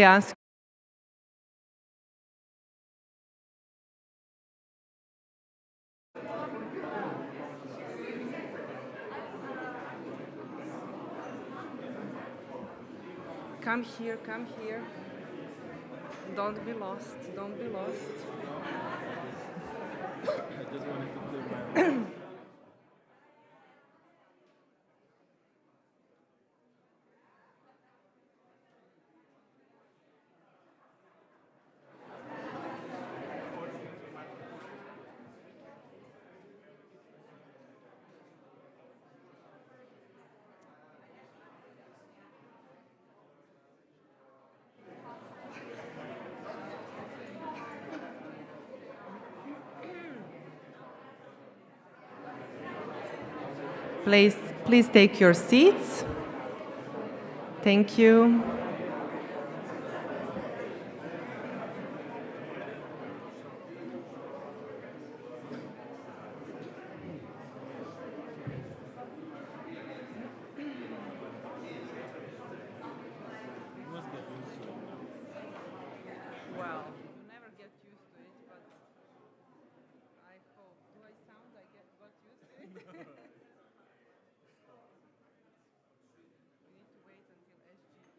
ask. Come here, come here. Don't be lost, don't be lost. I just wanted to clear my Please take your seats. Thank you. Well, you never get used to it, but I hope. Do I sound like I got used to it? We need to wait until SG is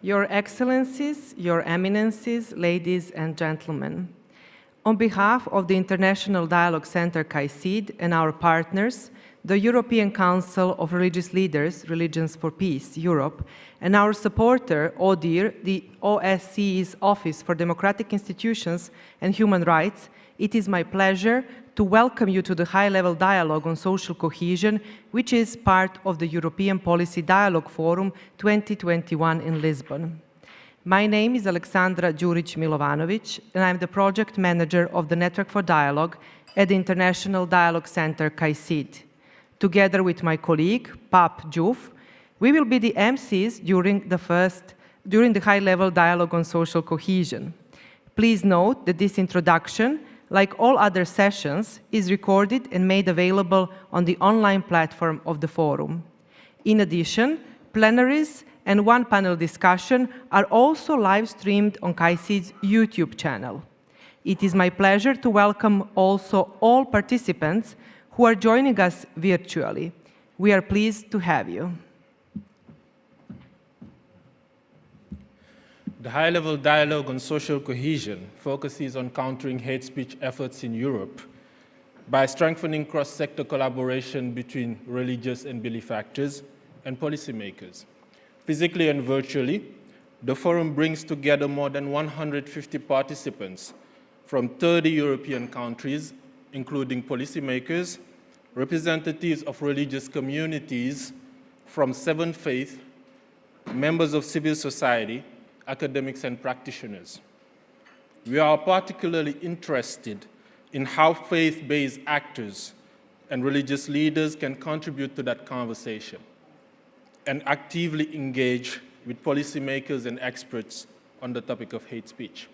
Your Excellencies, Your Eminences, ladies and gentlemen, on behalf of the International Dialogue Center KAICIID and our partners, the European Council of Religious Leaders, Religions for Peace, Europe, and our supporter, ODIHR, the OSCE's Office for Democratic Institutions and Human Rights, it is my pleasure to welcome you to the high-level dialogue on social cohesion, which is part of the European Policy Dialogue Forum 2021 in Lisbon. My name is Aleksandra Đurić-Milovanović, and I'm the project manager of the Network for Dialogue at the International Dialogue Center KAICIID. Together with my colleague, Pap Juf, we will be the MCs during the high-level dialogue on social cohesion. Please note that this introduction, like all other sessions, is recorded and made available on the online platform of the forum. In addition, plenaries and one panel discussion are also live-streamed on KAICIID's YouTube channel. It is my pleasure to welcome also all participants who are joining us virtually. We are pleased to have you. The high-level dialogue on social cohesion focuses on countering hate speech efforts in Europe by strengthening cross-sector collaboration between religious and belief actors and policymakers. Physically and virtually, the forum brings together more than 150 participants from 30 European countries, including policymakers, representatives of religious communities from 7 faiths, members of civil society, academics, and practitioners. We are particularly interested in how faith-based actors and religious leaders can contribute to that conversation and actively engage with policymakers and experts on the topic of hate speech.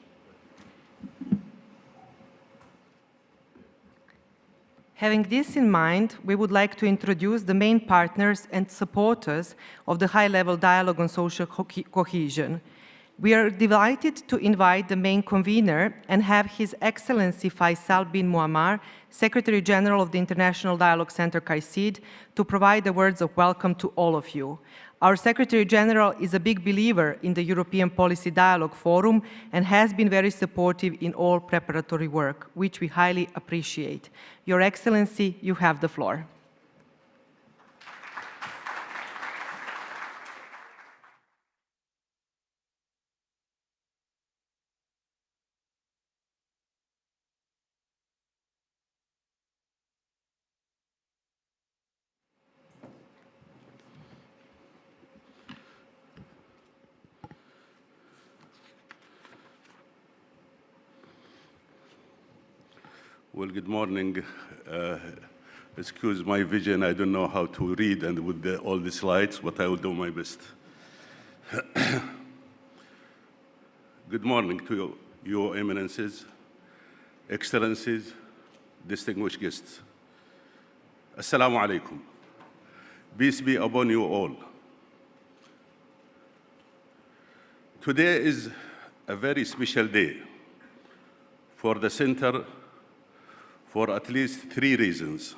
Having this in mind, we would like to introduce the main partners and supporters of the high-level dialogue on social cohesion. We are delighted to invite the main convener and have His Excellency Faisal bin Muammar, Secretary General of the International Dialogue Center KAICIID, to provide the words of welcome to all of you. Our Secretary General is a big believer in the European Policy Dialogue Forum and has been very supportive in all preparatory work, which we highly appreciate. Your Excellency, you have the floor. Well, good morning. Excuse my vision. I don't know how to read and with all the slides, but I will do my best. Good morning to your eminences, excellencies, distinguished guests. Assalamu alaikum. Peace be upon you all. Today is a very special day for the Center for at least 3 reasons.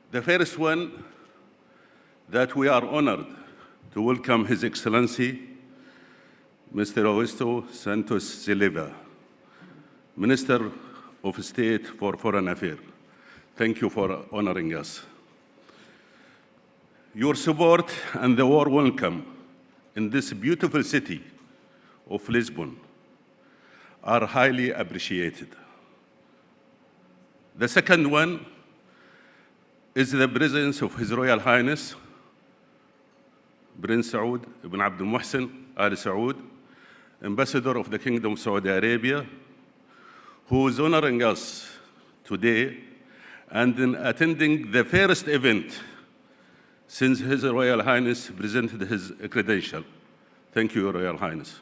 The first one, that we are honored to welcome His Excellency, Mr. Augusto Santos Silva, Minister of State for Foreign Affairs. Thank you for honoring us. Your support and the warm welcome in this beautiful city of Lisbon are highly appreciated. The second one is the presence of His Royal Highness, Prince Saud ibn Abdul Muhsin Al Saud, Ambassador of the Kingdom of Saudi Arabia, who is honoring us today and in attending the first event since His Royal Highness presented his credential. Thank you, Your Royal Highness.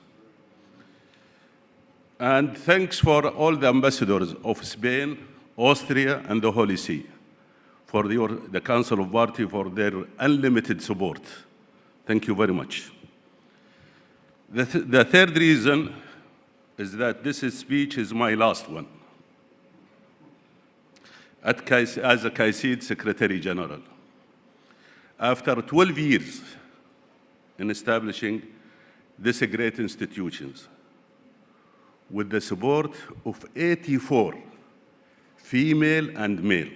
And thanks for all the ambassadors of Spain, Austria, and the Holy See, for the Council of Party for their unlimited support. Thank you very much. The third reason is that this speech is my last one as a KAICIID Secretary General. After 12 years in establishing these great institutions with the support of 84 female and male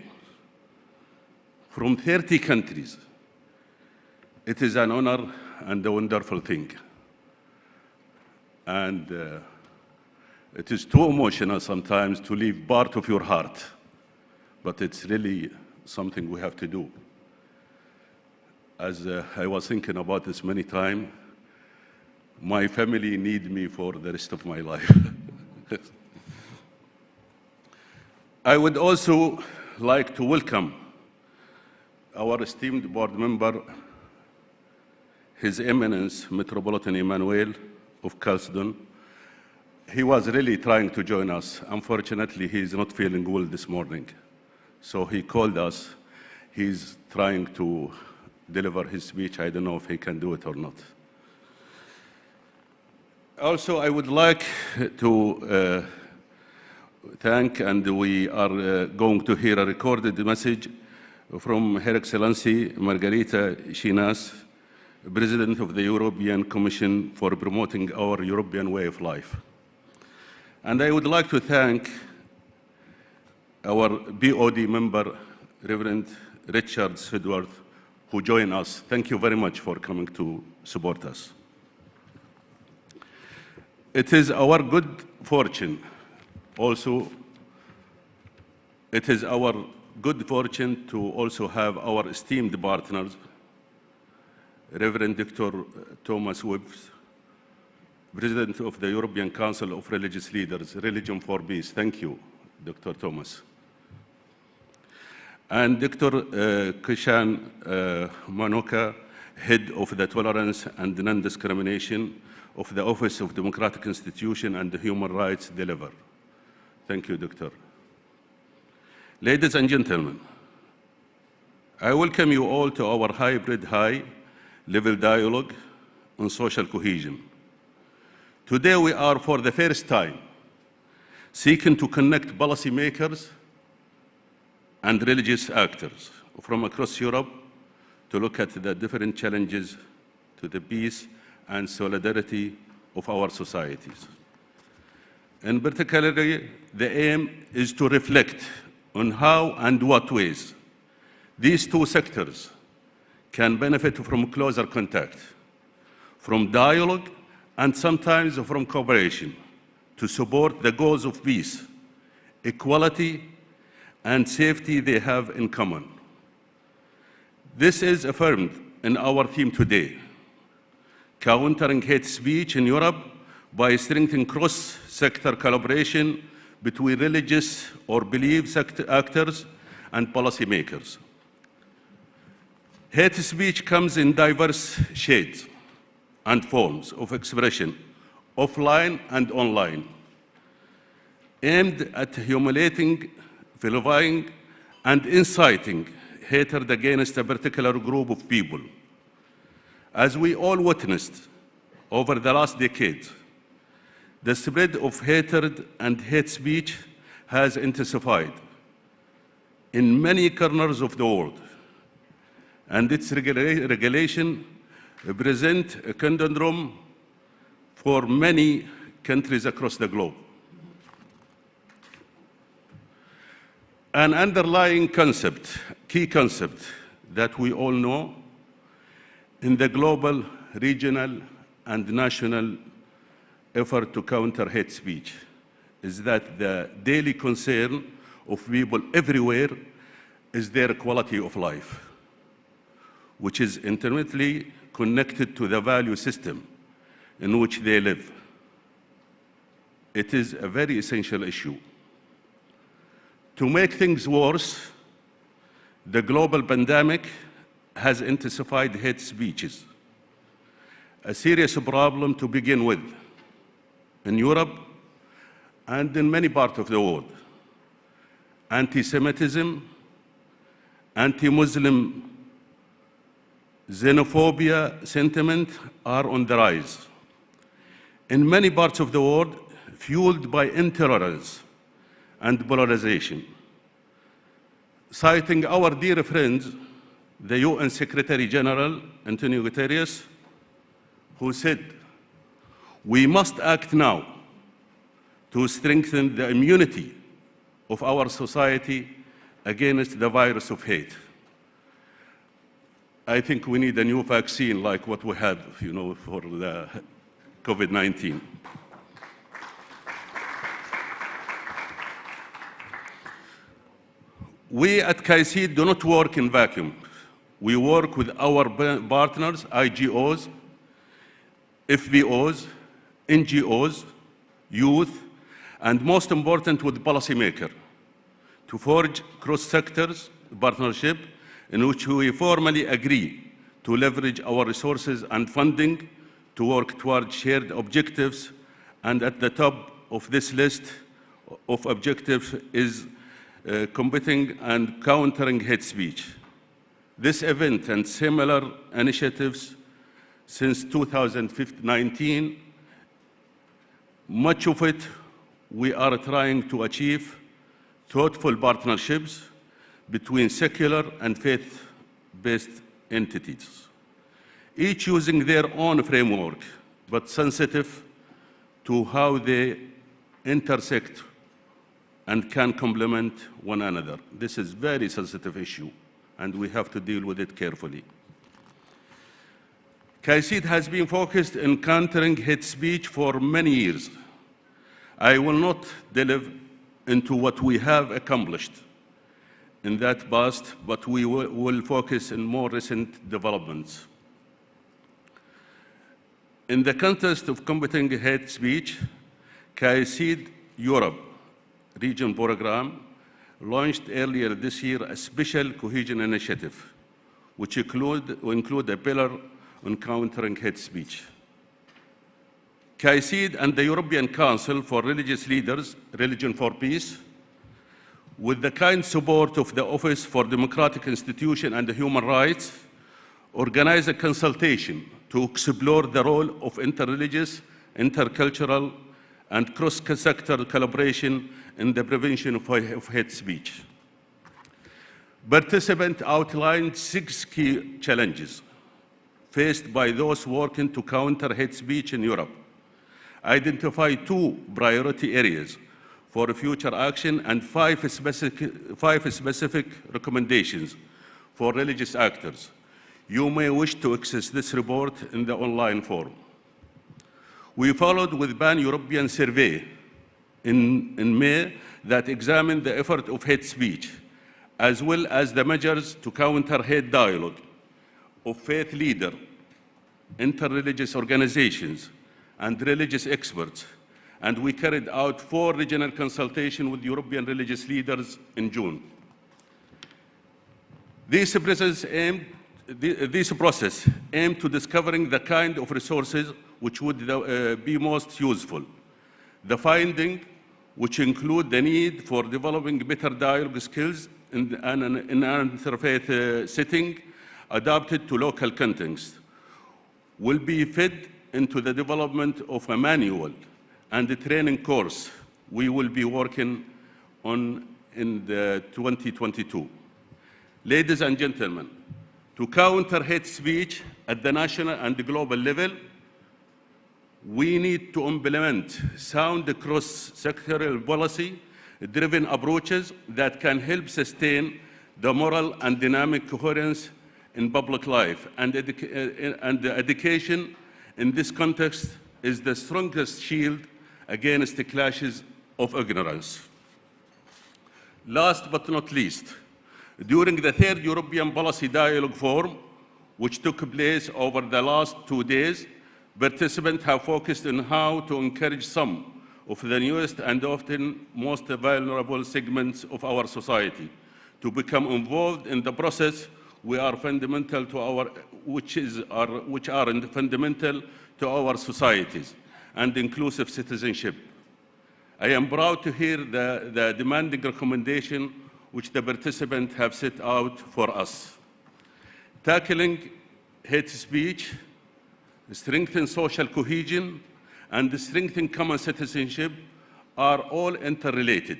from 30 countries. It is an honor and a wonderful thing. And it is too emotional sometimes to leave part of your heart, but it's really something we have to do. As I was thinking about this many times, my family need me for the rest of my life. I would also like to welcome our esteemed board member, His Eminence Metropolitan Emmanuel of KAICIID. He was really trying to join us. Unfortunately, he is not feeling well this morning. So he called us. He's trying to deliver his speech. I don't know if he can do it or not. Also, I would like to thank, and we are going to hear a recorded message from Her Excellency Margarita Chinas, President of the European Commission, for promoting our European way of life. And I would like to thank our BOD member, Reverend Richard Sidworth, who joined us. Thank you very much for coming to support us. It is our good fortune also, it is our good fortune to also have our esteemed partners, Reverend Dr. Thomas Webs, President of the European Council of Religious Leaders, Religion for Peace. Thank you, Dr. Thomas. And Dr. Kishan Manoka, Head of the Tolerance and Non-Discrimination of the Office of Democratic Institution and Human Rights Deliver. Thank you, Doctor. Ladies and gentlemen, I welcome you all to our hybrid high-level dialogue on social cohesion. Today we are, for the first time, seeking to connect policymakers and religious actors from across Europe to look at the different challenges to the peace and solidarity of our societies. And particularly, the aim is to reflect on how and what ways these two sectors can benefit from closer contact, from dialogue, and sometimes from cooperation to support the goals of peace, equality, and safety they have in common. This is affirmed in our theme today, countering hate speech in Europe by strengthening cross-sector collaboration between religious or belief actors and policymakers. Hate speech comes in diverse shades and forms of expression, offline and online, aimed at humiliating, vilifying, and inciting hatred against a particular group of people. As we all witnessed over the last decade, the spread of hatred and hate speech has intensified in many corners of the world, and its regulation presents a conundrum for many countries across the globe. An underlying concept, key concept that we all know in the global, regional, and national effort to counter hate speech is that the daily concern of people everywhere is their quality of life, which is intimately connected to the value system in which they live. It is a very essential issue. To make things worse, the global pandemic has intensified hate speeches, a serious problem to begin with in Europe and in many parts of the world. Anti-Semitism, anti-Muslim, Xenophobia sentiment are on the rise in many parts of the world, fueled by intolerance and polarization. Citing our dear friends, the UN Secretary General, Antonio Guterres, who said, "We must act now to strengthen the immunity of our society against the virus of hate." I think we need a new vaccine like what we have, for the COVID-19. We at KAICIID do not work in vacuum. We work with our partners, IGOs, FBOs, NGOs, youth, and most important with policymakers, to forge cross-sectors partnership in which we formally agree to leverage our resources and funding to work toward shared objectives. And at the top of this list of objectives is combating and countering hate speech. This event and similar initiatives since 2019, much of it we are trying to achieve thoughtful partnerships between secular and faith-based entities, each using their own framework, but sensitive to how they intersect and can complement one another. This is a very sensitive issue, and we have to deal with it carefully. KAICIID has been focused on countering hate speech for many years. I will not delve into what we have accomplished in that past, but we will focus on more recent developments. In the context of combating hate speech, KAICIID Europe region program launched earlier this year a special cohesion initiative, which include a pillar on countering hate speech. KAICIID and the European Council for Religious Leaders, Religion for Peace, with the kind support of the Office for Democratic Institutions and Human Rights, organized a consultation to explore the role of interreligious, intercultural, and cross-sector collaboration in the prevention of hate speech. Participants outlined 6 key challenges faced by those working to counter hate speech in Europe, identify 2 priority areas for future action, and 5 specific recommendations for religious actors. You may wish to access this report in the online form. We followed with pan-European survey in May that examined the effort of hate speech, as well as the measures to counter hate dialogue of faith leaders, interreligious organizations, and religious experts. And we carried out 4 regional consultations with European religious leaders in June. This process aimed to discovering the kind of resources which would be most useful. The findings, which include the need for developing better dialogue skills in an interfaith setting adapted to local context, will be fed into the development of a manual and the training course we will be working on in 2022. Ladies and gentlemen, to counter hate speech at the national and the global level, we need to implement sound cross-sectoral policy-driven approaches that can help sustain the moral and dynamic coherence in public life. And the education in this context is the strongest shield against the clashes of ignorance. Last but not least, during the 3rd European Policy Dialogue Forum, which took place over the last 2 days, participants have focused on how to encourage some of the newest and often most vulnerable segments of our society to become involved in the process which are fundamental to our societies and inclusive citizenship. I am proud to hear the demanding recommendation which the participants have set out for us. Tackling hate speech, strengthening social cohesion, and strengthening common citizenship are all interrelated.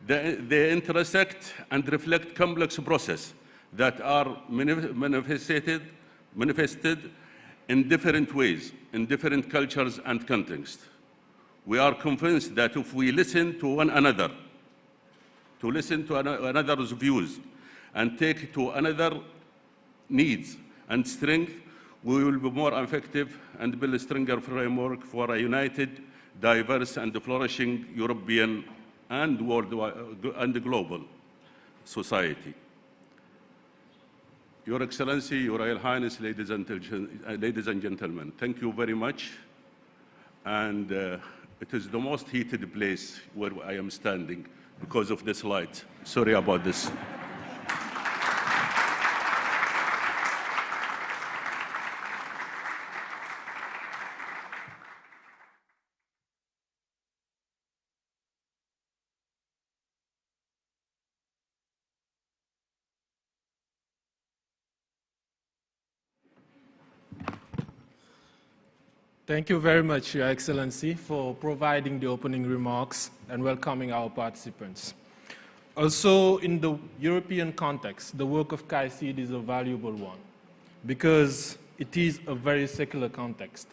They intersect and reflect complex processes that are manifested in different ways, in different cultures and contexts. We are convinced that if we listen to one another, to listen to another's views, and take to another needs and strength, we will be more effective and build a stronger framework for a united, diverse, and flourishing European and worldwide and global society. Your Excellency, Your Royal Highness, ladies and gentlemen, thank you very much. And it is the most heated place where I am standing because of this light. Sorry about this. Thank you very much, Your Excellency, for providing the opening remarks and welcoming our participants. Also, in the European context, the work of KAICIID is a valuable one because it is a very secular context.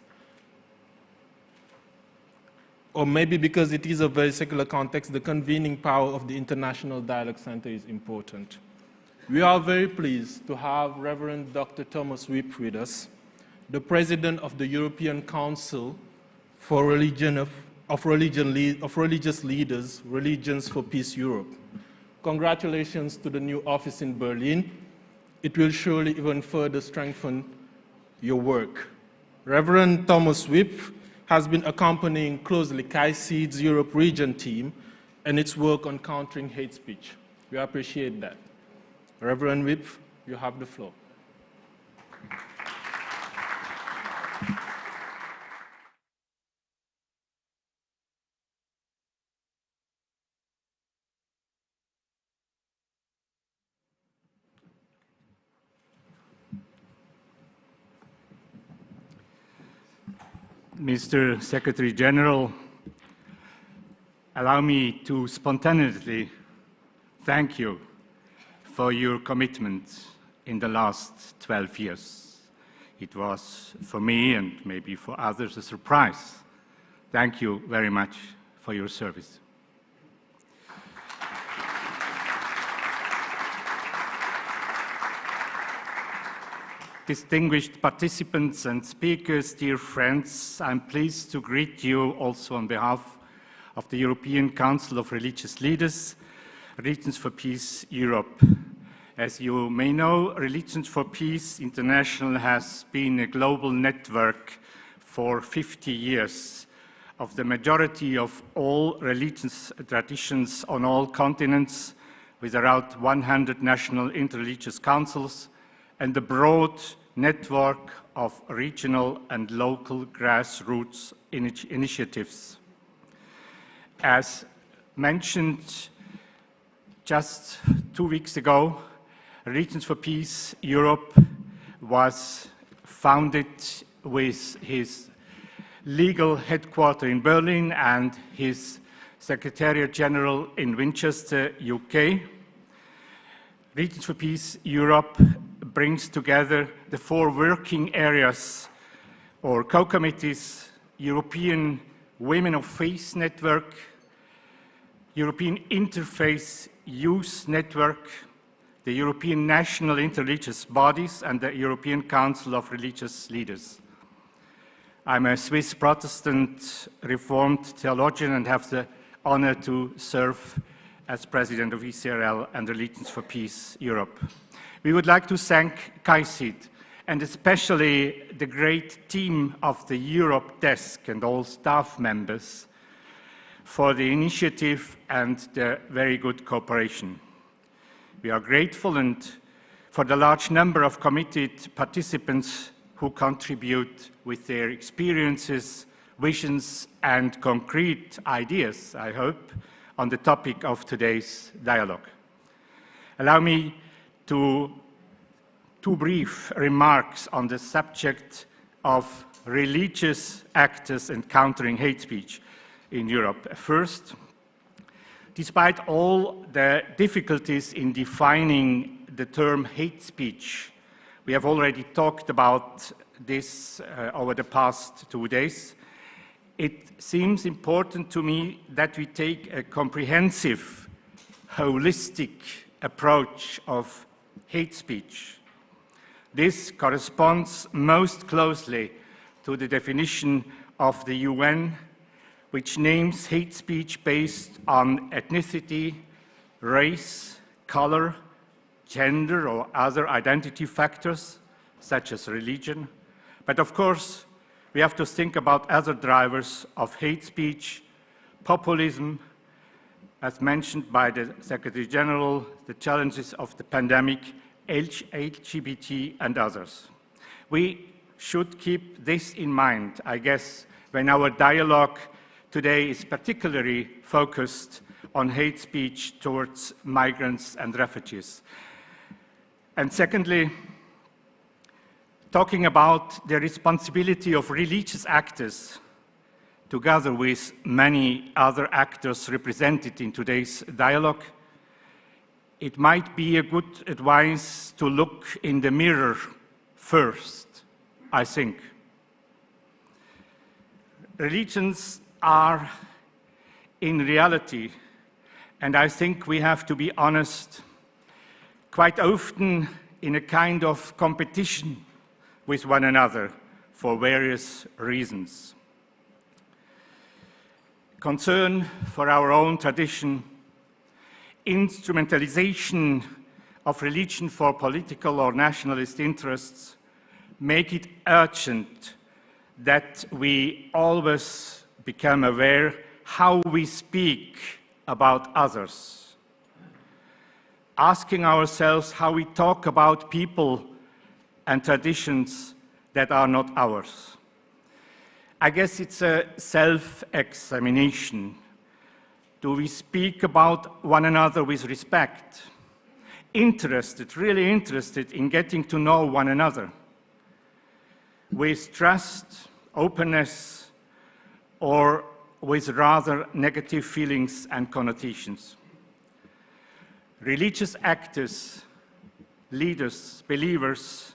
Or maybe because it is a very secular context, the convening power of the International Dialogue Center is important. We are very pleased to have Reverend Dr. Thomas Wipf with us, the President of the European Council for Religious Leaders, Religions for Peace Europe. Congratulations to the new office in Berlin. It will surely even further strengthen your work. Reverend Thomas Wipf has been accompanying closely KAICIID's Europe region team and its work on countering hate speech. We appreciate that. Reverend Wipf, you have the floor. Mr. Secretary General, allow me to spontaneously thank you for your commitment in the last 12 years. It was for me and maybe for others a surprise. Thank you very much for your service. Distinguished participants and speakers, dear friends, I'm pleased to greet you also on behalf of the European Council of Religious Leaders, Religions for Peace Europe. As you may know, Religions for Peace International has been a global network for 50 years of the majority of all religious traditions on all continents, with around 100 national interreligious councils and a broad network of regional and local grassroots initiatives. As mentioned just 2 weeks ago, Religions for Peace Europe was founded with his legal headquarters in Berlin and his Secretariat General in Winchester, UK. Religions for Peace Europe brings together the 4 working areas or co-committees: European Women of Faith Network, European Interfaith Youth Network, the European National Interreligious Bodies, and the European Council of Religious Leaders. I'm a Swiss Protestant Reformed theologian and have the honor to serve as President of ECRL and Religions for Peace Europe. We would like to thank KAICIID and especially the great team of the Europe desk and all staff members for the initiative and the very good cooperation. We are grateful and for the large number of committed participants who contribute with their experiences, visions, and concrete ideas, I hope, on the topic of today's dialogue. Allow me two brief remarks on the subject of religious actors and countering hate speech in Europe. First, despite all the difficulties in defining the term hate speech, we have already talked about this over the past 2 days, it seems important to me that we take a comprehensive, holistic approach of hate speech. This corresponds most closely to the definition of the UN, which names hate speech based on ethnicity, race, color, gender, or other identity factors, such as religion. But of course, we have to think about other drivers of hate speech, populism, as mentioned by the Secretary General, the challenges of the pandemic, LGBT, and others. We should keep this in mind, I guess, when our dialogue today is particularly focused on hate speech towards migrants and refugees. And secondly, talking about the responsibility of religious actors, together with many other actors represented in today's dialogue, it might be a good advice to look in the mirror first, I think. Religions are, in reality, and I think we have to be honest, quite often in a kind of competition with one another for various reasons. Concern for our own tradition, instrumentalization of religion for political or nationalist interests make it urgent that we always become aware how we speak about others, asking ourselves how we talk about people and traditions that are not ours. I guess it's a self-examination. Do we speak about one another with respect? Interested, really interested in getting to know one another? With trust, openness, or with rather negative feelings and connotations? Religious actors, leaders, believers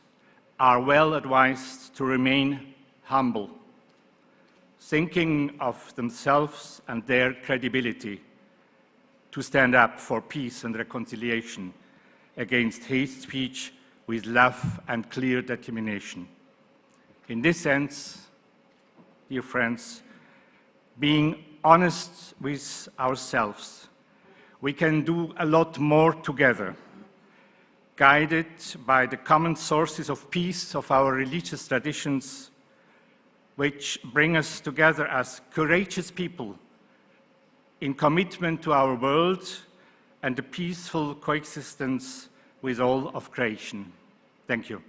are well advised to remain humble, thinking of themselves and their credibility, to stand up for peace and reconciliation against hate speech with love and clear determination. In this sense, dear friends, being honest with ourselves, we can do a lot more together, guided by the common sources of peace of our religious traditions, which bring us together as courageous people in commitment to our world and the peaceful coexistence with all of creation. Thank you.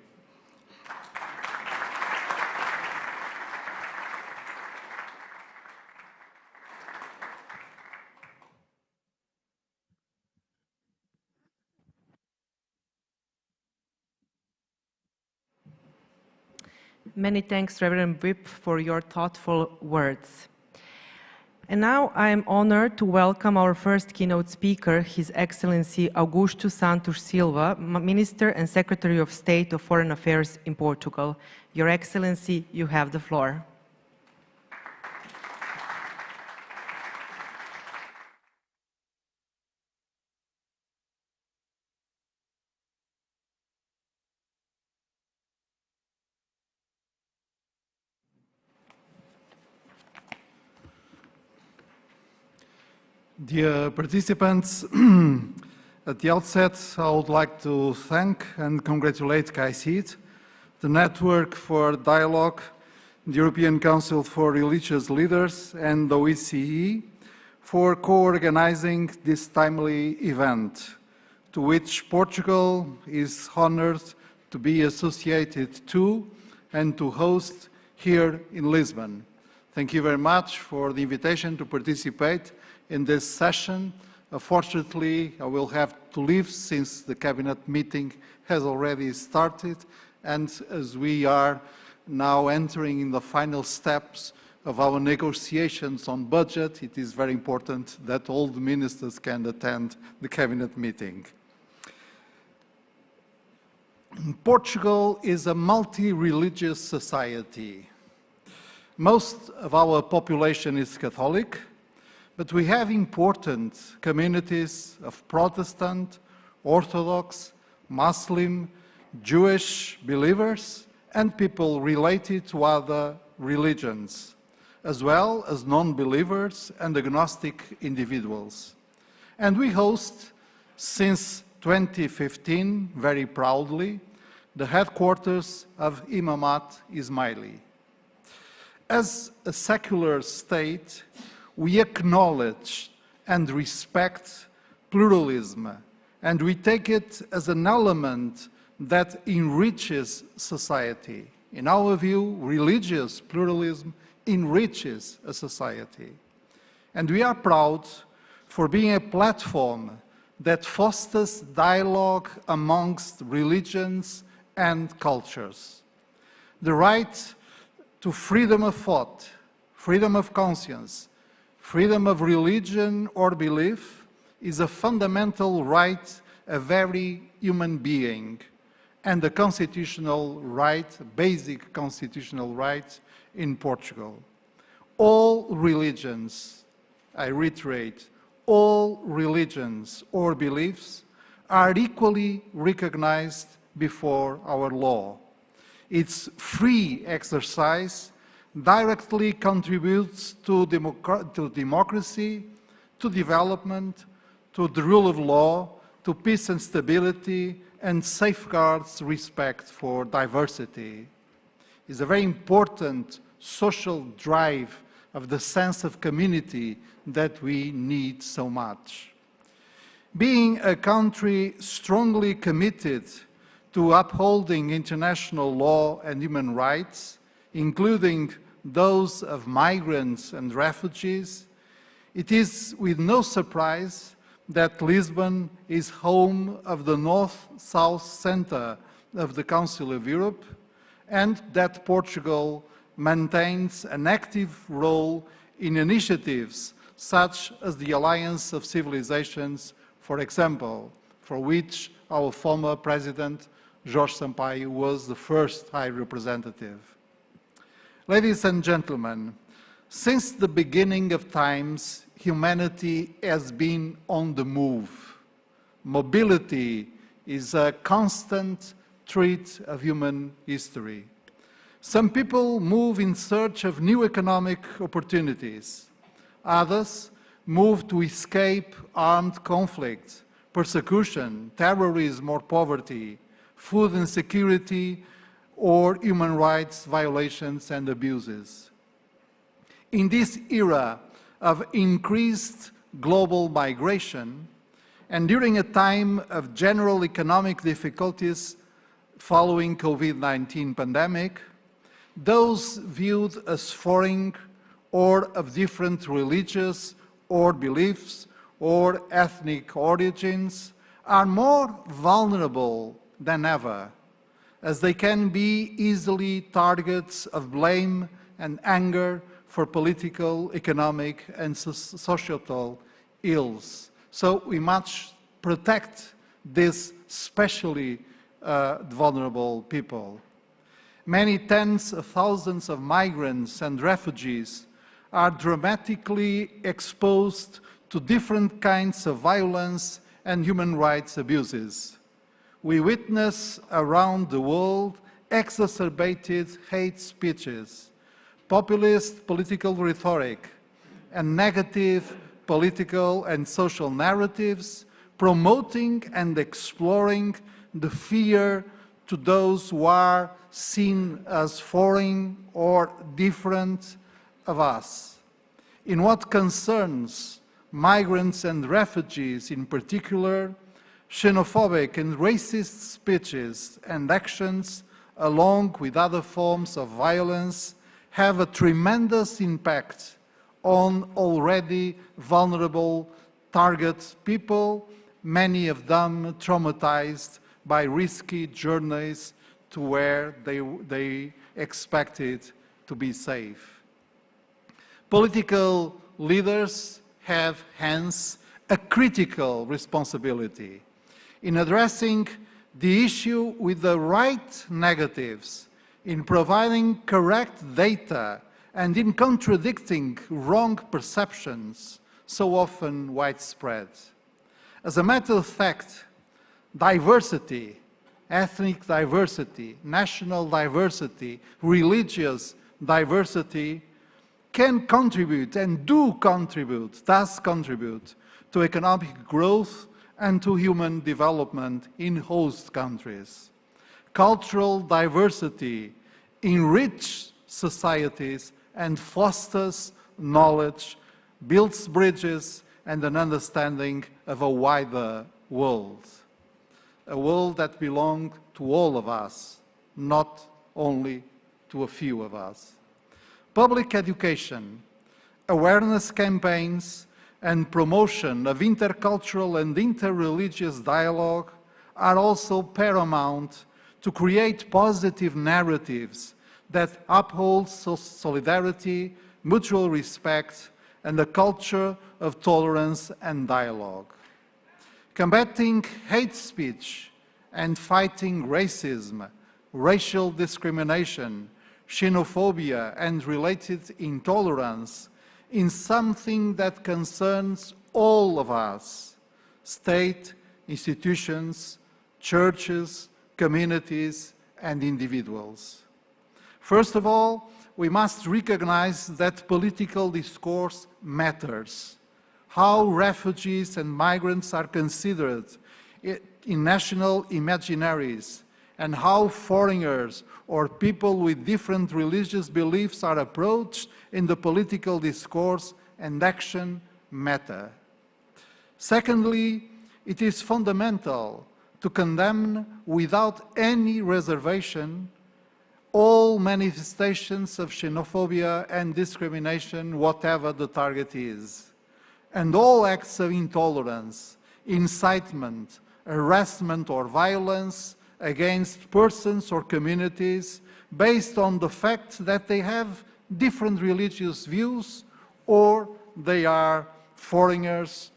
Many thanks, Reverend Whip, for your thoughtful words. And now I am honored to welcome our first keynote speaker, His Excellency Augusto Santos Silva, Minister and Secretary of State of Foreign Affairs in Portugal. Your Excellency, you have the floor. Dear participants, at the outset, I would like to thank and congratulate KAICIID, the Network for Dialogue, the European Council for Religious Leaders, and the OSCE for co-organizing this timely event, to which Portugal is honored to be associated to and to host here in Lisbon. Thank you very much for the invitation to participate in this session. Unfortunately, I will have to leave since the cabinet meeting has already started, and as we are now entering in the final steps of our negotiations on budget, it is very important that all the ministers can attend the cabinet meeting. Portugal is a multi-religious society. Most of our population is Catholic, but we have important communities of Protestant, Orthodox, Muslim, Jewish believers, and people related to other religions, as well as non-believers and agnostic individuals. And we host, since 2015, very proudly, the headquarters of Imamat Ismaili. As a secular state, we acknowledge and respect pluralism, and we take it as an element that enriches society. In our view, religious pluralism enriches a society. And we are proud for being a platform that fosters dialogue amongst religions and cultures. The right to freedom of thought, freedom of conscience, freedom of religion or belief is a fundamental right of every human being and a constitutional right, basic constitutional right in Portugal. All religions, I reiterate, all religions or beliefs are equally recognized before our law. Its free exercise directly contributes to democracy, to development, to the rule of law, to peace and stability, and safeguards respect for diversity. It's a very important social drive of the sense of community that we need so much. Being a country strongly committed to upholding international law and human rights, including those of migrants and refugees, it is with no surprise that Lisbon is home of the North-South Centre of the Council of Europe, and that Portugal maintains an active role in initiatives such as the Alliance of Civilizations, for example, for which our former President Jorge Sampaio was the first High Representative. Ladies and gentlemen, since the beginning of times, humanity has been on the move. Mobility is a constant trait of human history. Some people move in search of new economic opportunities. Others move to escape armed conflict, persecution, terrorism or poverty, food insecurity, or human rights violations and abuses. In this era of increased global migration, and during a time of general economic difficulties following COVID-19 pandemic, those viewed as foreign or of different religious or beliefs or ethnic origins are more vulnerable than ever, as they can be easily targets of blame and anger for political, economic, and societal ills. So we must protect these especially vulnerable people. Many tens of thousands of migrants and refugees are dramatically exposed to different kinds of violence and human rights abuses. We witness around the world exacerbated hate speeches, populist political rhetoric, and negative political and social narratives promoting and exploring the fear to those who are seen as foreign or different of us. In what concerns migrants and refugees in particular, xenophobic and racist speeches and actions, along with other forms of violence, have a tremendous impact on already vulnerable target people, many of them traumatized by risky journeys to where they expected to be safe. Political leaders have hence a critical responsibility in addressing the issue with the right negatives, in providing correct data, and in contradicting wrong perceptions, so often widespread. As a matter of fact, diversity, ethnic diversity, national diversity, religious diversity can contribute and does contribute to economic growth and to human development in host countries. Cultural diversity enriches societies and fosters knowledge, builds bridges and an understanding of a wider world. A world that belongs to all of us, not only to a few of us. Public education, awareness campaigns, and promotion of intercultural and interreligious dialogue are also paramount to create positive narratives that uphold solidarity, mutual respect, and a culture of tolerance and dialogue. Combating hate speech and fighting racism, racial discrimination, xenophobia, and related intolerance in something that concerns all of us, state, institutions, churches, communities, and individuals. First of all, we must recognize that political discourse matters. How refugees and migrants are considered in national imaginaries, and how foreigners or people with different religious beliefs are approached in the political discourse and action matter. Secondly, it is fundamental to condemn without any reservation all manifestations of xenophobia and discrimination, whatever the target is, and all acts of intolerance, incitement, harassment or violence against persons or communities based on the fact that they have different religious views or they are foreigners,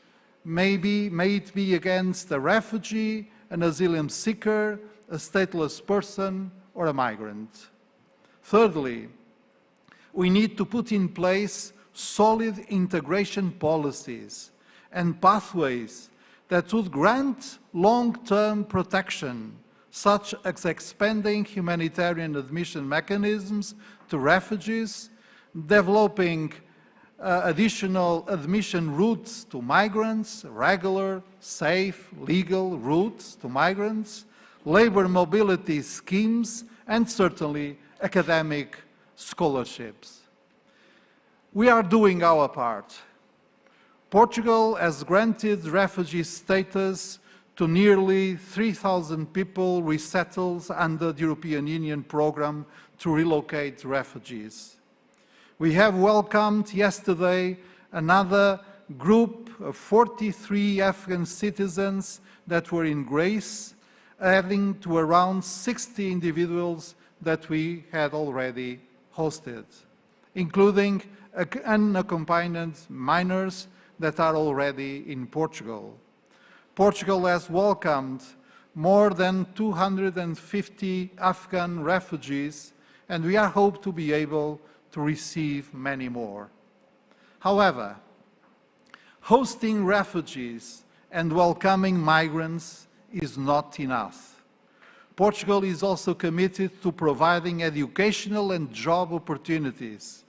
may it be against a refugee, an asylum seeker, a stateless person, or a migrant. Thirdly, we need to put in place solid integration policies and pathways that would grant long-term protection, such as expanding humanitarian admission mechanisms to refugees, developing additional admission routes to migrants, regular, safe, legal routes to migrants, labor mobility schemes, and certainly academic scholarships. We are doing our part. Portugal has granted refugee status to nearly 3,000 people resettled under the European Union program to relocate refugees. We have welcomed yesterday another group of 43 Afghan citizens that were in Greece, adding to around 60 individuals that we had already hosted, including unaccompanied minors that are already in Portugal. Portugal has welcomed more than 250 Afghan refugees, and we are hoping to be able to receive many more. However, hosting refugees and welcoming migrants is not enough. Portugal is also committed to providing educational and job opportunities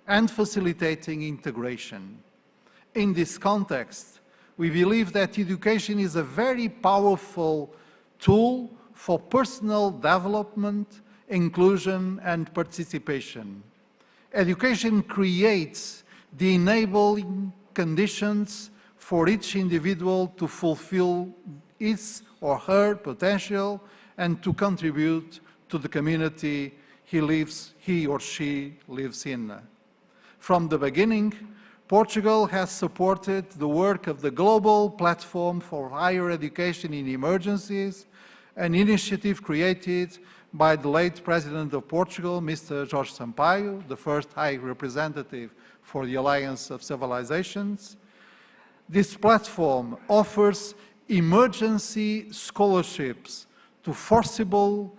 and facilitating integration. In this context, we believe that education is a very powerful tool for personal development, inclusion, and participation. Education creates the enabling conditions for each individual to fulfill his or her potential and to contribute to the community he or she lives in. From the beginning, Portugal has supported the work of the Global Platform for Higher Education in Emergencies, an initiative created by the late President of Portugal, Mr. Jorge Sampaio, the first High Representative for the Alliance of Civilizations. This platform offers emergency scholarships to forcible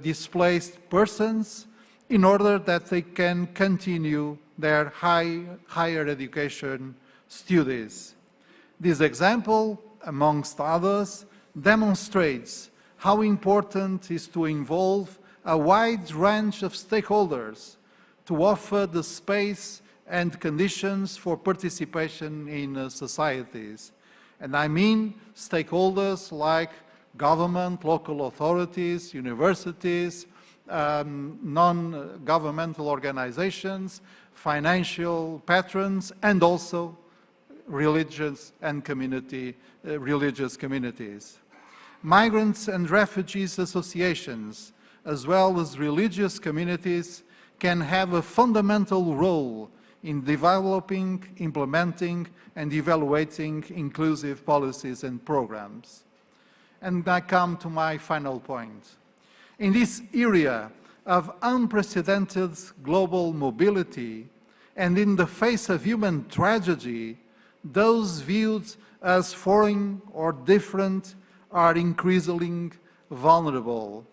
displaced persons in order that they can continue their higher education studies. This example, amongst others, demonstrates how important it is to involve a wide range of stakeholders to offer the space and conditions for participation in societies. And I mean stakeholders like government, local authorities, universities, non-governmental organizations, financial patrons, and also religious and religious communities. Migrants and refugees associations, as well as religious communities, can have a fundamental role in developing, implementing, and evaluating inclusive policies and programs. And I come to my final point. In this area of unprecedented global mobility, and in the face of human tragedy, those viewed as foreign or different are increasingly vulnerable,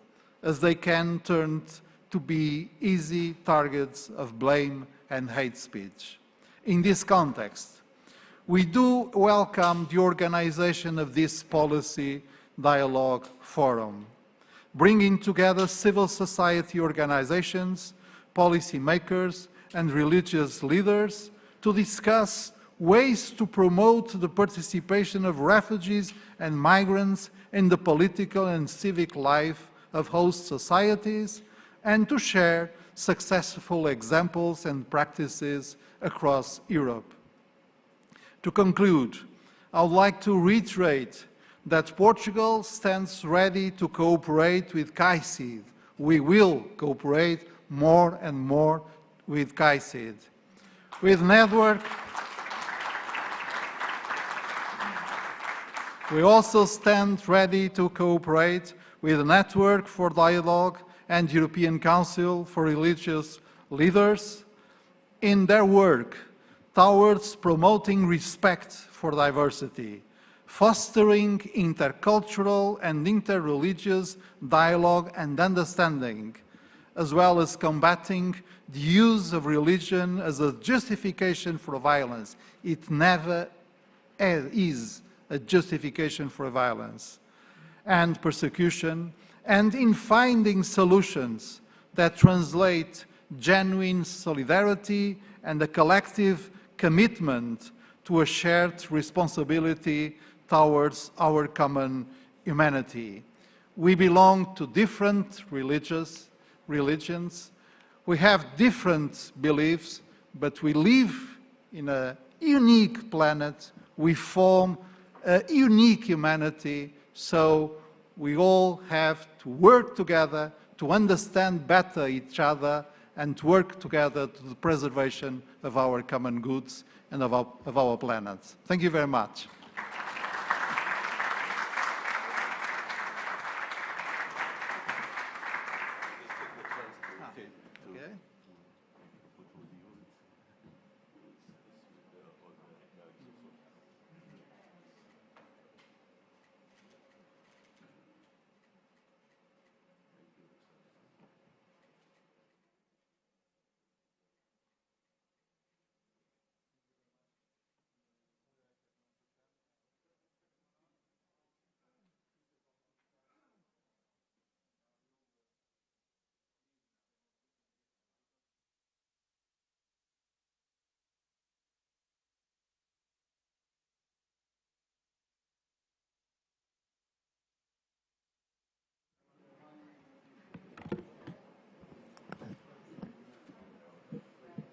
as they can turn to be easy targets of blame and hate speech. In this context, we do welcome the organization of this policy dialogue forum, bringing together civil society organizations, policymakers, and religious leaders to discuss ways to promote the participation of refugees and migrants in the political and civic life of host societies, and to share successful examples and practices across Europe. To conclude, I would like to reiterate that Portugal stands ready to cooperate with KAICIID. We will cooperate more and more with KAICIID. With Network, we also stand ready to cooperate with the Network for Dialogue and European Council for Religious Leaders in their work towards promoting respect for diversity, fostering intercultural and interreligious dialogue and understanding, as well as combating the use of religion as a justification for violence. It never is a justification for violence and persecution, and in finding solutions that translate genuine solidarity and a collective commitment to a shared responsibility towards our common humanity. We belong to different religions, we have different beliefs, but we live in a unique planet, we form a unique humanity, so we all have to work together to understand better each other and to work together to the preservation of our common goods and of our planet. Thank you very much.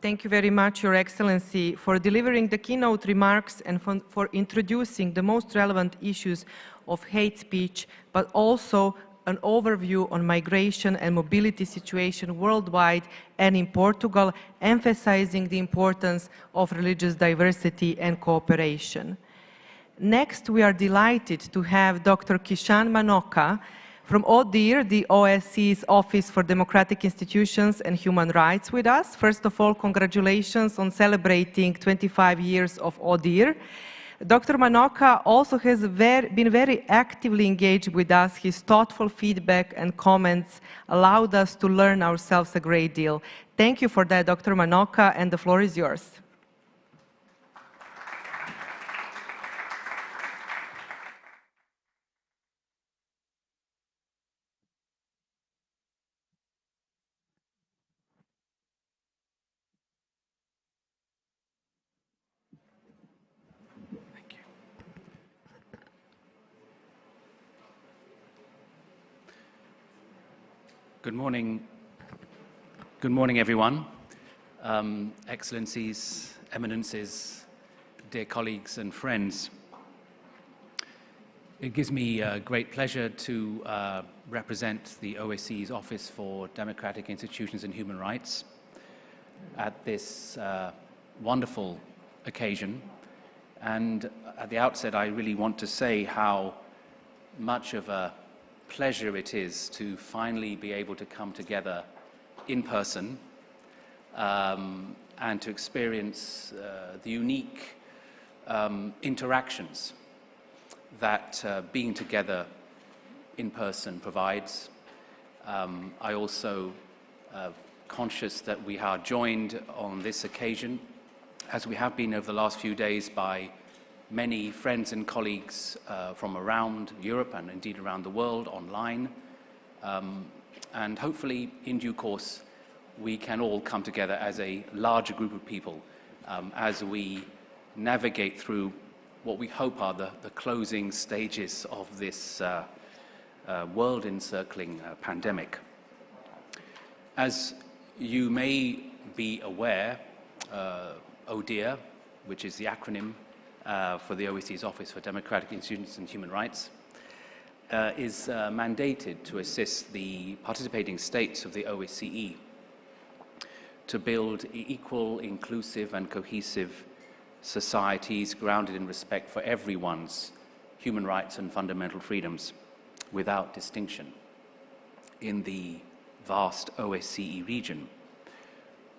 Thank you very much, Your Excellency, for delivering the keynote remarks and for introducing the most relevant issues of hate speech, but also an overview on migration and mobility situation worldwide and in Portugal, emphasizing the importance of religious diversity and cooperation. Next, we are delighted to have Dr. Kishan Manocha from ODIHR, the OSCE's Office for Democratic Institutions and Human Rights, with us. First of all, congratulations on celebrating 25 years of ODIHR. Dr. Manoka also has been very actively engaged with us. His thoughtful feedback and comments allowed us to learn ourselves a great deal. Thank you for that, Dr. Manoka, and the floor is yours. Good morning. Good morning, everyone. Excellencies, Eminences, dear colleagues and friends. It gives me great pleasure to represent the OSCE's Office for Democratic Institutions and Human Rights at this wonderful occasion. And at the outset, I really want to say how much of a pleasure it is to finally be able to come together in person and to experience the unique interactions that being together in person provides. I also conscious that we are joined on this occasion, as we have been over the last few days, by many friends and colleagues from around Europe and indeed around the world online. And hopefully, in due course, we can all come together as a larger group of people as we navigate through what we hope are the closing stages of this world-encircling pandemic. As you may be aware, ODIHR, which is the acronym for the OSCE's Office for Democratic Institutions and Human Rights, is mandated to assist the participating states of the OSCE to build equal, inclusive, and cohesive societies grounded in respect for everyone's human rights and fundamental freedoms without distinction in the vast OSCE region.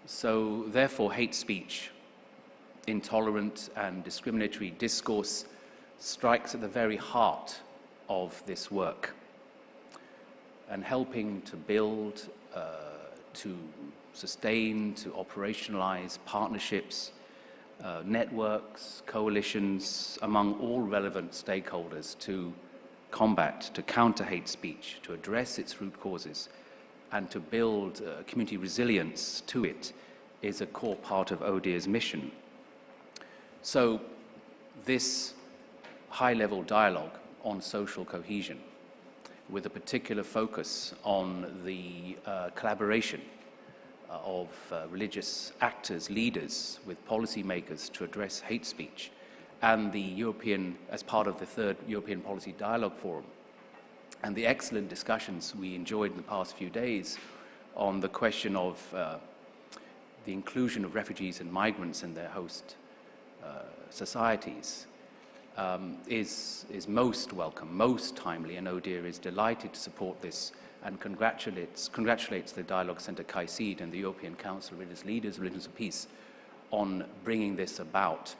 So, therefore, hate speech, intolerant and discriminatory discourse strikes at the very heart of this work, and helping to build, to sustain, to operationalize partnerships, networks, coalitions among all relevant stakeholders to combat, to counter hate speech, to address its root causes, and to build community resilience to it is a core part of ODIHR's mission. So this high-level dialogue on social cohesion, with a particular focus on the collaboration of religious actors, leaders, with policymakers to address hate speech, and the European, as part of the third European Policy Dialogue Forum, and the excellent discussions we enjoyed in the past few days on the question of the inclusion of refugees and migrants in their host societies is most welcome, most timely, and ODIHR is delighted to support this and congratulates the Dialogue Centre KAICIID and the European Council of Religious Leaders, Religions of Peace, on bringing this about.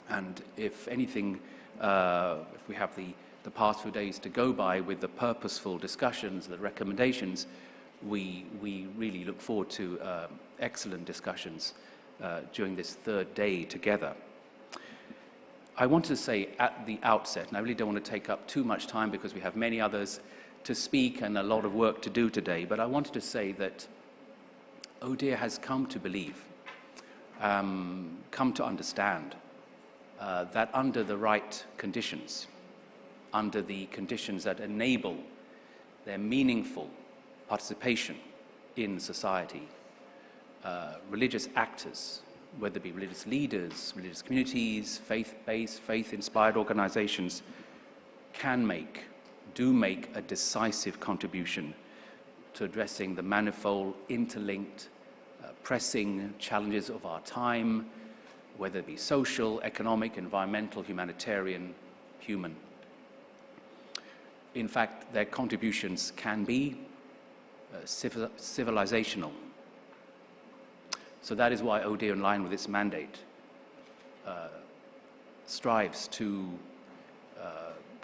And if anything, if we have the past few days to go by with the purposeful discussions, the recommendations, we really look forward to excellent discussions during this third day together. I want to say at the outset, and I really don't want to take up too much time because we have many others to speak and a lot of work to do today, but I wanted to say that ODIHR has come to believe, come to understand that under the right conditions, under the conditions that enable their meaningful participation in society, religious actors, whether it be religious leaders, religious communities, faith-based, faith-inspired organizations, do make a decisive contribution to addressing the manifold, interlinked, pressing challenges of our time, whether it be social, economic, environmental, humanitarian, human. In fact, their contributions can be civilizational. So that is why ODIHR, in line with its mandate, strives to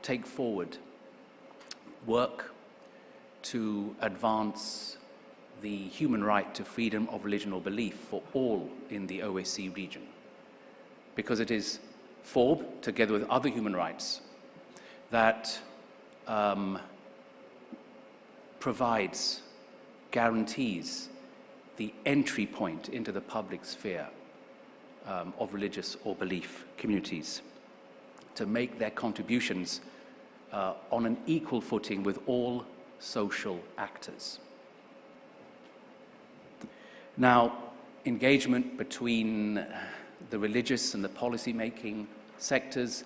take forward work to advance the human right to freedom of religion or belief for all in the OSCE region. Because it is FORB, together with other human rights, that provides, guarantees the entry point into the public sphere of religious or belief communities to make their contributions on an equal footing with all social actors. Now, engagement between the religious and the policy-making sectors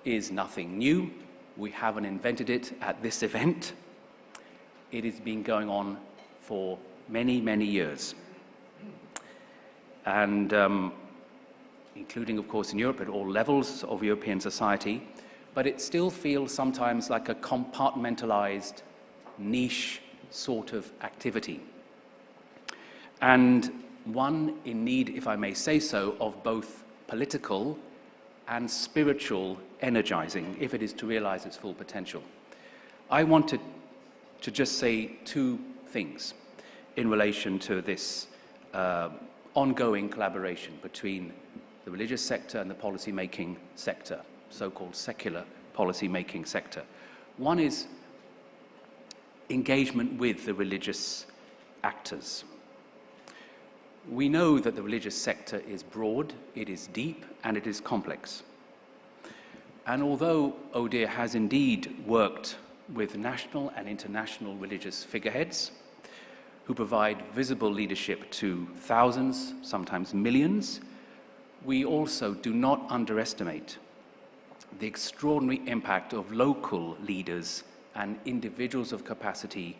is nothing new. We haven't invented it at this event. It has been going on for many, many years. And including, of course, in Europe at all levels of European society, but it still feels sometimes like a compartmentalized, niche sort of activity. And one in need, if I may say so, of both political and spiritual energizing, if it is to realize its full potential. I wanted to just say two things in relation to this ongoing collaboration between the religious sector and the policy-making sector, so-called secular policy-making sector. One is engagement with the religious actors. We know that the religious sector is broad, it is deep, and it is complex. And although ODIHR has indeed worked with national and international religious figureheads who provide visible leadership to thousands, sometimes millions, we also do not underestimate the extraordinary impact of local leaders and individuals of capacity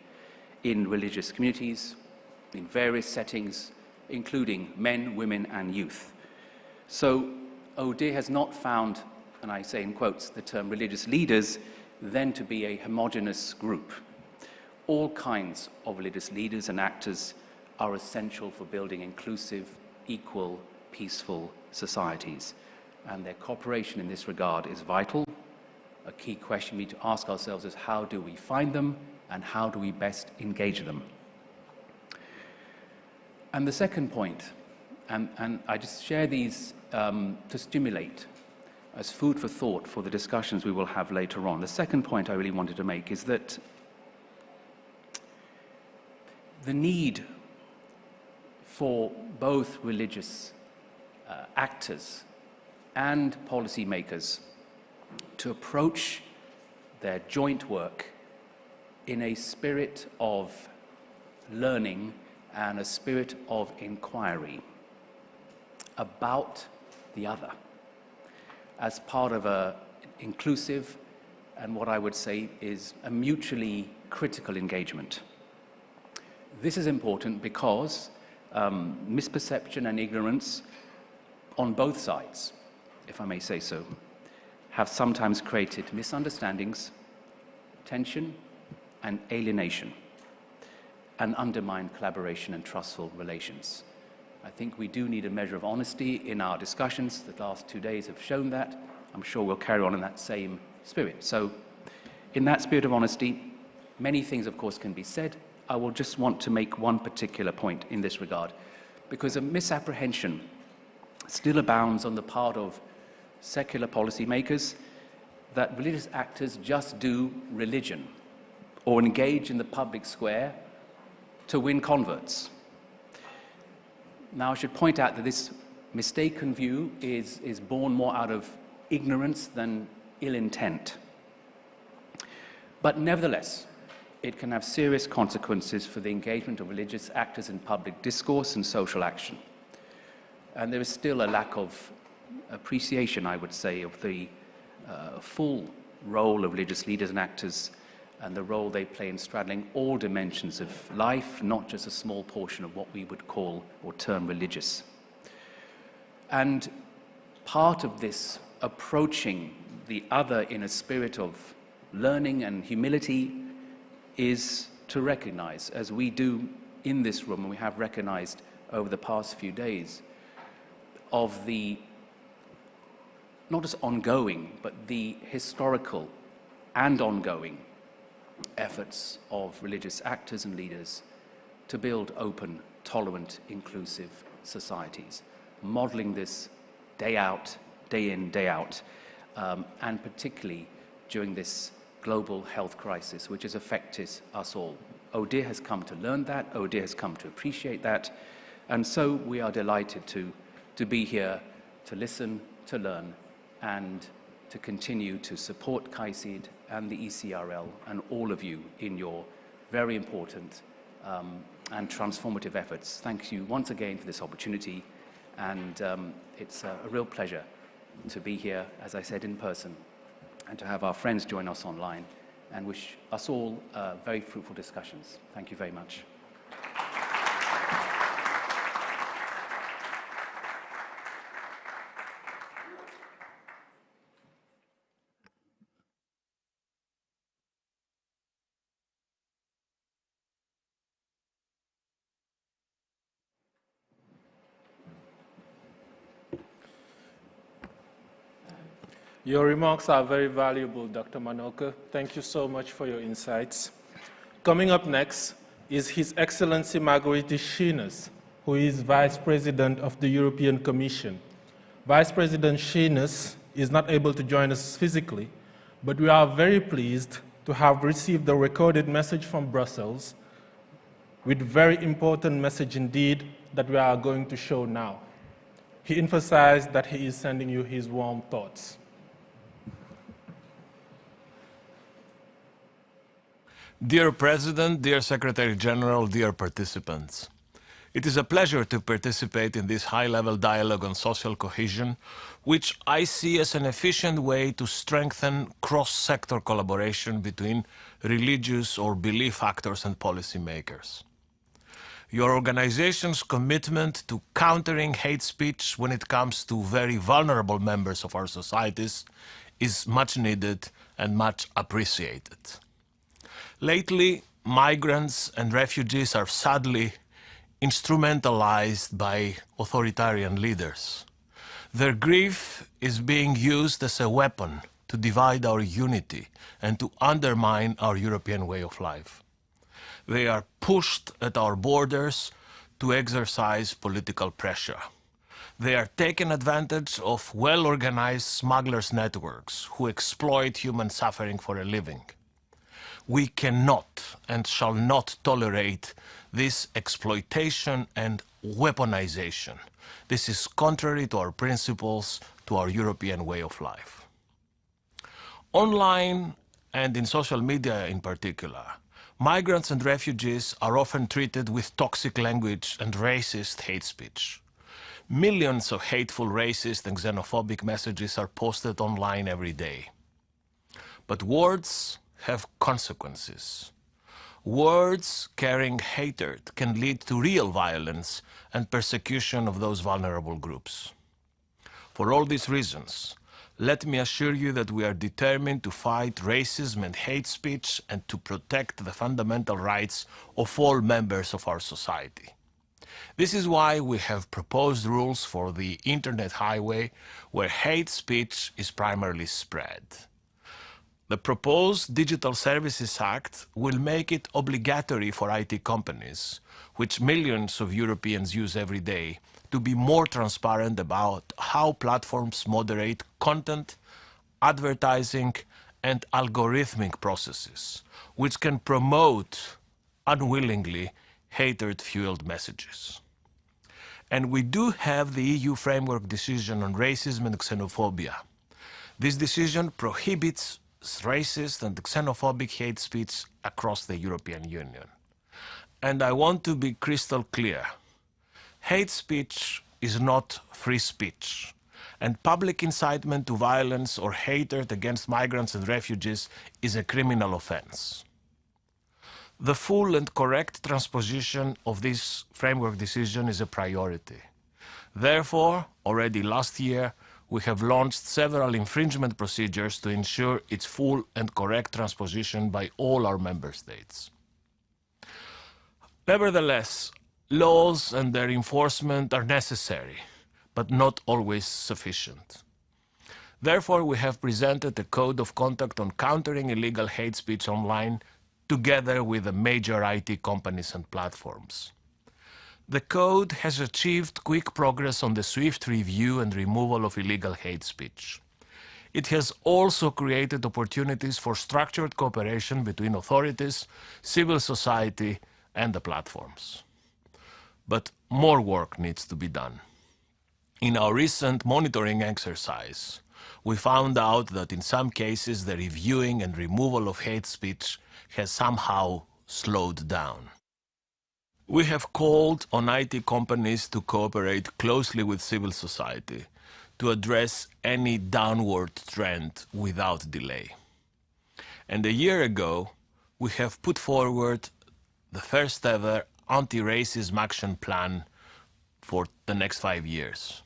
in religious communities, in various settings, including men, women, and youth. So ODIHR has not found, and I say in quotes, the term religious leaders, then to be a homogeneous group. All kinds of religious leaders and actors are essential for building inclusive, equal, peaceful societies. And their cooperation in this regard is vital. A key question we need to ask ourselves is how do we find them and how do we best engage them? And the second point, and I just share these to stimulate as food for thought for the discussions we will have later on. The second point I really wanted to make is that the need for both religious actors and policymakers to approach their joint work in a spirit of learning and a spirit of inquiry about the other as part of an inclusive and what I would say is a mutually critical engagement. This is important because misperception and ignorance on both sides, if I may say so, have sometimes created misunderstandings, tension, and alienation, and undermined collaboration and trustful relations. I think we do need a measure of honesty in our discussions. The last 2 days have shown that. I'm sure we'll carry on in that same spirit. So, in that spirit of honesty, many things, of course, can be said. I will just want to make one particular point in this regard, because a misapprehension still abounds on the part of secular policymakers that religious actors just do religion or engage in the public square to win converts. Now, I should point out that this mistaken view is born more out of ignorance than ill intent. But nevertheless, it can have serious consequences for the engagement of religious actors in public discourse and social action. And there is still a lack of appreciation, I would say, of the full role of religious leaders and actors and the role they play in straddling all dimensions of life, not just a small portion of what we would call or term religious. And part of this approaching the other in a spirit of learning and humility is to recognize, as we do in this room, and we have recognized over the past few days, of the not just ongoing, but the historical and ongoing efforts of religious actors and leaders to build open, tolerant, inclusive societies, modeling this day out, day in, day out, and particularly during this global health crisis, which has affected us all. ODIHR has come to learn that, ODIHR has come to appreciate that, and so we are delighted to be here, to listen, to learn, and to continue to support KAICIID and the ECRL and all of you in your very important and transformative efforts. Thank you once again for this opportunity, and it's a real pleasure to be here, as I said, in person, and to have our friends join us online, and wish us all very fruitful discussions. Thank you very much. Your remarks are very valuable, Dr. Manoka. Thank you so much for your insights. Coming up next is His Excellency Margaritis Schinas, who is Vice President of the European Commission. Vice President Schinas is not able to join us physically, but we are very pleased to have received a recorded message from Brussels with very important message indeed that we are going to show now. He emphasized that he is sending you his warm thoughts. Dear President, dear Secretary General, dear participants, it is a pleasure to participate in this high-level dialogue on social cohesion, which I see as an efficient way to strengthen cross-sector collaboration between religious or belief actors and policymakers. Your organization's commitment to countering hate speech when it comes to very vulnerable members of our societies is much needed and much appreciated. Lately, migrants and refugees are sadly instrumentalized by authoritarian leaders. Their grief is being used as a weapon to divide our unity and to undermine our European way of life. They are pushed at our borders to exercise political pressure. They are taken advantage of well-organized smugglers' networks who exploit human suffering for a living. We cannot and shall not tolerate this exploitation and weaponization. This is contrary to our principles, to our European way of life. Online and in social media in particular, migrants and refugees are often treated with toxic language and racist hate speech. Millions of hateful, racist and xenophobic messages are posted online every day. But words have consequences. Words carrying hatred can lead to real violence and persecution of those vulnerable groups. For all these reasons, let me assure you that we are determined to fight racism and hate speech and to protect the fundamental rights of all members of our society. This is why we have proposed rules for the Internet highway where hate speech is primarily spread. The proposed Digital Services Act will make it obligatory for IT companies, which millions of Europeans use every day, to be more transparent about how platforms moderate content, advertising, and algorithmic processes, which can promote unwillingly hatred-fueled messages. And we do have the EU Framework Decision on Racism and Xenophobia. This decision prohibits racist and xenophobic hate speech across the European Union. And I want to be crystal clear. Hate speech is not free speech, and public incitement to violence or hatred against migrants and refugees is a criminal offense. The full and correct transposition of this framework decision is a priority. Therefore, already last year, we have launched several infringement procedures to ensure its full and correct transposition by all our member states. Nevertheless, laws and their enforcement are necessary, but not always sufficient. Therefore, we have presented a code of conduct on countering illegal hate speech online together with the major IT companies and platforms. The code has achieved quick progress on the swift review and removal of illegal hate speech. It has also created opportunities for structured cooperation between authorities, civil society, and the platforms. But more work needs to be done. In our recent monitoring exercise, we found out that in some cases the reviewing and removal of hate speech has somehow slowed down. We have called on IT companies to cooperate closely with civil society to address any downward trend without delay. And a year ago, we have put forward the first ever anti-racism action plan for the next 5 years.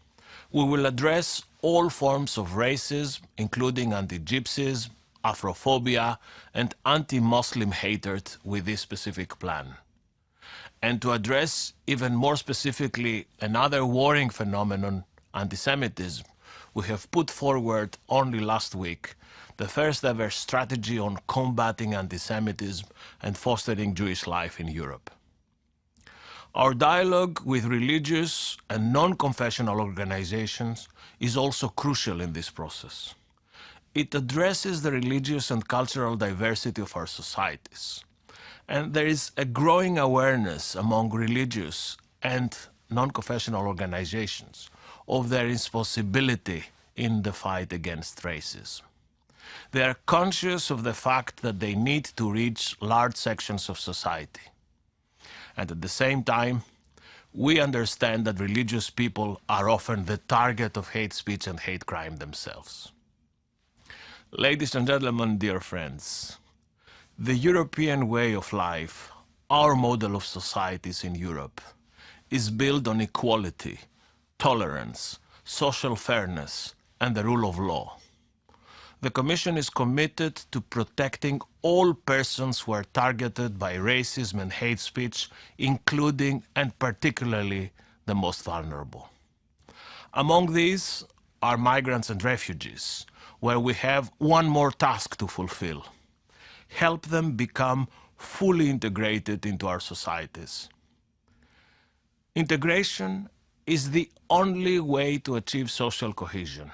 We will address all forms of racism, including anti-Gypsyism, Afrophobia, and anti-Muslim hatred with this specific plan. And to address even more specifically another worrying phenomenon, anti-Semitism, we have put forward only last week the first ever strategy on combating anti-Semitism and fostering Jewish life in Europe. Our dialogue with religious and non-confessional organizations is also crucial in this process. It addresses the religious and cultural diversity of our societies. And there is a growing awareness among religious and non-confessional organizations of their responsibility in the fight against racism. They are conscious of the fact that they need to reach large sections of society. And at the same time, we understand that religious people are often the target of hate speech and hate crime themselves. Ladies and gentlemen, dear friends, the European way of life, our model of societies in Europe, is built on equality, tolerance, social fairness, and the rule of law. The Commission is committed to protecting all persons who are targeted by racism and hate speech, including and particularly the most vulnerable. Among these are migrants and refugees, where we have one more task to fulfill: help them become fully integrated into our societies. Integration is the only way to achieve social cohesion.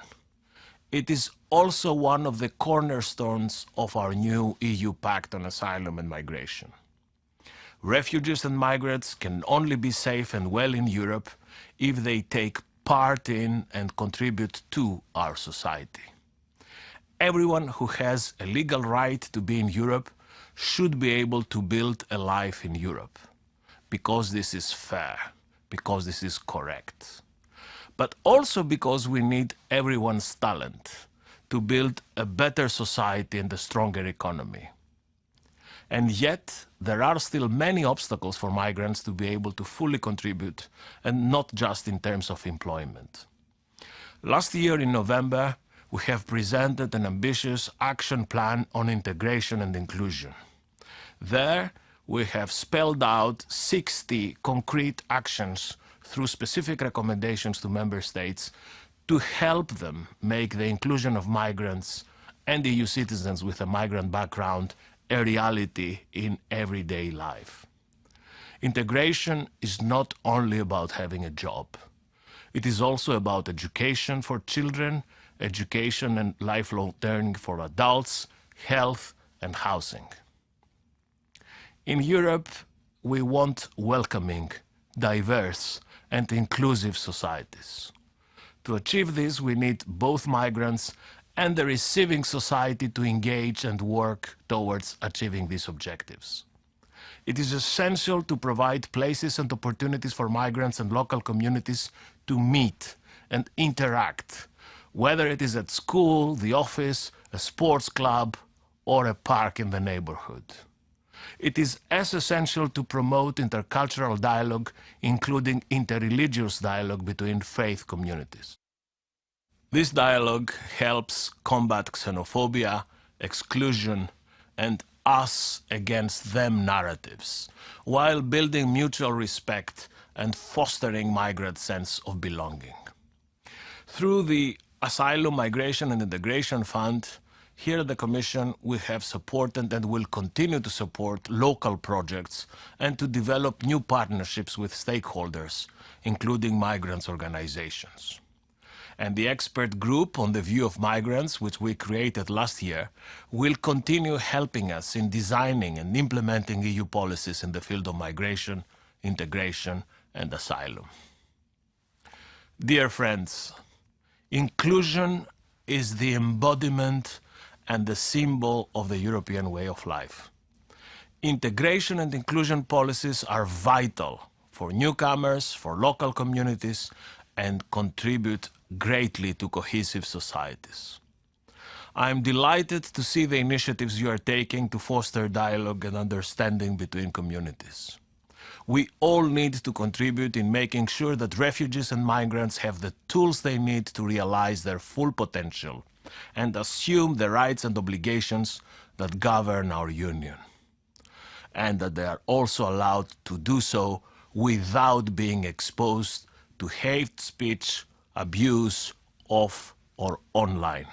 It is also one of the cornerstones of our new EU Pact on Asylum and Migration. Refugees and migrants can only be safe and well in Europe if they take part in and contribute to our society. Everyone who has a legal right to be in Europe should be able to build a life in Europe, because this is fair, because this is correct, but also because we need everyone's talent to build a better society and a stronger economy. And yet, there are still many obstacles for migrants to be able to fully contribute, and not just in terms of employment. Last year in November, we have presented an ambitious action plan on integration and inclusion. There, we have spelled out 60 concrete actions through specific recommendations to member states to help them make the inclusion of migrants and EU citizens with a migrant background a reality in everyday life. Integration is not only about having a job. It is also about education for children, education and lifelong learning for adults, health and housing. In Europe, we want welcoming, diverse and inclusive societies. To achieve this, we need both migrants and the receiving society to engage and work towards achieving these objectives. It is essential to provide places and opportunities for migrants and local communities to meet and interact, whether it is at school, the office, a sports club, or a park in the neighborhood. It is as essential to promote intercultural dialogue, including interreligious dialogue between faith communities. This dialogue helps combat xenophobia, exclusion, and us against them narratives, while building mutual respect and fostering migrants' sense of belonging. Through the Asylum, Migration and Integration Fund, here at the Commission we have supported and will continue to support local projects and to develop new partnerships with stakeholders, including migrants' organizations. And the expert group on the view of migrants, which we created last year, will continue helping us in designing and implementing EU policies in the field of migration, integration, and asylum. Dear friends, inclusion is the embodiment and the symbol of the European way of life. Integration and inclusion policies are vital for newcomers, for local communities, and contribute greatly to cohesive societies. I am delighted to see the initiatives you are taking to foster dialogue and understanding between communities. We all need to contribute in making sure that refugees and migrants have the tools they need to realize their full potential and assume the rights and obligations that govern our union, and that they are also allowed to do so without being exposed to hate speech, abuse, off or online.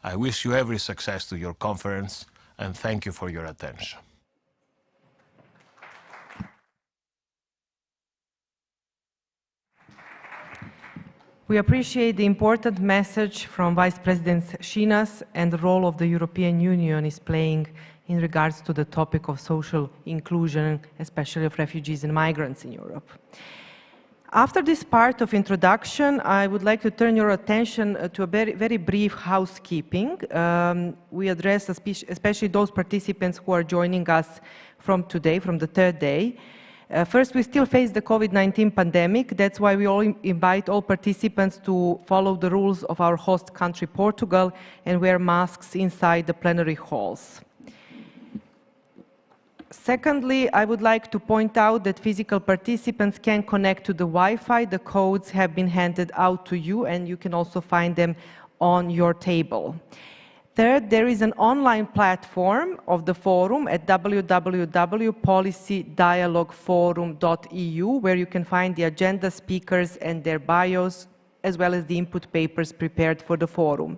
I wish you every success to your conference, and thank you for your attention. We appreciate the important message from Vice President Shinas and the role of the European Union is playing in regards to the topic of social inclusion, especially of refugees and migrants in Europe. After this part of introduction, I would like to turn your attention to a very brief housekeeping. We address especially those participants who are joining us from today, from the third day. First, we still face the COVID-19 pandemic. That's why we all invite all participants to follow the rules of our host country, Portugal, and wear masks inside the plenary halls. Secondly, I would like to point out that physical participants can connect to the Wi-Fi. The codes have been handed out to you, and you can also find them on your table. Third, there is an online platform of the forum at www.policydialogueforum.eu, where you can find the agenda, speakers and their bios, as well as the input papers prepared for the forum.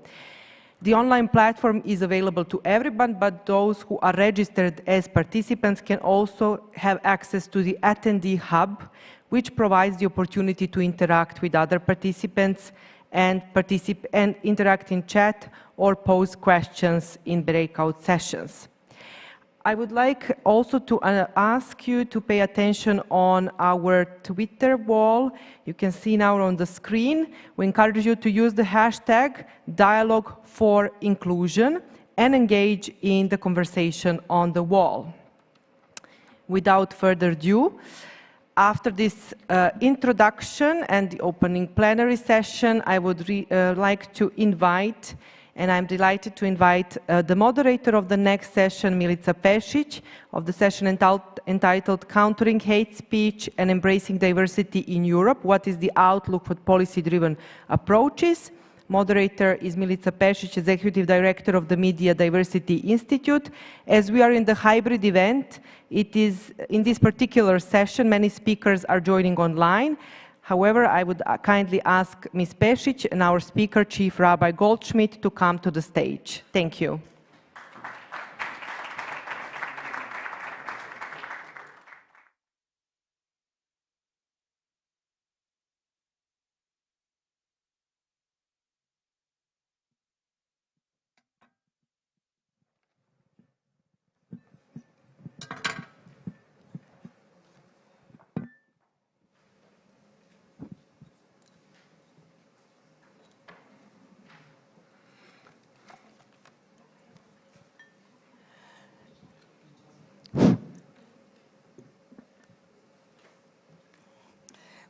The online platform is available to everyone, but those who are registered as participants can also have access to the attendee hub, which provides the opportunity to interact with other participants and interact in chat or pose questions in breakout sessions. I would like also to ask you to pay attention on our Twitter wall. You can see now on the screen. We encourage you to use the hashtag #DialogueForInclusion and engage in the conversation on the wall. Without further ado, after this introduction and the opening plenary session, I would like to invite, and I'm delighted to invite the moderator of the next session, Milica Pešić, of the session entitled Countering Hate Speech and Embracing Diversity in Europe, What is the Outlook for Policy-Driven Approaches? Moderator is Milica Pešić, Executive Director of the Media Diversity Institute. As we are in the hybrid event, it is in this particular session, many speakers are joining online. However, I would kindly ask Ms. Pešić and our speaker, Chief Rabbi Goldschmidt, to come to the stage. Thank you.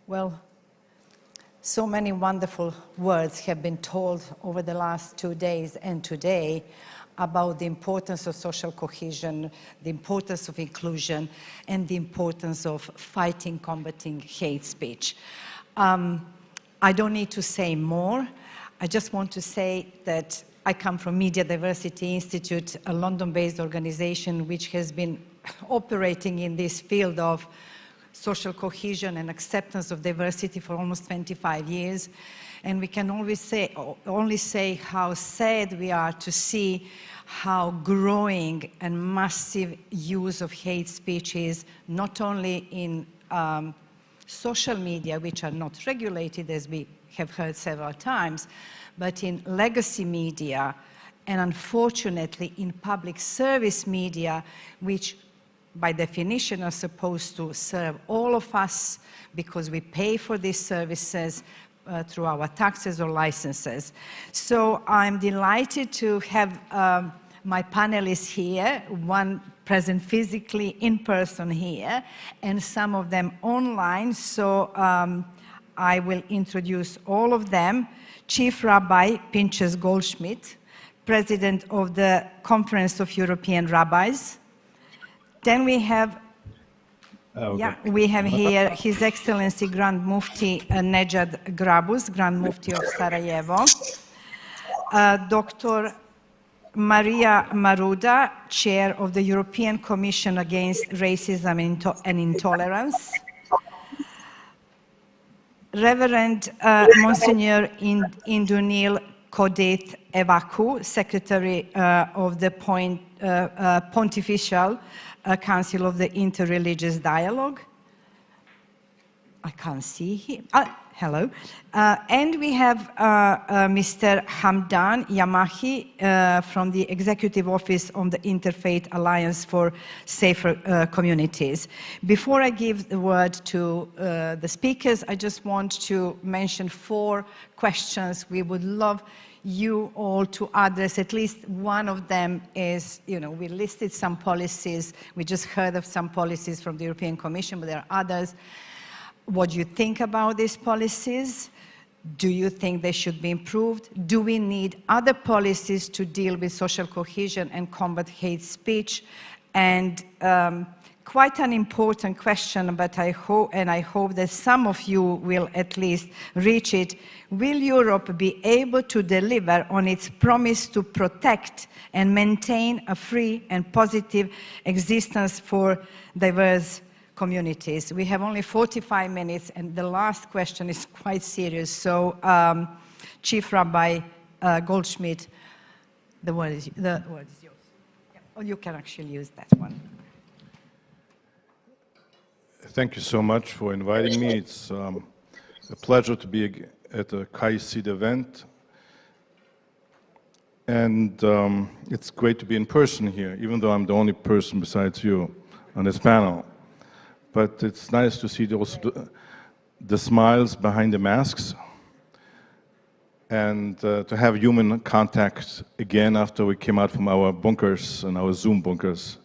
Well, so many wonderful words have been told over the last 2 days and today about the importance of social cohesion, the importance of inclusion, and the importance of fighting, combating hate speech. I don't need to say more. I just want to say that I come from Media Diversity Institute, a London-based organization which has been operating in this field of social cohesion and acceptance of diversity for almost 25 years. And we can only say how sad we are to see how growing and massive use of hate speech is, not only in social media, which are not regulated, as we have heard several times, but in legacy media, and unfortunately in public service media, which by definition are supposed to serve all of us because we pay for these services through our taxes or licenses. So I'm delighted to have my panelists here, one present physically in person here, and some of them online. So I will introduce all of them. Chief Rabbi Pinchas Goldschmidt, President of the Conference of European Rabbis. Then we have, we have here His Excellency Grand Mufti Nejad Grabus, Grand Mufti of Sarajevo. Dr. Maria Maruda, Chair of the European Commission Against Racism and Intolerance. Reverend Monsignor Indunil Kodeth Evaku, Secretary of the Pontifical Council of the Interreligious Dialogue. I can't see him. Hello. And we have Mr. Hamdan Yamahi from the Executive Office on the Interfaith Alliance for Safer Communities. Before I give the word to the speakers, I just want to mention 4 questions we would love you all to address. At least one of them is, we listed some policies. We just heard of some policies from the European Commission, but there are others. What do you think about these policies? Do you think they should be improved? Do we need other policies to deal with social cohesion and combat hate speech? And quite an important question, but I hope that some of you will at least reach it. Will Europe be able to deliver on its promise to protect and maintain a free and positive existence for diverse communities? We have only 45 minutes, and the last question is quite serious. So, Chief Rabbi Goldschmidt, the word is yours. Yeah. Or you can actually use that one. Thank you so much for inviting me. It's a pleasure to be at a KAICIID event. And it's great to be in person here, even though I'm the only person besides you on this panel. But it's nice to see also the smiles behind the masks and to have human contact again after we came out from our bunkers and our Zoom bunkers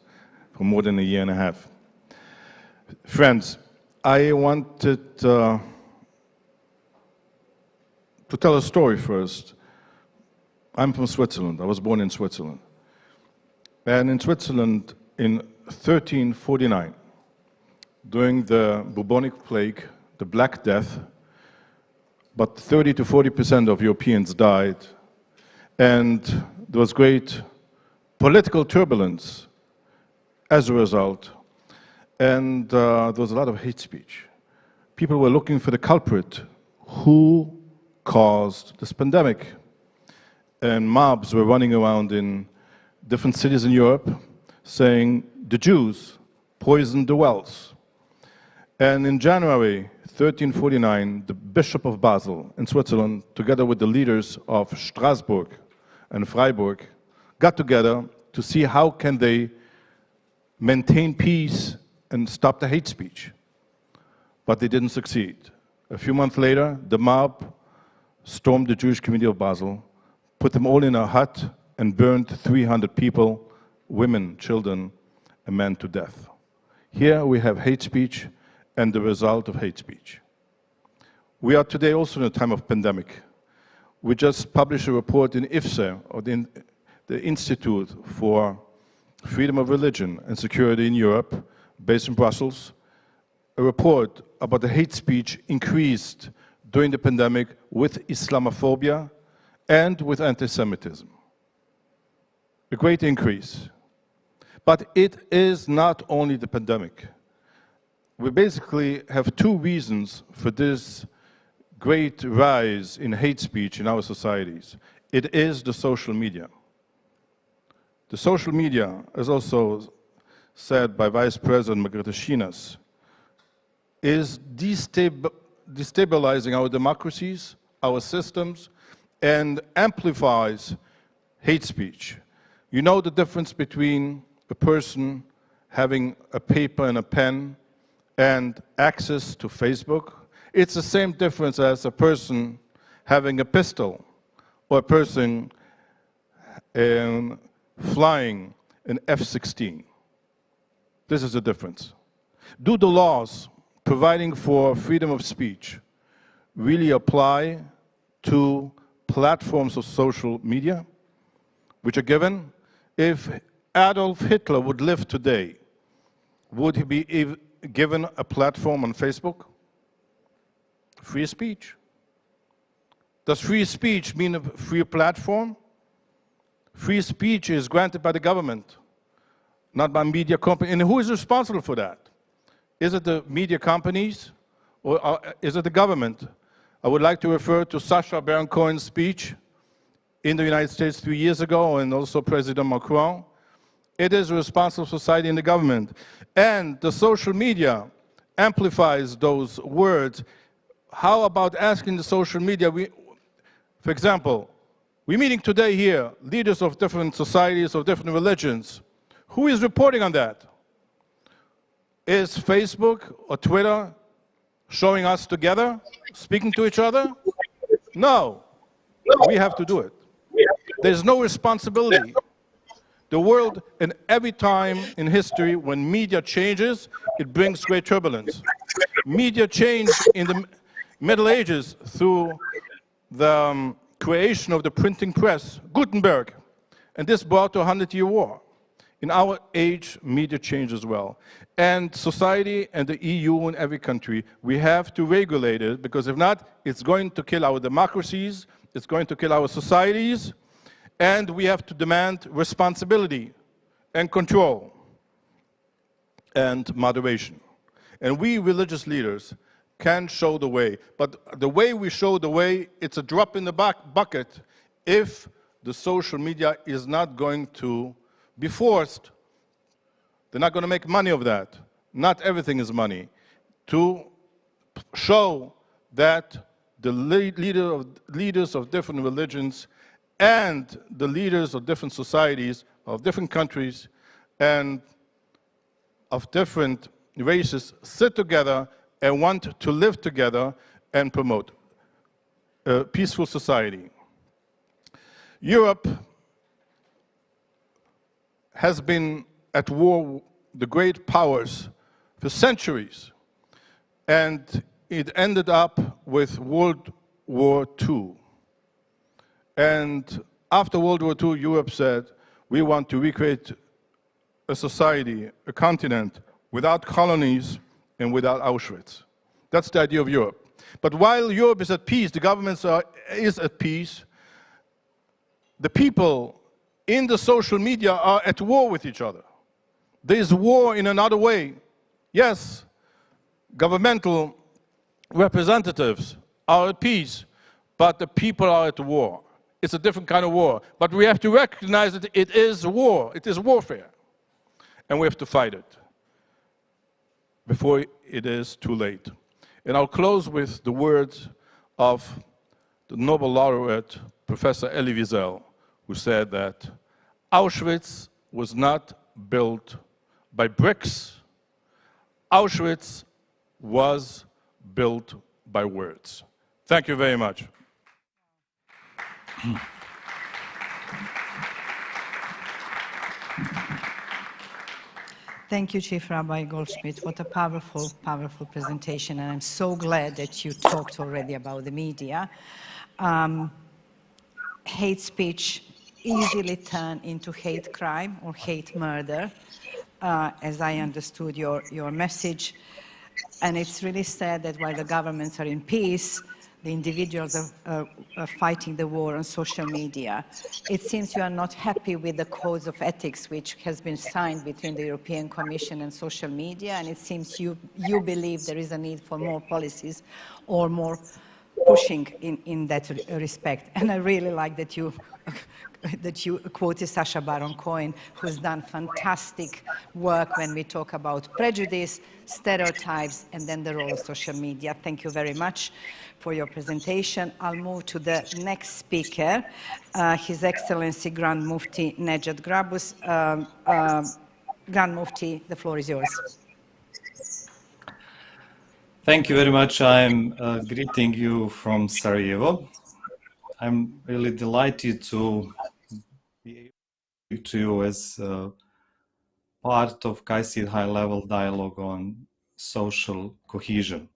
for more than a year and a half. Friends, I wanted to tell a story first. I'm from Switzerland. I was born in Switzerland. And in Switzerland, in 1349, during the bubonic plague, the Black Death, about 30 to 40% of Europeans died. And there was great political turbulence as a result. And there was a lot of hate speech. People were looking for the culprit who caused this pandemic. And mobs were running around in different cities in Europe saying the Jews poisoned the wells. And in January 1349, the Bishop of Basel in Switzerland, together with the leaders of Strasbourg and Freiburg, got together to see how can they maintain peace and stop the hate speech. But they didn't succeed. A few months later, the mob stormed the Jewish community of Basel, put them all in a hut, and burned 300 people, women, children, and men to death. Here we have hate speech and the result of hate speech. We are today also in a time of pandemic. We just published a report in IFSE, or the Institute for Freedom of Religion and Security in Europe, based in Brussels, a report about the hate speech increased during the pandemic with Islamophobia and with anti-Semitism. A great increase. But it is not only the pandemic. We basically have 2 reasons for this great rise in hate speech in our societies, it is the social media. The social media, as also said by Vice President Magritashinas, is destabilizing our democracies, our systems, and amplifies hate speech. You know the difference between a person having a paper and a pen and access to Facebook? It's the same difference as a person having a pistol or a person flying an F-16. This is the difference. Do the laws providing for freedom of speech really apply to platforms of social media, which are given? If Adolf Hitler would live today, would he be given a platform on Facebook? Free speech. Does free speech mean a free platform? Free speech is granted by the government, not by media companies. And who is responsible for that? Is it the media companies or is it the government? I would like to refer to Sacha Baron Cohen's speech in the United States 3 years ago, and also President Macron. It is a responsible society and the government. And the social media amplifies those words. How about asking the social media, for example, we're meeting today here, leaders of different societies, of different religions. Who is reporting on that? Is Facebook or Twitter showing us together, speaking to each other? No. We have to do it. There's no responsibility. The world, and every time in history when media changes, it brings great turbulence. Media changed in the Middle Ages through the creation of the printing press, Gutenberg, and this brought to a 100-year war. In our age, media changed as well. And society and the EU and every country, we have to regulate it, because if not, it's going to kill our democracies, it's going to kill our societies, and we have to demand responsibility and control and moderation. And we religious leaders can show the way, but the way we show the way, it's a drop in the bucket if the social media is not going to be forced. They're not going to make money of that. Not everything is money. To show that the leaders of different religions and the leaders of different societies, of different countries, and of different races sit together and want to live together and promote a peaceful society. Europe has been at war with the great powers for centuries, and it ended up with World War II. And after World War II, Europe said, we want to recreate a society, a continent, without colonies and without Auschwitz. That's the idea of Europe. But while Europe is at peace, the governments is at peace, the people in the social media are at war with each other. There is war in another way. Yes, governmental representatives are at peace, but the people are at war. It's a different kind of war. But we have to recognize that it is war. It is warfare. And we have to fight it before it is too late. And I'll close with the words of the Nobel laureate, Professor Elie Wiesel, who said that Auschwitz was not built by bricks. Auschwitz was built by words. Thank you very much. Thank you, Chief Rabbi Goldschmidt. What a powerful, powerful presentation, and I'm so glad that you talked already about the media. Hate speech easily turn into hate crime or hate murder, as I understood your message. And it's really sad that while the governments are in peace, the individuals are fighting the war on social media. It seems you are not happy with the codes of ethics which has been signed between the European Commission and social media, and it seems you believe there is a need for more policies or more pushing in that respect. And I really like that you that you quoted Sacha Baron Cohen, who's done fantastic work when we talk about prejudice, stereotypes, and then the role of social media. Thank you very much for your presentation. I'll move to the next speaker, His Excellency Grand Mufti Nejat Grabus. Grand Mufti, the floor is yours. Thank you very much. I'm greeting you from Sarajevo. I'm really delighted to be able to you as part of KAICIID high-level dialogue on social cohesion.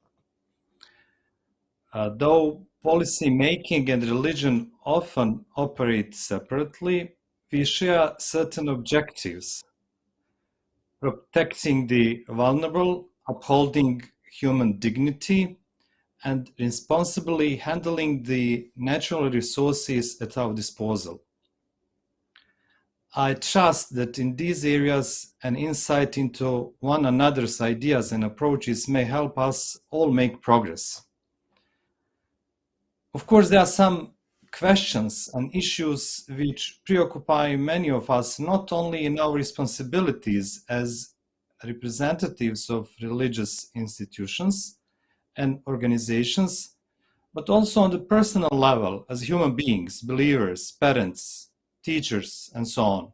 Though policy making and religion often operate separately, we share certain objectives: protecting the vulnerable, upholding human dignity, and responsibly handling the natural resources at our disposal. I trust that in these areas an insight into one another's ideas and approaches may help us all make progress. Of course, there are some questions and issues which preoccupy many of us, not only in our responsibilities as representatives of religious institutions and organizations, but also on the personal level as human beings, believers, parents, teachers, and so on.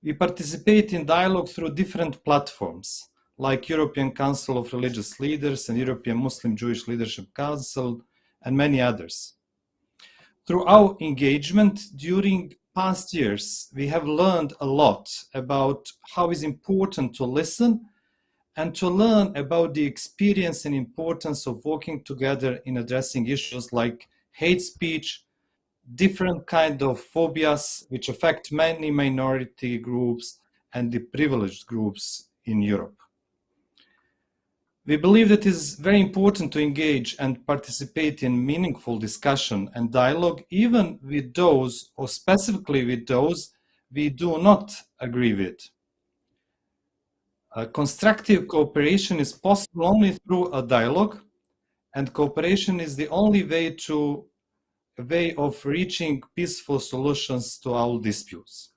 We participate in dialogue through different platforms, like European Council of Religious Leaders and European Muslim Jewish Leadership Council, and many others. Through our engagement during past years, we have learned a lot about how it's important to listen and to learn about the experience and importance of working together in addressing issues like hate speech, different kind of phobias which affect many minority groups and the privileged groups in Europe. We believe that it is very important to engage and participate in meaningful discussion and dialogue, even with those, or specifically with those, we do not agree with. Constructive cooperation is possible only through a dialogue, and cooperation is the only way of reaching peaceful solutions to our disputes.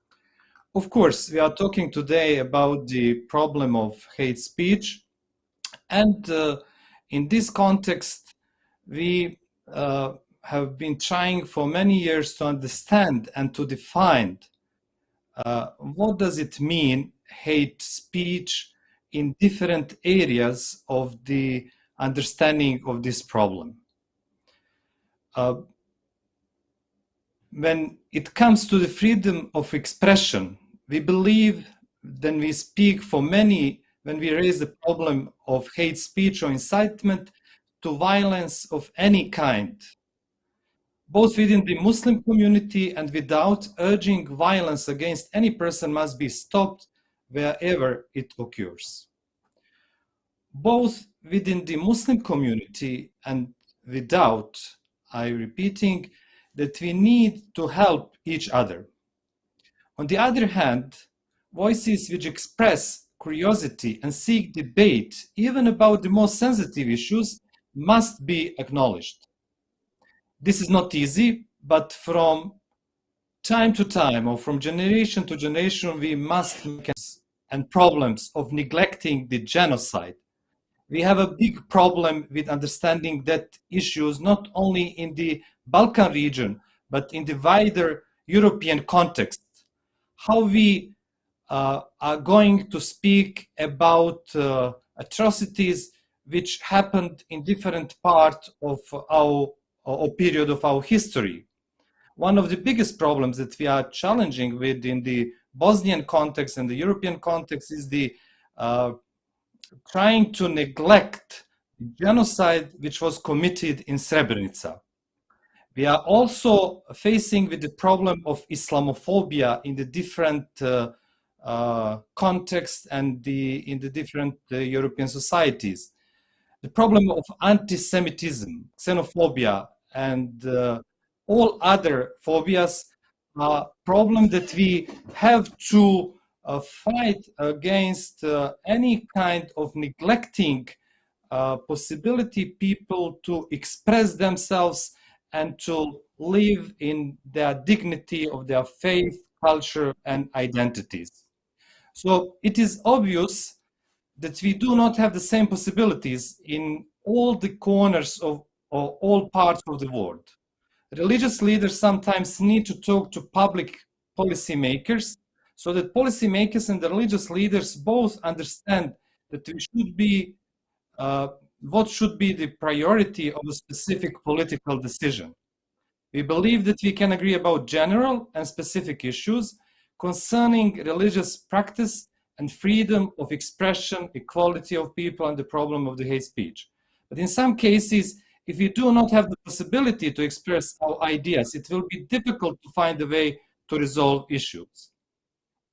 Of course, we are talking today about the problem of hate speech, and in this context, we have been trying for many years to understand and to define what does it mean, hate speech, in different areas of the understanding of this problem. When it comes to the freedom of expression, we believe then we speak for many when we raise the problem of hate speech or incitement to violence of any kind, both within the Muslim community and without urging violence against any person must be stopped wherever it occurs. Both within the Muslim community and without, I'm repeating, that we need to help each other. On the other hand, voices which express curiosity and seek debate, even about the most sensitive issues, must be acknowledged. This is not easy, but from time to time or from generation to generation, we must make and problems of neglecting the genocide. We have a big problem with understanding that issues not only in the Balkan region, but in the wider European context. How we are going to speak about atrocities which happened in different parts of our or period of our history. One of the biggest problems that we are challenging with in the Bosnian context and the European context is the trying to neglect the genocide which was committed in Srebrenica. We are also facing with the problem of Islamophobia in the different contexts and in the different European societies. The problem of anti-Semitism, xenophobia, and all other phobias are problems that we have to fight against any kind of neglecting possibility people to express themselves and to live in their dignity of their faith, culture, and identities. So it is obvious that we do not have the same possibilities in all the corners of or all parts of the world. Religious leaders sometimes need to talk to public policymakers so that policymakers and the religious leaders both understand that we should be what should be the priority of a specific political decision. We believe that we can agree about general and specific issues concerning religious practice and freedom of expression, equality of people, and the problem of the hate speech. But in some cases, if we do not have the possibility to express our ideas, it will be difficult to find a way to resolve issues.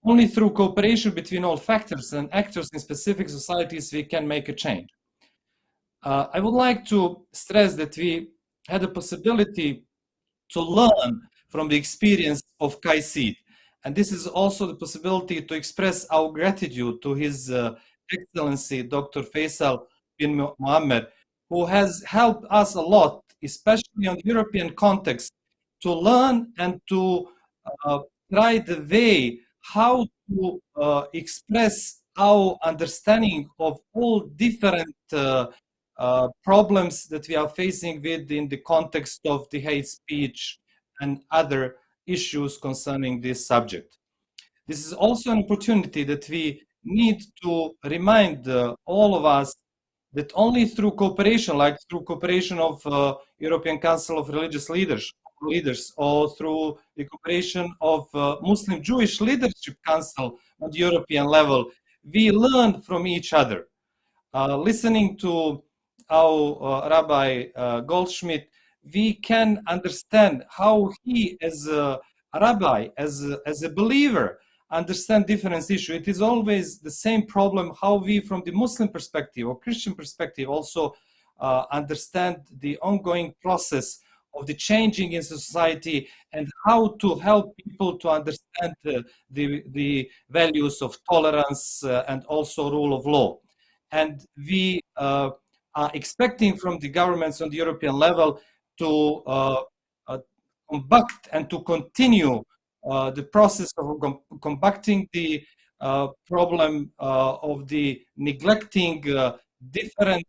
Only through cooperation between all factors and actors in specific societies we can make a change. I would like to stress that we had a possibility to learn from the experience of KAICIID. And this is also the possibility to express our gratitude to His Excellency, Dr. Faisal bin Mohammed, who has helped us a lot, especially on the European context, to learn and to try the way how to express our understanding of all different problems that we are facing with in the context of the hate speech and other issues concerning this subject. This is also an opportunity that we need to remind all of us that only through cooperation, like through cooperation of European Council of Religious Leaders, or through the cooperation of Muslim Jewish Leadership Council on the European level, we learn from each other. Listening to our Rabbi Goldschmidt, we can understand how he, as a rabbi, as a believer, understand different issues. It is always the same problem how we, from the Muslim perspective or Christian perspective, also understand the ongoing process of the changing in society and how to help people to understand the values of tolerance and also rule of law. And we are expecting from the governments on the European level to combat and to continue the process of combating the problem of the neglecting different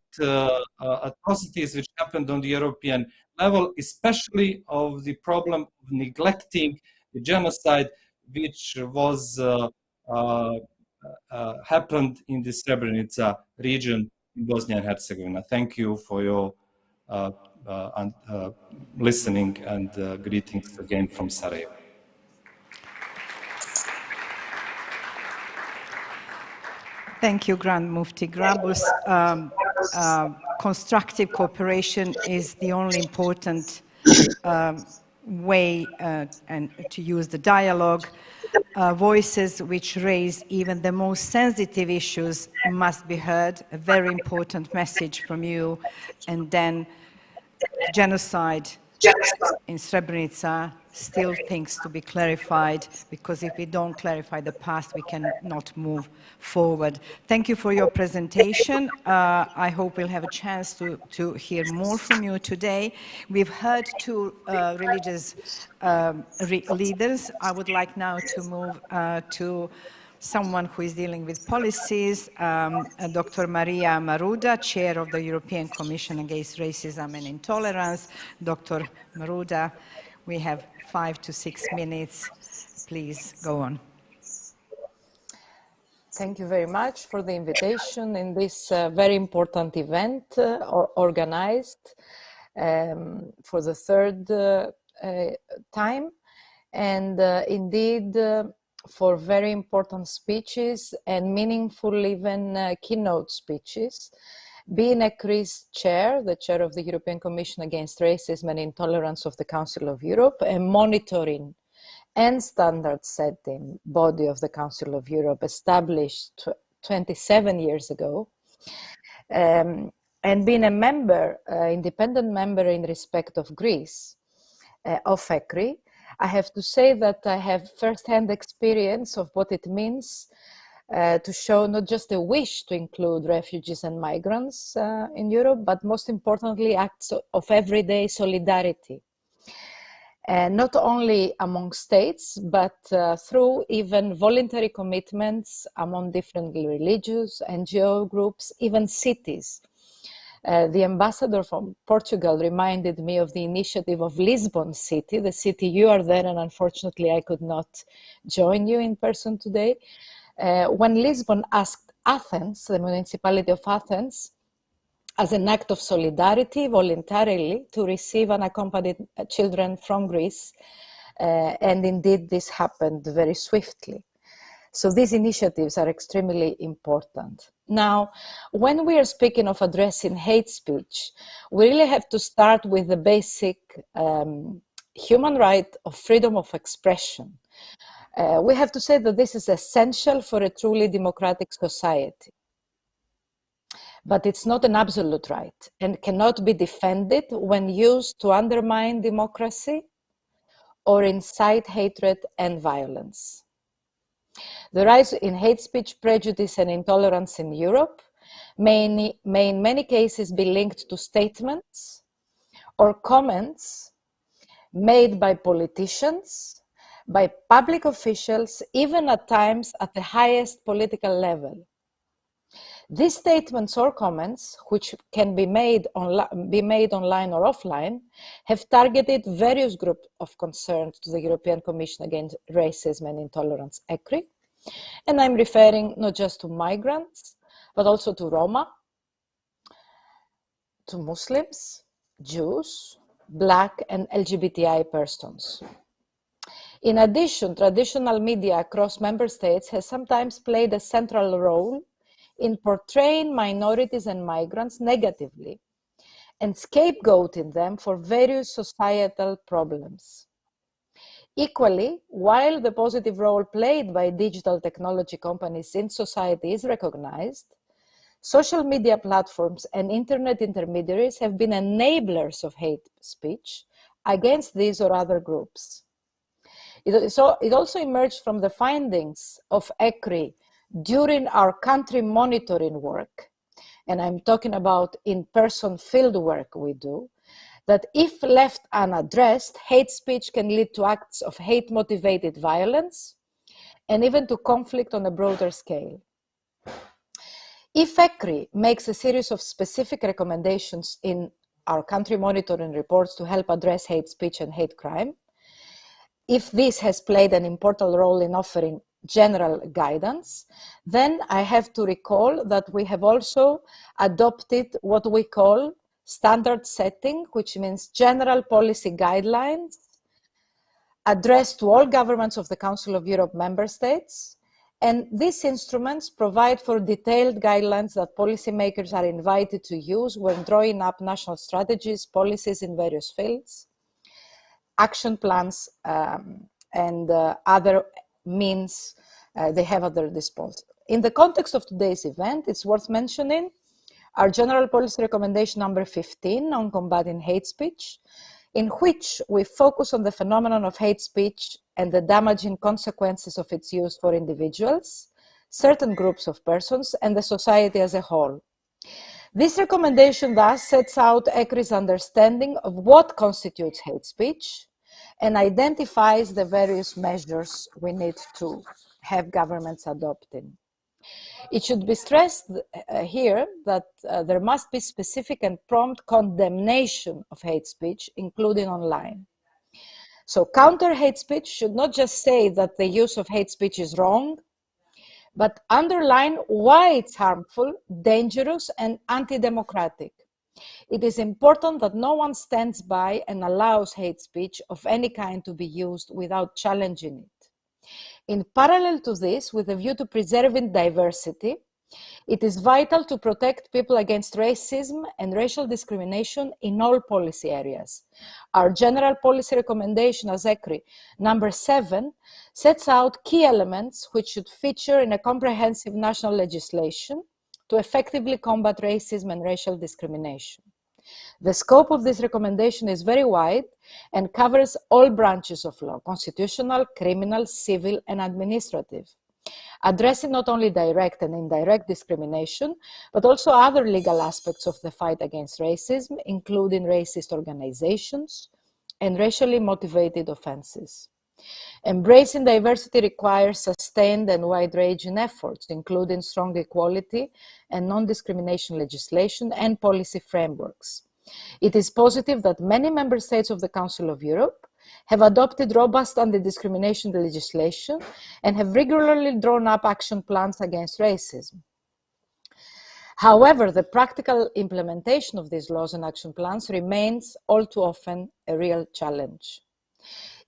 atrocities which happened on the European level, especially of the problem of neglecting the genocide which was happened in the Srebrenica region in Bosnia and Herzegovina. Thank you for your listening and greetings again from Sarajevo. Thank you, Grand Mufti Grabus. Constructive cooperation is the only important way and to use the dialogue. Voices which raise even the most sensitive issues must be heard. A very important message from you. And then genocide in Srebrenica, still things to be clarified, because if we don't clarify the past, we cannot move forward. Thank you for your presentation. I hope we'll have a chance to hear more from you today. We've heard two religious leaders. I would like now to move to someone who is dealing with policies, Dr. Maria Maruda, Chair of the European Commission Against Racism and Intolerance. Dr. Maruda, we have 5 to 6 minutes. Please go on. Thank you very much for the invitation in this very important event organized for the third time. And indeed, for very important speeches and meaningful even keynote speeches. Being a CRIS chair, the chair of the European Commission Against Racism and Intolerance of the Council of Europe, a monitoring and standard setting body of the Council of Europe established 27 years ago, and being a member, independent member in respect of Greece, of ECRI, I have to say that I have first-hand experience of what it means to show not just a wish to include refugees and migrants in Europe, but most importantly, acts of everyday solidarity. And not only among states, but through even voluntary commitments among different religious, NGO groups, even cities. The ambassador from Portugal reminded me of the initiative of Lisbon City, the city you are there, and unfortunately I could not join you in person today. When Lisbon asked Athens, the municipality of Athens, as an act of solidarity, voluntarily, to receive unaccompanied children from Greece. And indeed, this happened very swiftly. So these initiatives are extremely important. Now, when we are speaking of addressing hate speech, we really have to start with the basic human right of freedom of expression. We have to say that this is essential for a truly democratic society. But it's not an absolute right and cannot be defended when used to undermine democracy or incite hatred and violence. The rise in hate speech, prejudice, and intolerance in Europe may in many cases be linked to statements or comments made by politicians, by public officials, even at times at the highest political level. These statements or comments, which can be made online or offline, have targeted various groups of concern to the European Commission Against Racism and Intolerance, ECRI. And I'm referring not just to migrants, but also to Roma, to Muslims, Jews, Black and LGBTI persons. In addition, traditional media across member states has sometimes played a central role in portraying minorities and migrants negatively and scapegoating them for various societal problems. Equally, while the positive role played by digital technology companies in society is recognized, social media platforms and internet intermediaries have been enablers of hate speech against these or other groups. It also emerged from the findings of ECRI during our country monitoring work, and I'm talking about in-person field work we do, that if left unaddressed, hate speech can lead to acts of hate-motivated violence and even to conflict on a broader scale. If ECRI makes a series of specific recommendations in our country monitoring reports to help address hate speech and hate crime, if this has played an important role in offering general guidance, then I have to recall that we have also adopted what we call standard setting, which means general policy guidelines addressed to all governments of the Council of Europe member states. And these instruments provide for detailed guidelines that policymakers are invited to use when drawing up national strategies, policies in various fields, action plans, and other means they have at their disposal. In the context of today's event, it's worth mentioning our General Policy Recommendation number 15 on combating hate speech, in which we focus on the phenomenon of hate speech and the damaging consequences of its use for individuals, certain groups of persons, and the society as a whole. This recommendation thus sets out ECRI's understanding of what constitutes hate speech and identifies the various measures we need to have governments adopting. It should be stressed here that there must be specific and prompt condemnation of hate speech, including online. So counter hate speech should not just say that the use of hate speech is wrong, but underline why it's harmful, dangerous, and anti-democratic. It is important that no one stands by and allows hate speech of any kind to be used without challenging it. In parallel to this, with a view to preserving diversity, it is vital to protect people against racism and racial discrimination in all policy areas. Our General Policy Recommendation as ECRI number 7 sets out key elements which should feature in a comprehensive national legislation to effectively combat racism and racial discrimination. The scope of this recommendation is very wide and covers all branches of law: constitutional, criminal, civil, and administrative. addressing not only direct and indirect discrimination, but also other legal aspects of the fight against racism, including racist organizations and racially motivated offenses. Embracing diversity requires sustained and wide-ranging efforts, including strong equality and non-discrimination legislation and policy frameworks. It is positive that many member states of the Council of Europe have adopted robust anti-discrimination legislation and have regularly drawn up action plans against racism. However, the practical implementation of these laws and action plans remains all too often a real challenge.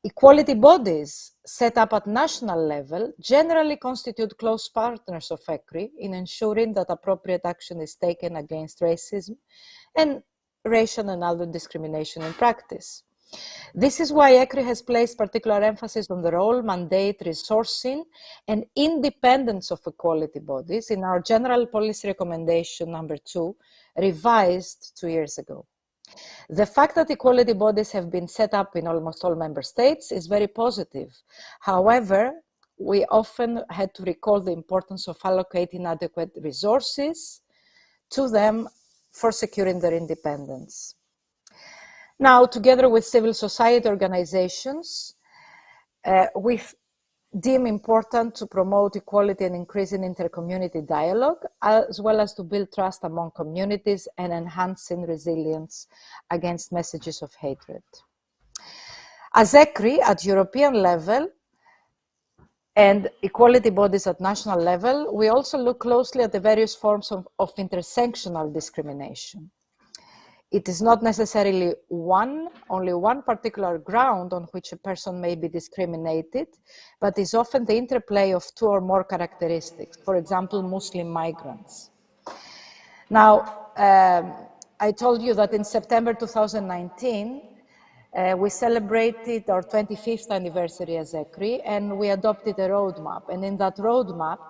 Equality bodies set up at national level generally constitute close partners of ECRI in ensuring that appropriate action is taken against racism and racial and other discrimination in practice. This is why ECRI has placed particular emphasis on the role, mandate, resourcing, and independence of equality bodies in our General Policy Recommendation number 2, revised 2 years ago. The fact that equality bodies have been set up in almost all member states is very positive. However, we often had to recall the importance of allocating adequate resources to them for securing their independence. Now, together with civil society organizations, we deem important to promote equality and increasing intercommunity dialogue, as well as to build trust among communities and enhancing resilience against messages of hatred. As ECRI at European level and equality bodies at national level, we also look closely at the various forms of intersectional discrimination. It is not necessarily only one particular ground on which a person may be discriminated, but is often the interplay of two or more characteristics, for example, Muslim migrants. Now, I told you that in September 2019, we celebrated our 25th anniversary as ECRI, and we adopted a roadmap. And in that roadmap,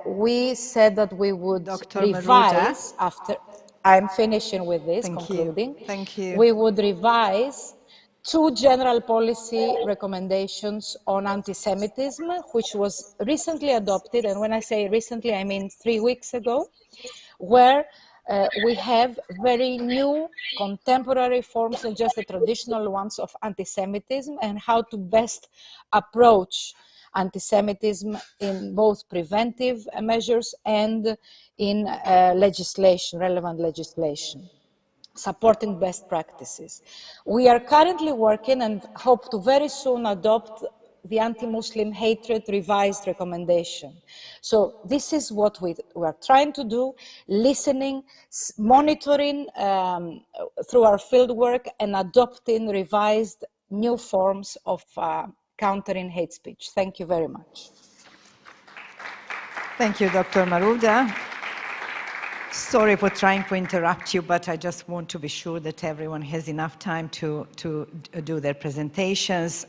we said that we would revise after... I'm finishing with this, concluding. Thank you. We would revise 2 general policy recommendations on anti-Semitism, which was recently adopted. And when I say recently, I mean 3 weeks ago, where we have very new contemporary forms and just the traditional ones of anti-Semitism and how to best approach anti-Semitism in both preventive measures and in legislation, relevant legislation, supporting best practices. We are currently working and hope to very soon adopt the anti-Muslim hatred revised recommendation. So this is what we are trying to do, listening, monitoring through our fieldwork and adopting revised new forms of countering hate speech. Thank you very much. Thank you, Dr. Marouda. Sorry for trying to interrupt you, but I just want to be sure that everyone has enough time to do their presentations.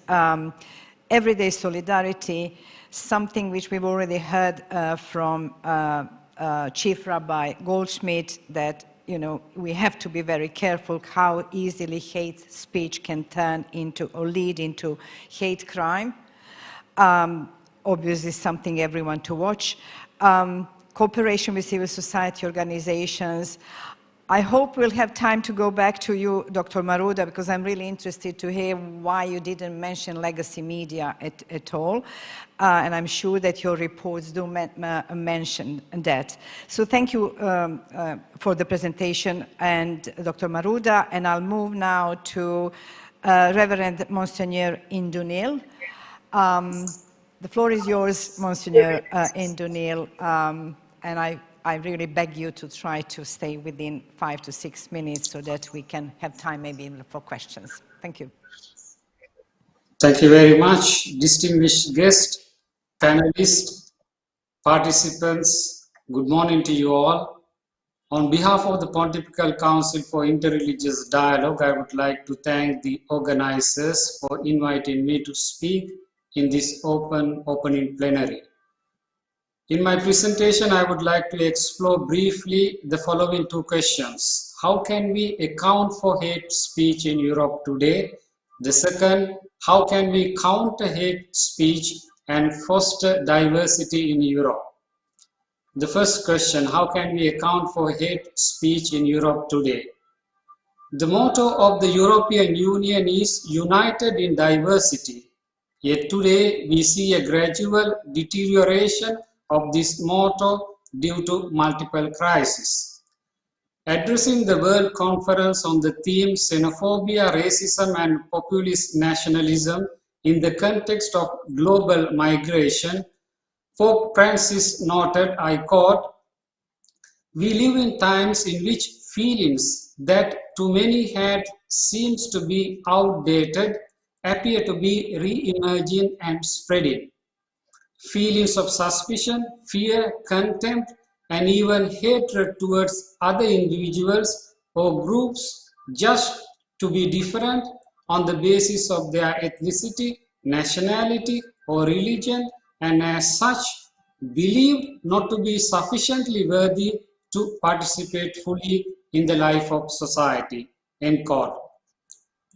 Everyday solidarity, something which we've already heard from Chief Rabbi Goldschmidt, that we have to be very careful how easily hate speech can turn into or lead into hate crime. Obviously, something everyone to watch. Cooperation with civil society organizations. I hope we'll have time to go back to you, Dr. Marouda, because I'm really interested to hear why you didn't mention legacy media at all. And I'm sure that your reports do mention that. So thank you for the presentation, and Dr. Marouda. And I'll move now to Reverend Monsignor Indunil. The floor is yours, Monsignor Indunil. And I really beg you to try to stay within 5 to 6 minutes so that we can have time maybe for questions. Thank you. Thank you very much, distinguished guests, panelists, participants. Good morning to you all. On behalf of the Pontifical Council for Interreligious Dialogue, I would like to thank the organizers for inviting me to speak in this opening plenary. In my presentation, I would like to explore briefly the following 2 questions. How can we account for hate speech in Europe today? The second, how can we counter hate speech and foster diversity in Europe. The first question, how can we account for hate speech in Europe today? The motto of the European Union is united in diversity. Yet today we see a gradual deterioration of this motto due to multiple crises. Addressing the World Conference on the theme Xenophobia, Racism and Populist Nationalism in the context of global migration, Pope Francis noted, I quote, "We live in times in which feelings that to many had seems to be outdated appear to be re-emerging and spreading. Feelings of suspicion, fear, contempt, and even hatred towards other individuals or groups just to be different on the basis of their ethnicity, nationality, or religion, and as such believed not to be sufficiently worthy to participate fully in the life of society." End quote.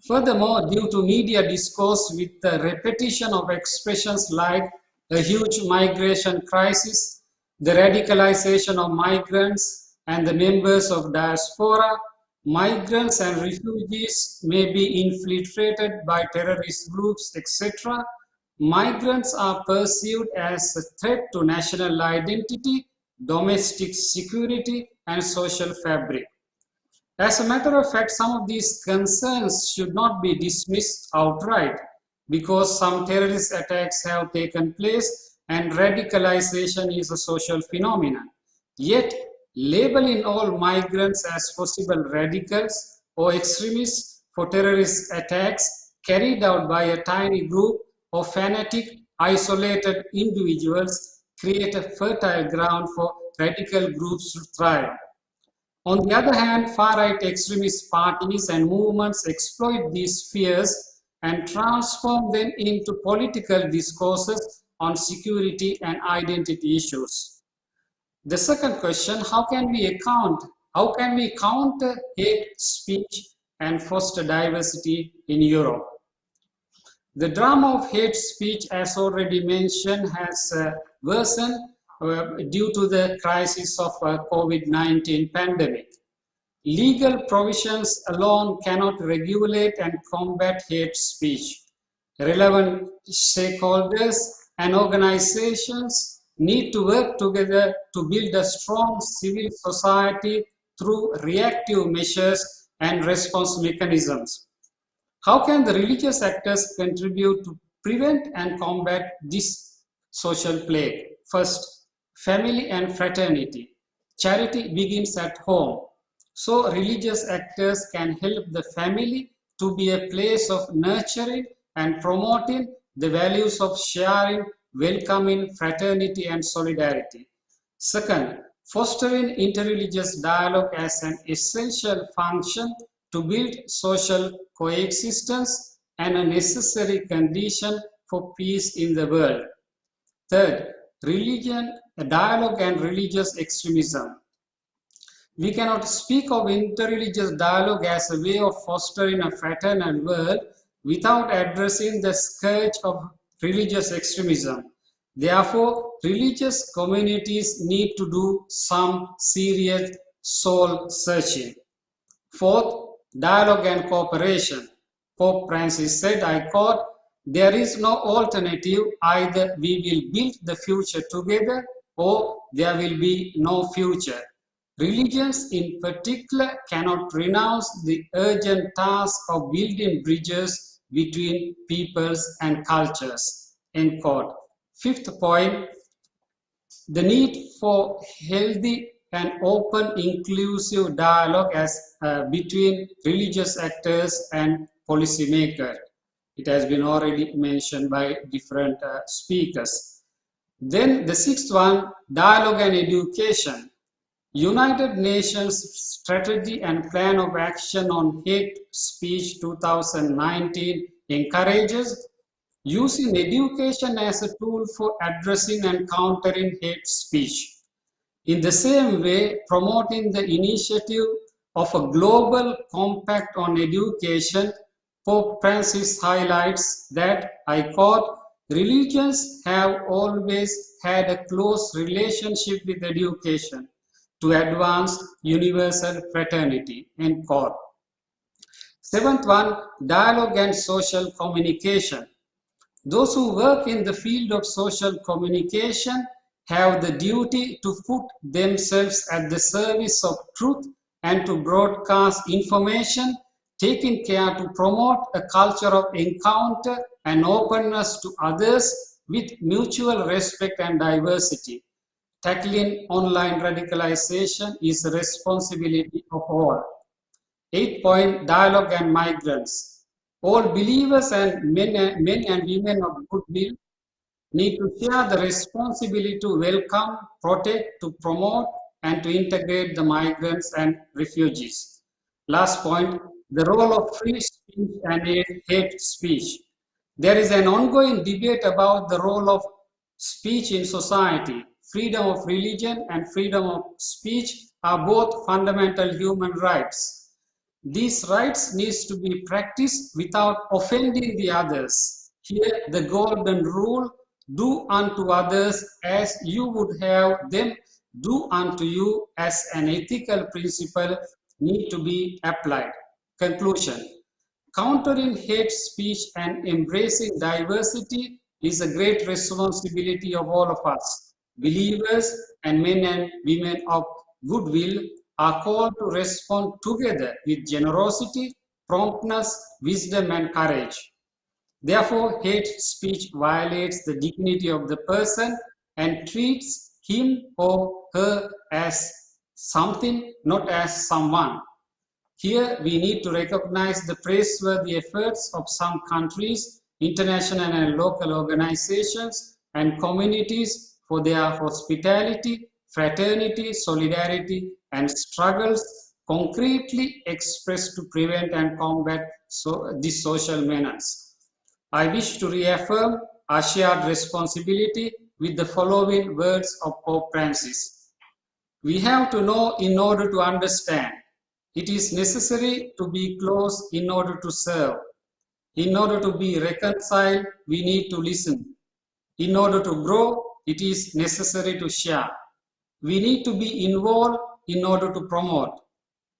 Furthermore, due to media discourse with the repetition of expressions like a huge migration crisis, the radicalization of migrants and the members of diaspora, migrants and refugees may be infiltrated by terrorist groups, etc., migrants are perceived as a threat to national identity, domestic security, and social fabric. As a matter of fact, some of these concerns should not be dismissed outright because some terrorist attacks have taken place and radicalization is a social phenomenon. Yet, labeling all migrants as possible radicals or extremists for terrorist attacks carried out by a tiny group of fanatic, isolated individuals create a fertile ground for radical groups to thrive. On the other hand, far-right extremist parties and movements exploit these fears and transform them into political discourses on security and identity issues. The second question, how can we counter hate speech and foster diversity in Europe? The drama of hate speech, as already mentioned, has worsened due to the crisis of COVID-19 pandemic. Legal provisions alone cannot regulate and combat hate speech. Relevant stakeholders and organizations need to work together to build a strong civil society through reactive measures and response mechanisms. How can the religious actors contribute to prevent and combat this social plague? First, family and fraternity. Charity begins at home. So religious actors can help the family to be a place of nurturing and promoting the values of sharing, welcoming, fraternity, and solidarity. Second, fostering interreligious dialogue as an essential function to build social coexistence and a necessary condition for peace in the world. Third, religion, dialogue and religious extremism. We cannot speak of interreligious dialogue as a way of fostering a fraternal world without addressing the scourge of religious extremism. Therefore, religious communities need to do some serious soul searching. Fourth, dialogue and cooperation. Pope Francis said, I quote, "There is no alternative, either we will build the future together or there will be no future. Religions in particular cannot renounce the urgent task of building bridges between peoples and cultures." End quote. Fifth point, the need for healthy and open inclusive dialogue between religious actors and policymakers. It has been already mentioned by different speakers. Then the sixth one, dialogue and education. United Nations Strategy and Plan of Action on Hate Speech 2019 encourages using education as a tool for addressing and countering hate speech. In the same way, promoting the initiative of a global compact on education, Pope Francis highlights that, I quote, Religions have always had a close relationship with education to advance universal fraternity. End quote. Seventh one, dialogue and social communication. Those who work in the field of social communication have the duty to put themselves at the service of truth and to broadcast information, taking care to promote a culture of encounter and openness to others with mutual respect and diversity. Tackling online radicalization is the responsibility of all. 8-point dialogue and migrants. All believers and men and women of goodwill need to share the responsibility to welcome, protect, to promote, and to integrate the migrants and refugees. Last point, the role of free speech and hate speech. There is an ongoing debate about the role of speech in society. Freedom of religion and freedom of speech are both fundamental human rights. These rights need to be practiced without offending the others. Here, the golden rule, do unto others as you would have them do unto you, as an ethical principle need to be applied. Conclusion. Countering hate speech and embracing diversity is a great responsibility of all of us. Believers and men and women of goodwill are called to respond together with generosity, promptness, wisdom, and courage. Therefore, hate speech violates the dignity of the person and treats him or her as something, not as someone. Here, we need to recognize the praiseworthy efforts of some countries, international and local organizations, and communities for their hospitality, fraternity, solidarity, and struggles concretely expressed to prevent and combat this social menace. I wish to reaffirm our shared responsibility with the following words of Pope Francis. We have to know in order to understand. It is necessary to be close in order to serve. In order to be reconciled, we need to listen. In order to grow, it is necessary to share. We need to be involved in order to promote.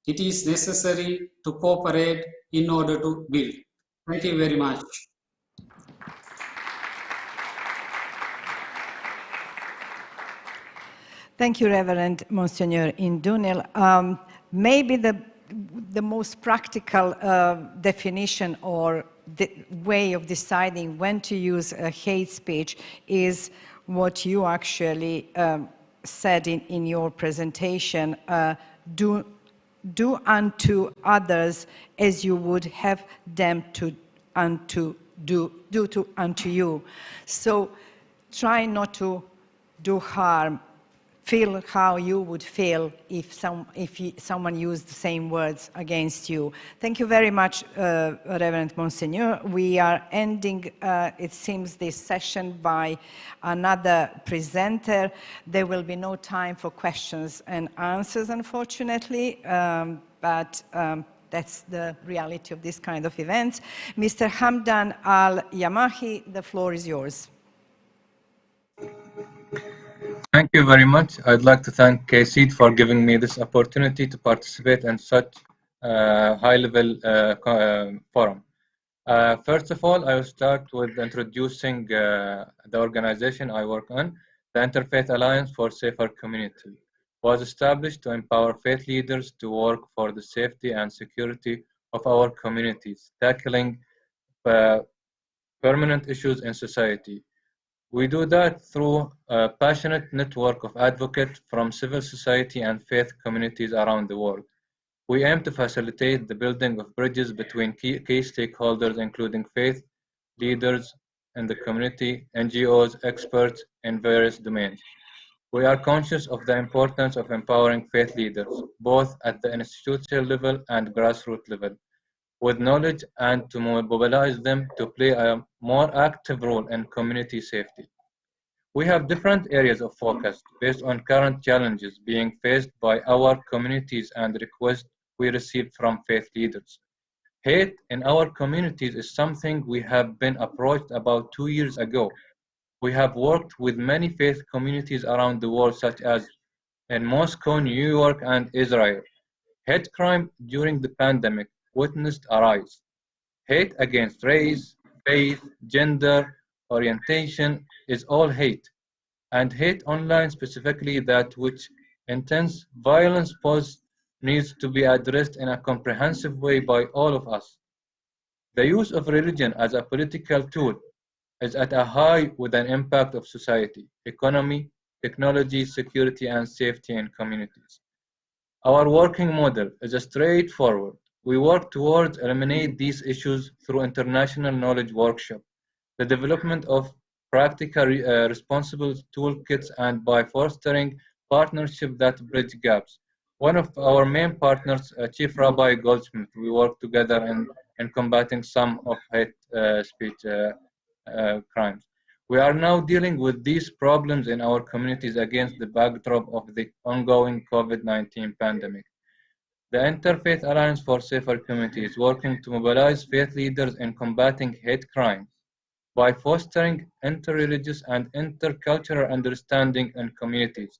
It is necessary to cooperate in order to build. Thank you very much. Thank you, Reverend Monsignor Indunil. Maybe the most practical definition or the way of deciding when to use hate speech is what you actually said in your presentation. Do unto others as you would have them to do unto you. So try not to do harm. Feel how you would feel if someone used the same words against you. Thank you very much, Reverend Monsignor. We are ending, it seems, this session by another presenter. There will be no time for questions and answers, unfortunately, but that's the reality of this kind of events. Mr. Hamdan Al-Yamahi, the floor is yours. Thank you very much. I'd like to thank KAICIID for giving me this opportunity to participate in such a high-level forum. First of all, I will start with introducing the organization I work on. The Interfaith Alliance for Safer Community was established to empower faith leaders to work for the safety and security of our communities, tackling permanent issues in society. We do that through a passionate network of advocates from civil society and faith communities around the world. We aim to facilitate the building of bridges between key stakeholders, including faith leaders in the community, NGOs, experts in various domains. We are conscious of the importance of empowering faith leaders, both at the institutional level and grassroots level, with knowledge and to mobilize them to play a more active role in community safety. We have different areas of focus based on current challenges being faced by our communities and requests we receive from faith leaders. Hate in our communities is something we have been approached about 2 years ago. We have worked with many faith communities around the world, such as in Moscow, New York, and Israel. Hate crime during the pandemic witnessed a rise. Hate against race, faith, gender, orientation is all hate, and hate online, specifically that which intense violence posts, needs to be addressed in a comprehensive way by all of us. The use of religion as a political tool is at a high with an impact of society, economy, technology, security, and safety in communities. Our working model is straightforward. We work towards eliminate these issues through international knowledge workshop, the development of practical responsible toolkits, and by fostering partnerships that bridge gaps. One of our main partners, Chief Rabbi Goldsmith, we work together in combating some of hate speech crimes. We are now dealing with these problems in our communities against the backdrop of the ongoing COVID-19 pandemic. The Interfaith Alliance for Safer Communities is working to mobilize faith leaders in combating hate crimes by fostering interreligious and intercultural understanding in communities.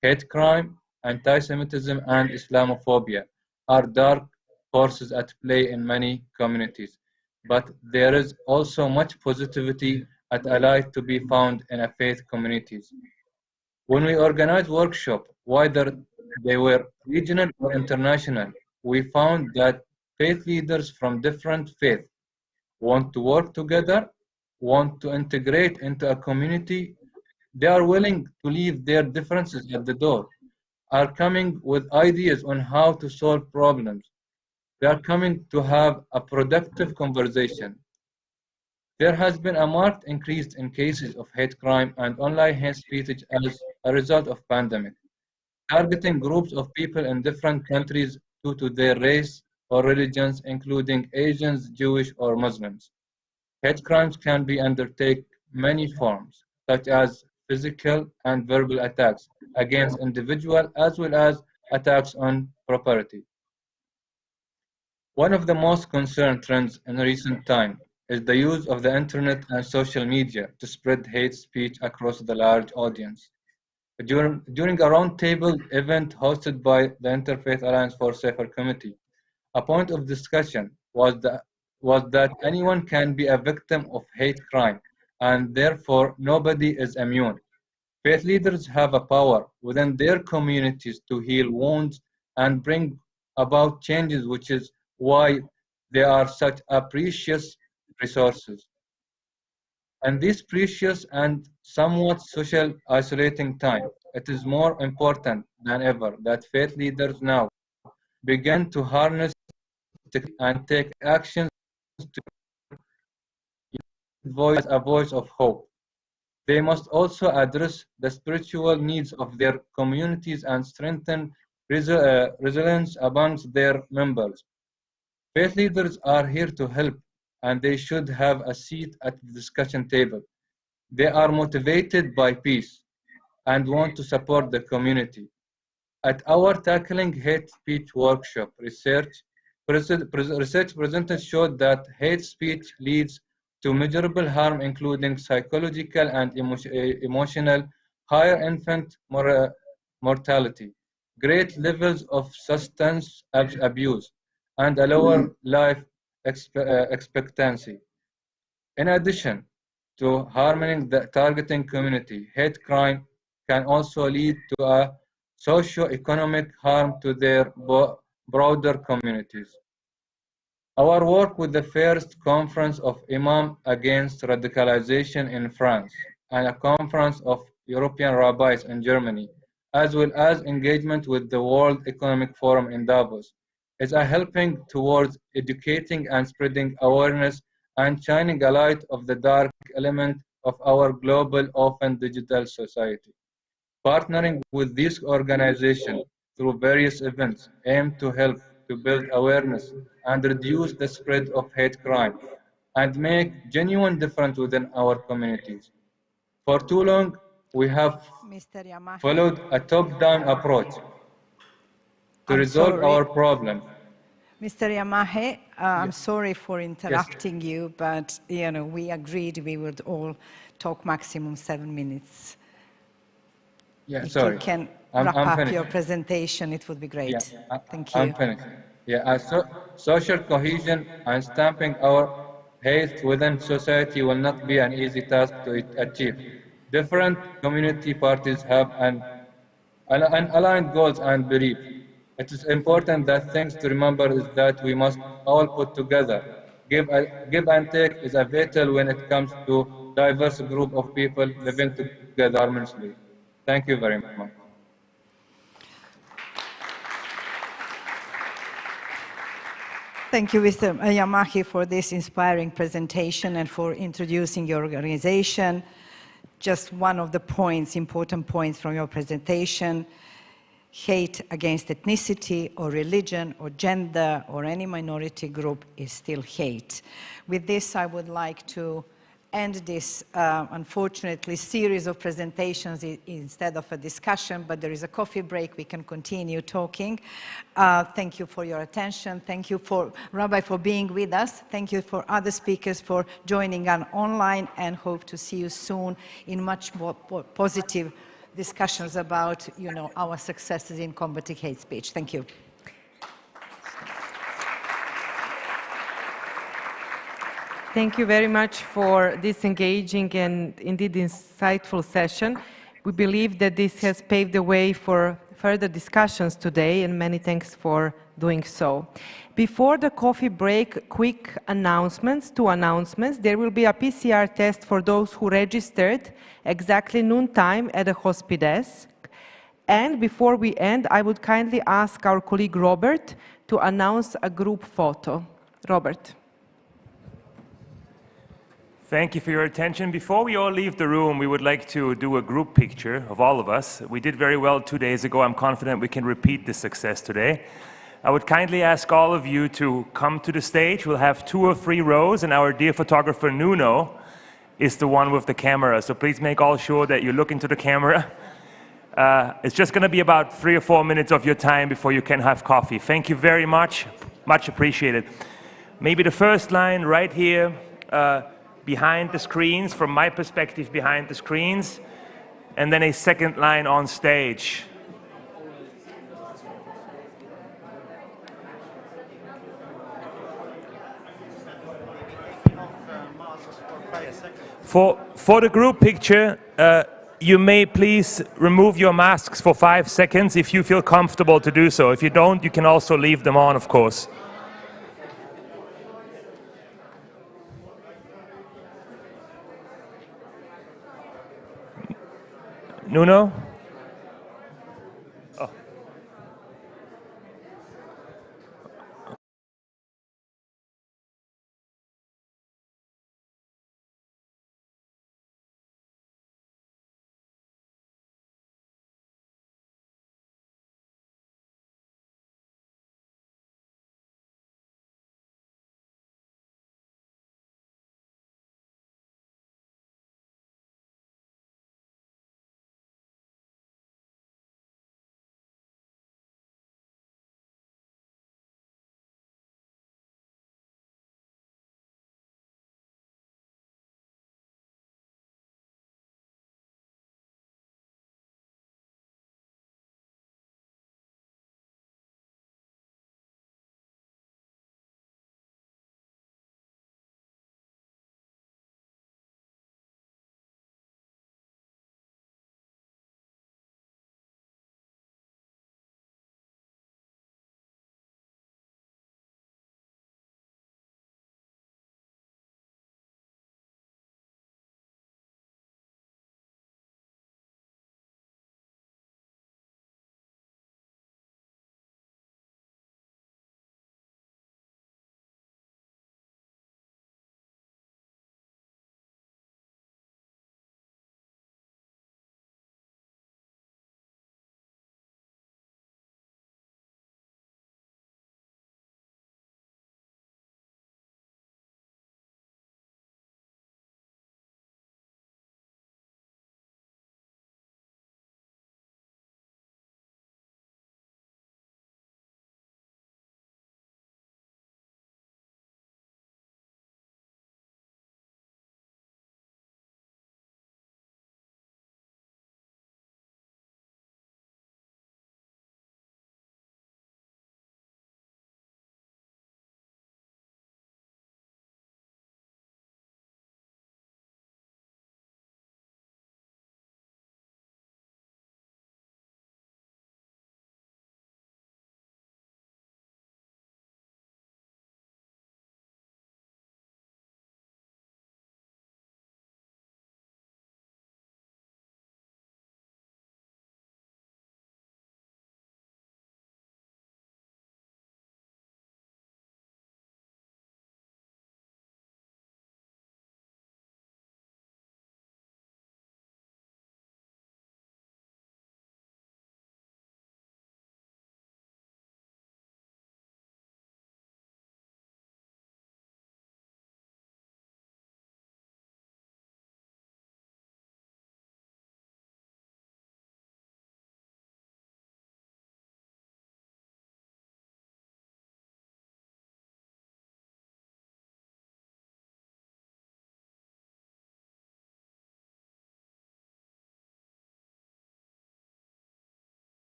Hate crime, anti-Semitism, and Islamophobia are dark forces at play in many communities, but there is also much positivity at allied to be found in faith communities. When we organize workshops, whether they were regional or international, we found that faith leaders from different faiths want to work together, want to integrate into a community. They are willing to leave their differences at the door, are coming with ideas on how to solve problems. They are coming to have a productive conversation. There has been a marked increase in cases of hate crime and online hate speech as a result of pandemic, targeting groups of people in different countries due to their race or religions, including Asians, Jewish, or Muslims. Hate crimes can be undertake many forms, such as physical and verbal attacks against individuals as well as attacks on property. One of the most concerned trends in recent time is the use of the internet and social media to spread hate speech across the large audience. During a roundtable event hosted by the Interfaith Alliance for Safer Community, a point of discussion was that anyone can be a victim of hate crime, and therefore nobody is immune. Faith leaders have a power within their communities to heal wounds and bring about changes, which is why they are such a precious resources. In this precious and somewhat social isolating time, it is more important than ever that faith leaders now begin to harness and take actions to voice as a voice of hope. They must also address the spiritual needs of their communities and strengthen resilience amongst their members. Faith leaders are here to help, and they should have a seat at the discussion table. They are motivated by peace and want to support the community. At our Tackling Hate Speech workshop, research presented showed that hate speech leads to measurable harm, including psychological and emotional, higher infant mortality, great levels of substance abuse, and a lower life expectancy. In addition to harming the targeting community, hate crime can also lead to a socio-economic harm to their broader communities. Our work with the first conference of Imam against radicalization in France and a conference of European rabbis in Germany, as well as engagement with the World Economic Forum in Davos, is a helping towards educating and spreading awareness and shining a light of the dark element of our global open digital society. Partnering with this organization through various events aim to help to build awareness and reduce the spread of hate crime and make genuine difference within our communities. For too long, we have followed a top-down approach to resolve our problem. Mr. Yamahe, I'm Yes. sorry for interrupting you, but we agreed we would all talk maximum 7 minutes. Yeah, If sorry. you can I'm wrap up finished. your presentation, it would be great. Yeah, Thank you. I'm finished. Yeah, social cohesion and stamping our hate within society will not be an easy task to achieve. Different community parties have an aligned goals and beliefs. It is important that things to remember is that we must all put together. Give and take is a vital when it comes to diverse group of people living together harmoniously. Thank you very much. Thank you, Mr. Yamahi, for this inspiring presentation and for introducing your organization. Just one of the points, important points from your presentation, hate against ethnicity or religion or gender or any minority group is still hate. With this, I would like to end this, unfortunately, series of presentations instead of a discussion, but there is a coffee break. We can continue talking. Thank you for your attention. Thank you, Rabbi, for being with us. Thank you for other speakers for joining us online, and hope to see you soon in much more positive discussions about our successes in combating hate speech. Thank you. Thank you very much for this engaging and indeed insightful session. We believe that this has paved the way for further discussions today, and many thanks for doing so. Before the coffee break, quick announcements, 2 announcements. There will be a PCR test for those who registered exactly noontime at the hospice. And before we end, I would kindly ask our colleague Robert to announce a group photo. Robert. Thank you for your attention. Before we all leave the room, we would like to do a group picture of all of us. We did very well 2 days ago. I'm confident we can repeat this success today. I would kindly ask all of you to come to the stage. We'll have 2 or 3 rows, and our dear photographer Nuno is the one with the camera. So please make all sure that you look into the camera. It's just going to be about 3 or 4 minutes of your time before you can have coffee. Thank you very much. Much appreciated. Maybe the first line right here, behind the screens, from my perspective behind the screens, and then a second line on stage. For the group picture, you may please remove your masks for 5 seconds if you feel comfortable to do so. If you don't, you can also leave them on, of course. Nuno?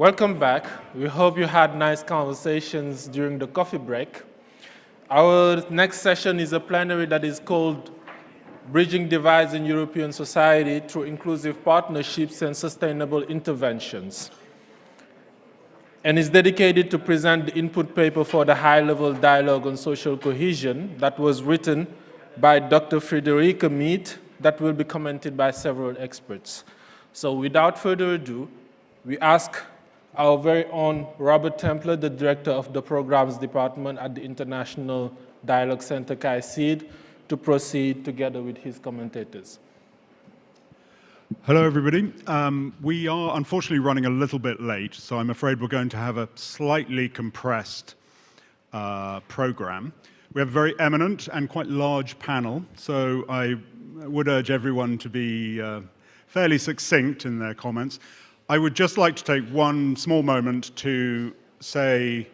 Welcome back. We hope you had nice conversations during the coffee break. Our next session is a plenary that is called Bridging Divides in European Society Through Inclusive Partnerships and Sustainable Interventions, and is dedicated to present the input paper for the high-level dialogue on social cohesion that was written by Dr. Friederike Mead, that will be commented by several experts. So without further ado, we ask our very own Robert Templer, the director of the Programs Department at the International Dialogue Center KAICIID, to proceed together with his commentators. Hello, everybody. We are unfortunately running a little bit late, so I'm afraid we're going to have a slightly compressed program. We have a very eminent and quite large panel, so I would urge everyone to be fairly succinct in their comments. I would just like to take one small moment to say,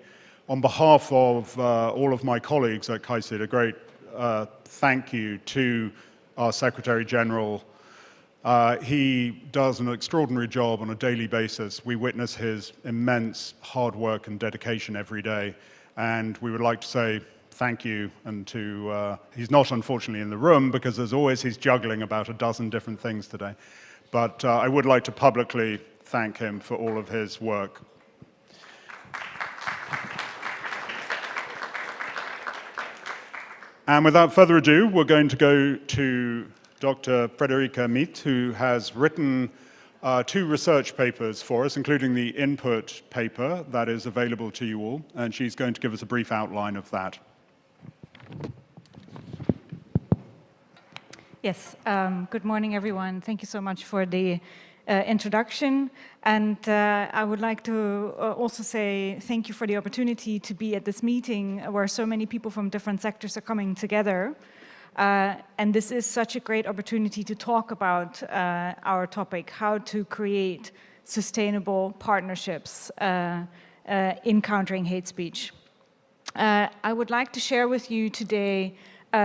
on behalf of all of my colleagues at KAICIID, a great thank you to our Secretary General. He does an extraordinary job on a daily basis. We witness his immense hard work and dedication every day, and we would like to say thank you. And to he's not unfortunately in the room because as always he's juggling about a dozen different things today, but I would like to publicly thank him for all of his work. And without further ado, we're going to go to Dr. Friederike Mead, who has written 2 research papers for us, including the input paper that is available to you all, and she's going to give us a brief outline of that. Yes, good morning, everyone. Thank you so much for the introduction. And I would like to also say thank you for the opportunity to be at this meeting where so many people from different sectors are coming together. And this is such a great opportunity to talk about our topic, how to create sustainable partnerships in countering hate speech. I would like to share with you today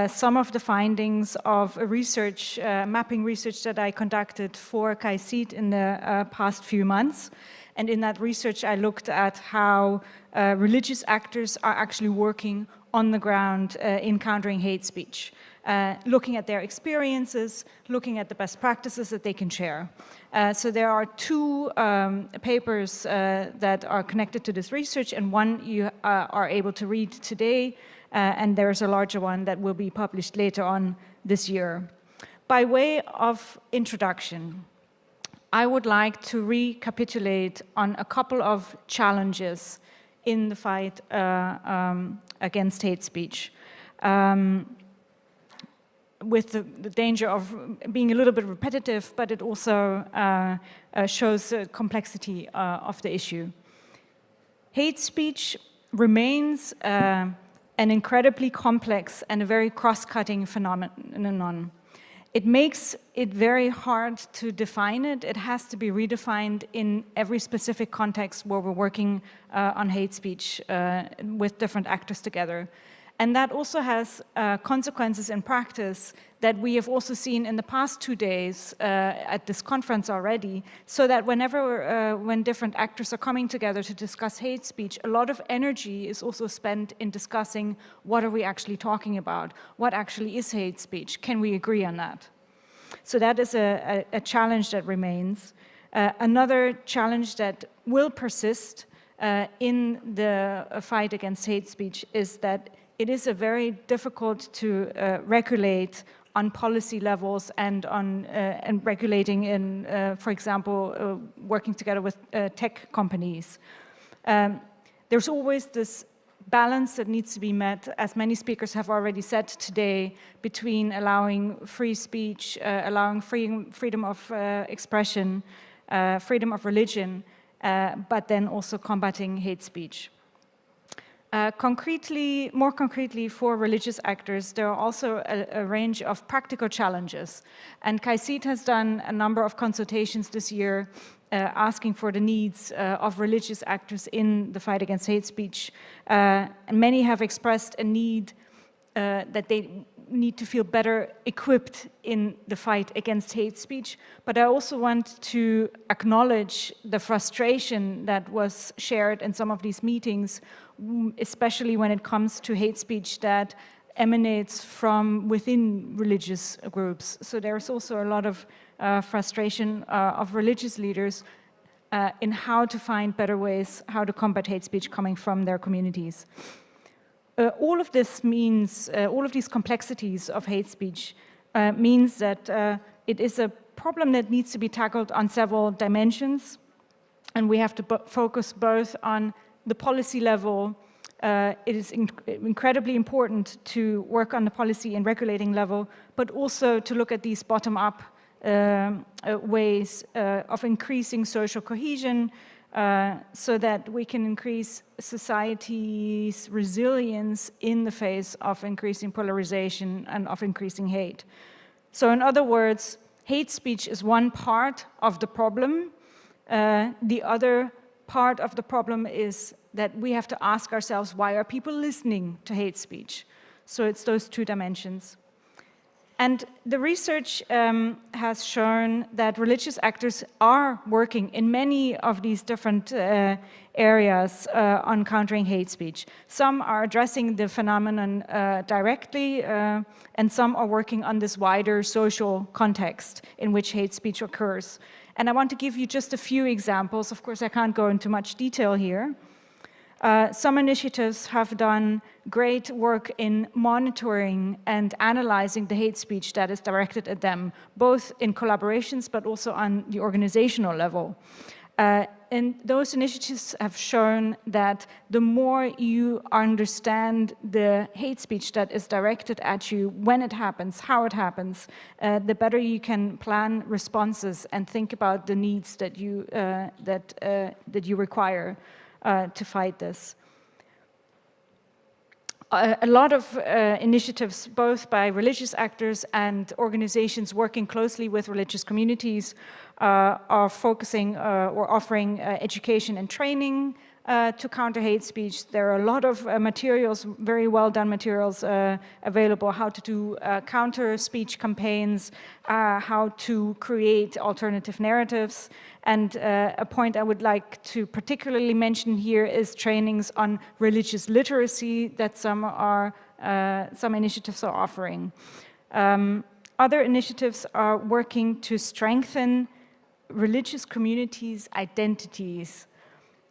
some of the findings of a research, mapping research that I conducted for KAICIID in the past few months. And in that research, I looked at how religious actors are actually working on the ground in countering hate speech, looking at their experiences, looking at the best practices that they can share. So there are 2 papers that are connected to this research, and one you are able to read today, and there's a larger one that will be published later on this year. By way of introduction, I would like to recapitulate on a couple of challenges in the fight against hate speech, with the danger of being a little bit repetitive, but it also shows the complexity of the issue. Hate speech remains an incredibly complex and a very cross-cutting phenomenon. It makes it very hard to define it. It has to be redefined in every specific context where we're working on hate speech with different actors together. And that also has consequences in practice that we have also seen in the past 2 days at this conference already, so that when different actors are coming together to discuss hate speech, a lot of energy is also spent in discussing what are we actually talking about, what actually is hate speech, can we agree on that? So that is a challenge that remains. Another challenge that will persist in the fight against hate speech is that it is a very difficult to regulate on policy levels and on and regulating in, for example, working together with tech companies. There's always this balance that needs to be met, as many speakers have already said today, between allowing free speech, allowing freedom of expression, freedom of religion, but then also combating hate speech. More concretely for religious actors, there are also a range of practical challenges. And KAICIID has done a number of consultations this year asking for the needs of religious actors in the fight against hate speech. And many have expressed a need that they need to feel better equipped in the fight against hate speech, but I also want to acknowledge the frustration that was shared in some of these meetings, especially when it comes to hate speech that emanates from within religious groups. So there's also a lot of frustration of religious leaders in how to find better ways, how to combat hate speech coming from their communities. All of this means, all of these complexities of hate speech means that it is a problem that needs to be tackled on several dimensions, and we have to focus both on the policy level. It is incredibly important to work on the policy and regulating level, but also to look at these bottom-up ways of increasing social cohesion, so that we can increase society's resilience in the face of increasing polarization and of increasing hate. So in other words, hate speech is one part of the problem. The other part of the problem is that we have to ask ourselves, why are people listening to hate speech? So it's those two dimensions. And the research has shown that religious actors are working in many of these different areas on countering hate speech. Some are addressing the phenomenon directly, and some are working on this wider social context in which hate speech occurs. And I want to give you just a few examples. Of course, I can't go into much detail here. Some initiatives have done great work in monitoring and analyzing the hate speech that is directed at them, both in collaborations but also on the organizational level. And those initiatives have shown that the more you understand the hate speech that is directed at you, when it happens, how it happens, the better you can plan responses and think about the needs that you, that you require to fight this. A lot of initiatives, both by religious actors and organizations working closely with religious communities, are focusing or offering education and training to counter hate speech. There are a lot of materials, very well done materials available, how to do counter speech campaigns, how to create alternative narratives. And a point I would like to particularly mention here is trainings on religious literacy that some initiatives are offering. Other initiatives are working to strengthen religious communities' identities.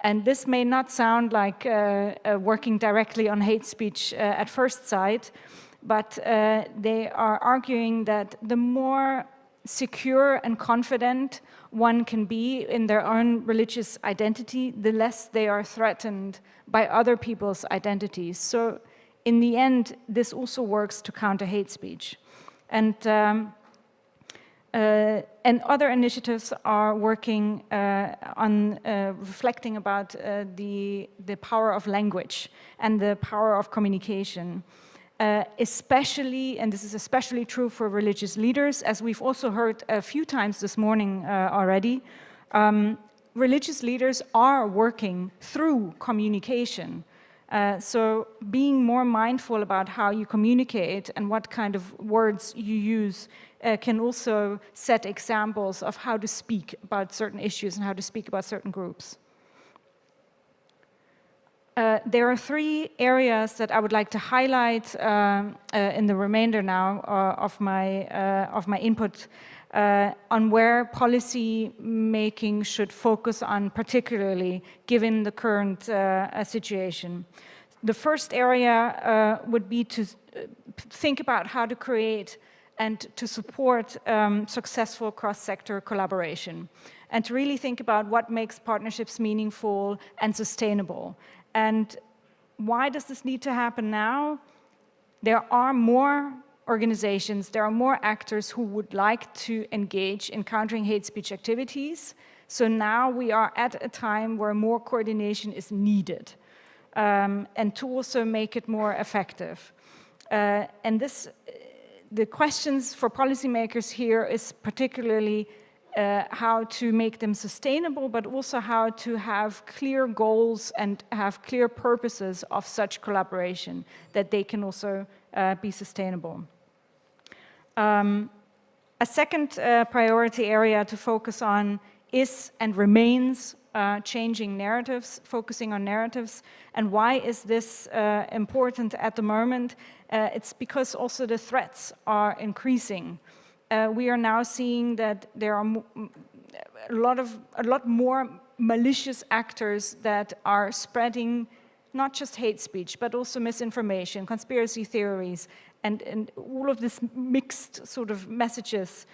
And this may not sound like working directly on hate speech at first sight, but they are arguing that the more secure and confident one can be in their own religious identity, the less they are threatened by other people's identities. So in the end, this also works to counter hate speech. And other initiatives are working on reflecting about the power of language and the power of communication. Especially, and this is especially true for religious leaders, as we've also heard a few times this morning already, religious leaders are working through communication. So being more mindful about how you communicate and what kind of words you use can also set examples of how to speak about certain issues and how to speak about certain groups. There are three areas that I would like to highlight in the remainder now of my input on where policy making should focus on, particularly given the current situation. The first area would be to think about how to create and to support successful cross-sector collaboration, and to really think about what makes partnerships meaningful and sustainable. And why does this need to happen now? There are more organizations, there are more actors who would like to engage in countering hate speech activities. So now we are at a time where more coordination is needed, and to also make it more effective. And the questions for policymakers here is particularly how to make them sustainable, but also how to have clear goals and have clear purposes of such collaboration, that they can also be sustainable. A second priority area to focus on is and remains changing narratives, focusing on narratives. And why is this important at the moment? It's because also the threats are increasing. We are now seeing that there are a lot more malicious actors that are spreading not just hate speech, but also misinformation, conspiracy theories, and all of this mixed sort of messages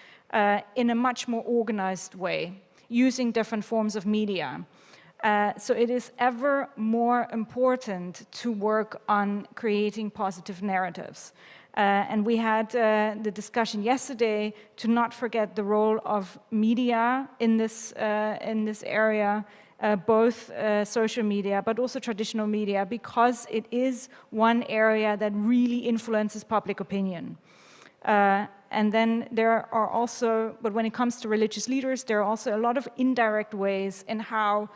in a much more organized way, using different forms of media. So it is ever more important to work on creating positive narratives. And we had the discussion yesterday to not forget the role of media in this area, both social media, but also traditional media, because it is one area that really influences public opinion. And then there are also, but when it comes to religious leaders, there are also a lot of indirect ways in how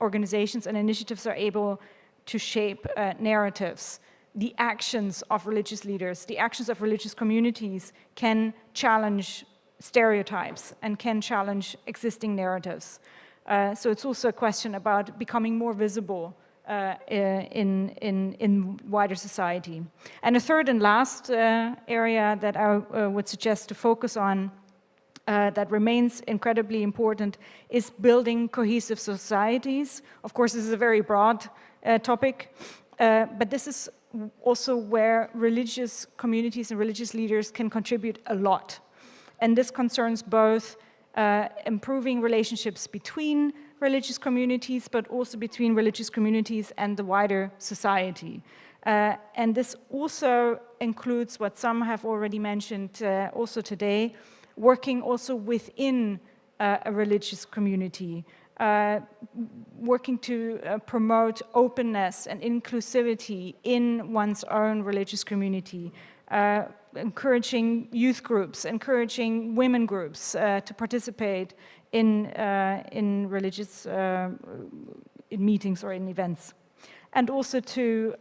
organizations and initiatives are able to shape narratives. The actions of religious leaders, the actions of religious communities can challenge stereotypes and can challenge existing narratives. So it's also a question about becoming more visible in wider society. And a third and last area that I would suggest to focus on that remains incredibly important is building cohesive societies. Of course, this is a very broad topic, but this is also where religious communities and religious leaders can contribute a lot. And this concerns both improving relationships between religious communities, but also between religious communities and the wider society. And this also includes what some have already mentioned also today, working also within a religious community, working to promote openness and inclusivity in one's own religious community, encouraging youth groups, encouraging women groups to participate in religious in meetings or in events, and also to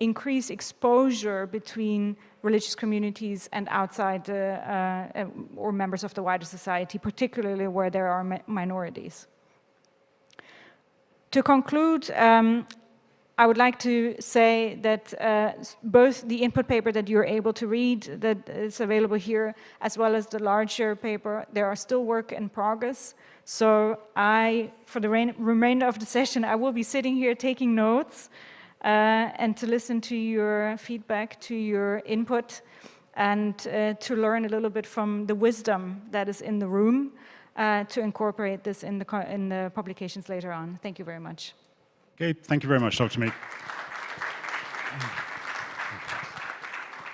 increase exposure between religious communities and outside or members of the wider society, particularly where there are minorities. To conclude, I would like to say that both the input paper that you're able to read, that is available here, as well as the larger paper, there are still work in progress. So for the remainder of the session, I will be sitting here taking notes and to listen to your feedback, to your input, and to learn a little bit from the wisdom that is in the room, to incorporate this in the publications later on. Thank you very much. Okay, thank you very much, Dr. Meek.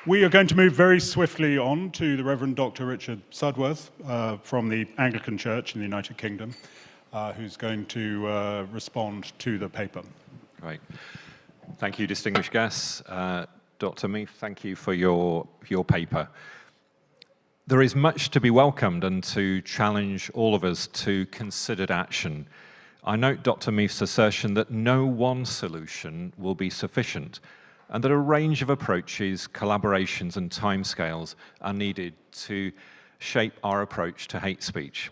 We are going to move very swiftly on to the Reverend Dr. Richard Sudworth from the Anglican Church in the United Kingdom, who's going to respond to the paper. Great. Thank you, distinguished guests. Dr. Meek, thank you for your paper. There is much to be welcomed and to challenge all of us to considered action. I note Dr. Meek's assertion that no one solution will be sufficient, and that a range of approaches, collaborations, and timescales are needed to shape our approach to hate speech.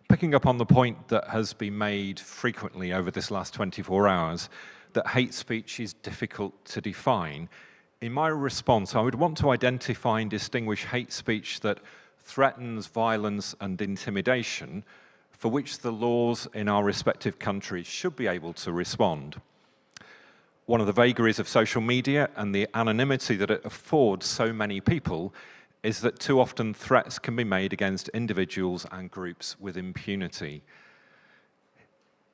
Picking up on the point that has been made frequently over this last 24 hours, that hate speech is difficult to define, in my response, I would want to identify and distinguish hate speech that threatens violence and intimidation, for which the laws in our respective countries should be able to respond. One of the vagaries of social media and the anonymity that it affords so many people is that too often threats can be made against individuals and groups with impunity.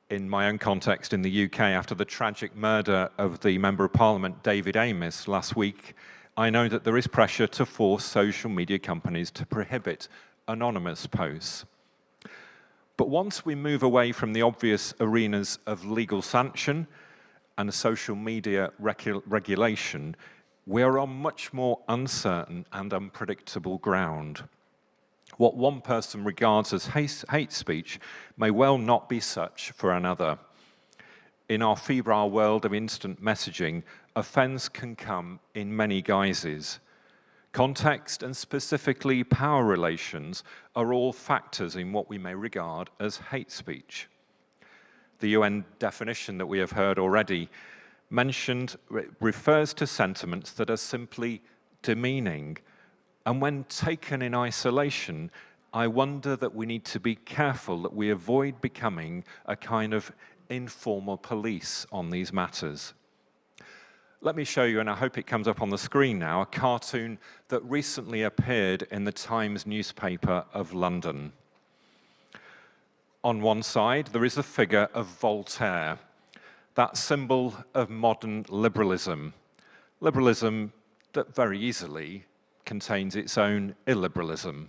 In my own context in the UK, after the tragic murder of the Member of Parliament David Amess last week, I know that there is pressure to force social media companies to prohibit anonymous posts. But once we move away from the obvious arenas of legal sanction and social media regulation, we are on much more uncertain and unpredictable ground. What one person regards as hate speech may well not be such for another. In our febrile world of instant messaging, offense can come in many guises. Context and specifically power relations are all factors in what we may regard as hate speech. The UN definition that we have heard already mentioned refers to sentiments that are simply demeaning. And when taken in isolation, I wonder that we need to be careful that we avoid becoming a kind of informal police on these matters. Let me show you, and I hope it comes up on the screen now, a cartoon that recently appeared in the Times newspaper of London. On one side, there is a figure of Voltaire, that symbol of modern liberalism. Liberalism that very easily contains its own illiberalism.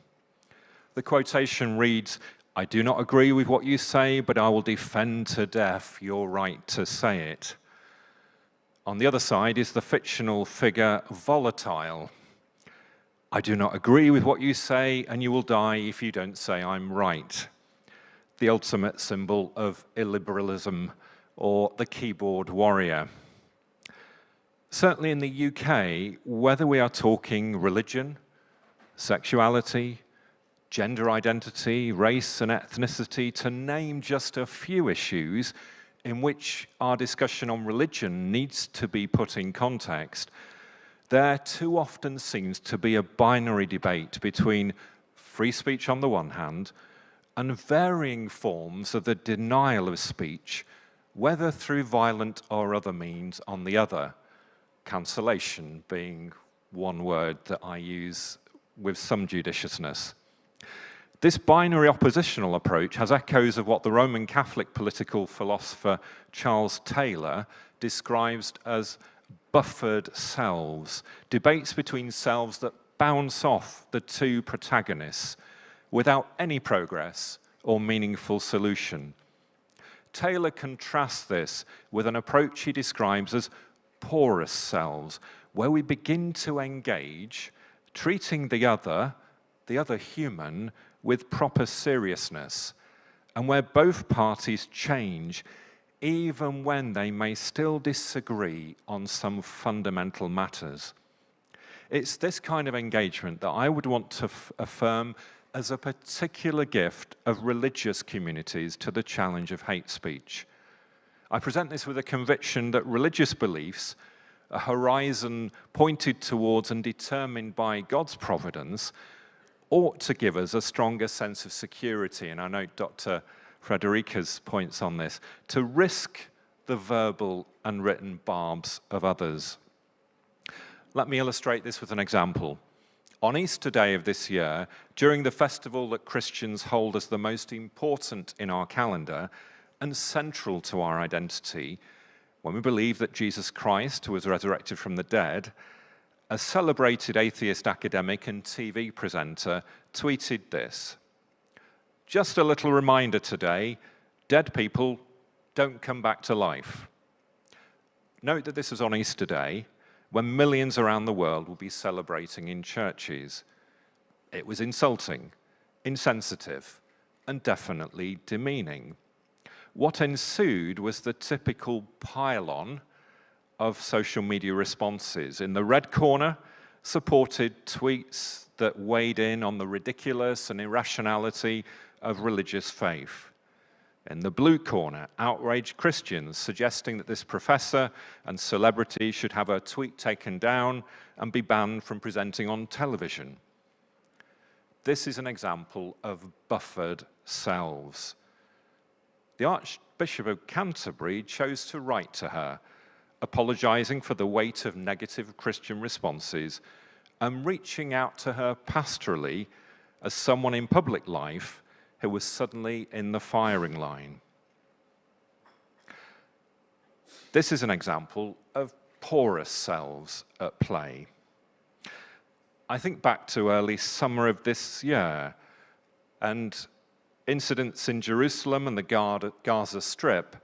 The quotation reads, "I do not agree with what you say, but I will defend to death your right to say it." On the other side is the fictional figure Volatile. "I do not agree with what you say, and you will die if you don't say I'm right." The ultimate symbol of illiberalism, or the keyboard warrior. Certainly in the UK, whether we are talking religion, sexuality, gender identity, race and ethnicity, to name just a few issues in which our discussion on religion needs to be put in context, there too often seems to be a binary debate between free speech on the one hand and varying forms of the denial of speech, whether through violent or other means, on the other. Cancellation being one word that I use with some judiciousness. This binary oppositional approach has echoes of what the Roman Catholic political philosopher Charles Taylor describes as buffered selves, debates between selves that bounce off the two protagonists without any progress or meaningful solution. Taylor contrasts this with an approach he describes as porous selves, where we begin to engage, treating the other human, with proper seriousness, and where both parties change, even when they may still disagree on some fundamental matters. It's this kind of engagement that I would want to affirm as a particular gift of religious communities to the challenge of hate speech. I present this with a conviction that religious beliefs, a horizon pointed towards and determined by God's providence, ought to give us a stronger sense of security, and I note Dr. Frederica's points on this, to risk the verbal and written barbs of others. Let me illustrate this with an example. On Easter Day of this year, during the festival that Christians hold as the most important in our calendar and central to our identity, when we believe that Jesus Christ was resurrected from the dead, a celebrated atheist academic and TV presenter tweeted this: "Just a little reminder today, dead people don't come back to life." Note that this was on Easter Day, when millions around the world will be celebrating in churches. It was insulting, insensitive, and definitely demeaning. What ensued was the typical pile-on of social media responses. In the red corner, supported tweets that weighed in on the ridiculous and irrationality of religious faith. In the blue corner, outraged Christians suggesting that this professor and celebrity should have her tweet taken down and be banned from presenting on television. This is an example of buffered selves. The Archbishop of Canterbury chose to write to her, apologizing for the weight of negative Christian responses and reaching out to her pastorally as someone in public life who was suddenly in the firing line. This is an example of porous selves at play. I think back to early summer of this year and incidents in Jerusalem and the Gaza Strip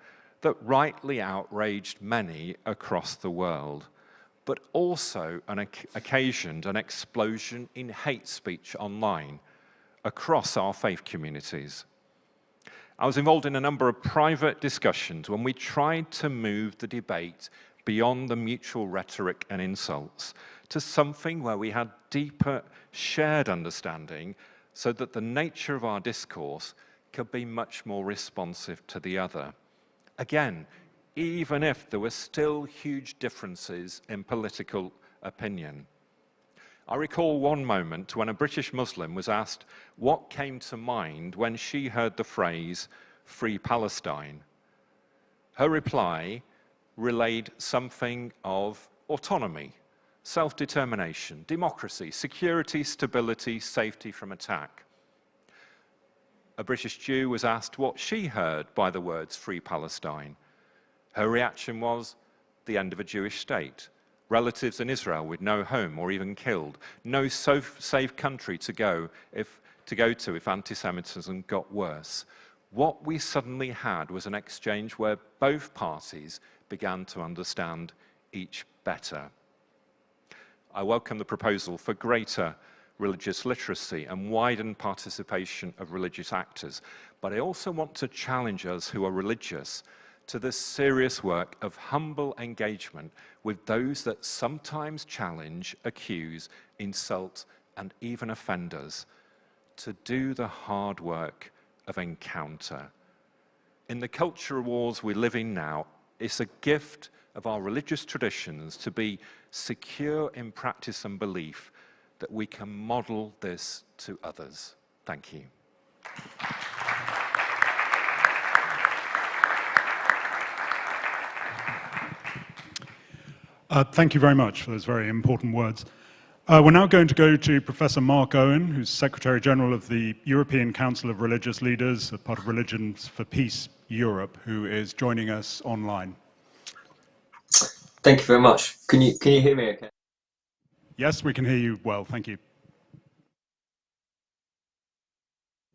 that rightly outraged many across the world, but also occasioned an explosion in hate speech online across our faith communities. I was involved in a number of private discussions when we tried to move the debate beyond the mutual rhetoric and insults to something where we had deeper shared understanding so that the nature of our discourse could be much more responsive to the other. Again, even if there were still huge differences in political opinion. I recall one moment when a British Muslim was asked what came to mind when she heard the phrase, "Free Palestine." Her reply relayed something of autonomy, self-determination, democracy, security, stability, safety from attack. A British Jew was asked what she heard by the words "Free Palestine." Her reaction was the end of a Jewish state, relatives in Israel with no home or even killed, no safe country to go to if anti-Semitism got worse. What we suddenly had was an exchange where both parties began to understand each better. I welcome the proposal for greater religious literacy and widened participation of religious actors, but I also want to challenge us who are religious to the serious work of humble engagement with those that sometimes challenge, accuse, insult, and even offend us, to do the hard work of encounter. In the cultural wars we live in now, it's a gift of our religious traditions to be secure in practice and belief that we can model this to others. Thank you. Thank you very much for those very important words. We're now going to go to Professor Mark Owen, who's Secretary General of the European Council of Religious Leaders, a part of Religions for Peace Europe, who is joining us online. Thank you very much. Can you hear me okay? Yes, we can hear you well. Thank you.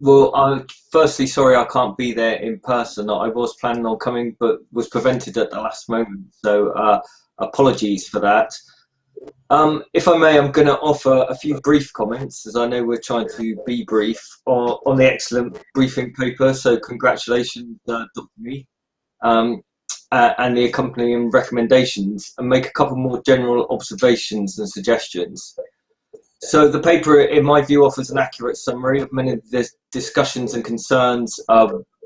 Well, firstly, sorry I can't be there in person. I was planning on coming, but was prevented at the last moment. So apologies for that. If I may, I'm going to offer a few brief comments, as I know we're trying to be brief, on the excellent briefing paper. So congratulations, Dr. Meath, and the accompanying recommendations, and make a couple more general observations and suggestions. So the paper, in my view, offers an accurate summary of many of the discussions and concerns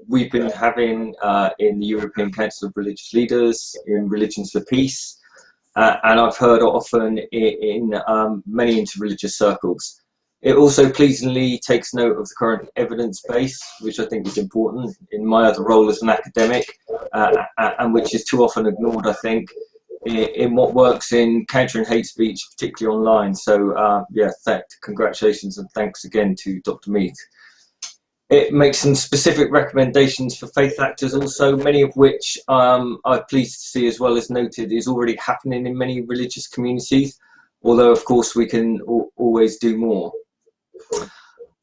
we've been having in the European Council of Religious Leaders, in Religions for Peace, and I've heard often in many interreligious circles. It also pleasingly takes note of the current evidence base, which I think is important in my other role as an academic, and which is too often ignored, I think, in what works in countering hate speech, particularly online. So yeah, congratulations and thanks again to Dr. Meath. It makes some specific recommendations for faith actors also, many of which I'm pleased to see, as well as noted, is already happening in many religious communities, although of course we can always do more.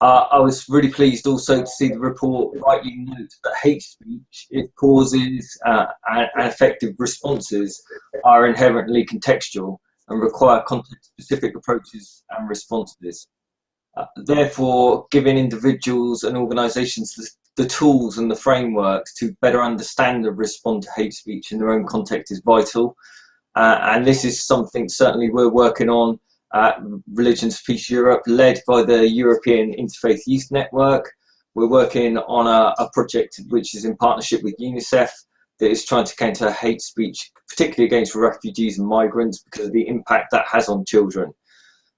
I was really pleased also to see the report rightly note that hate speech, its causes and effective responses are inherently contextual and require context-specific approaches and responses. Therefore, giving individuals and organisations the tools and the frameworks to better understand and respond to hate speech in their own context is vital. And this is something certainly we're working on at Religions for Peace Europe, led by the European Interfaith Youth Network. We're working on a project which is in partnership with UNICEF that is trying to counter hate speech, particularly against refugees and migrants, because of the impact that has on children.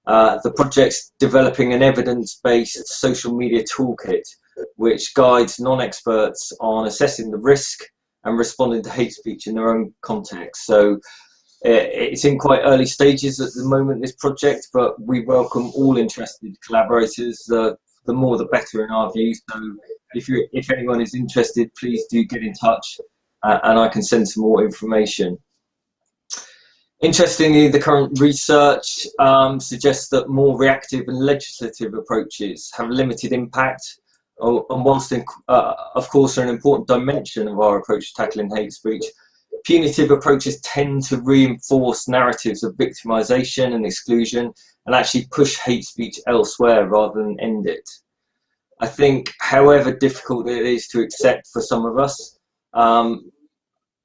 The project's developing an evidence-based social media toolkit which guides non-experts on assessing the risk and responding to hate speech in their own context. So it's in quite early stages at the moment, this project, but we welcome all interested collaborators. The more the better in our view. So if anyone is interested, please do get in touch and I can send some more information. Interestingly, the current research suggests that more reactive and legislative approaches have limited impact, and whilst of course are an important dimension of our approach to tackling hate speech, punitive approaches tend to reinforce narratives of victimization and exclusion and actually push hate speech elsewhere rather than end it. I think, however difficult it is to accept for some of us,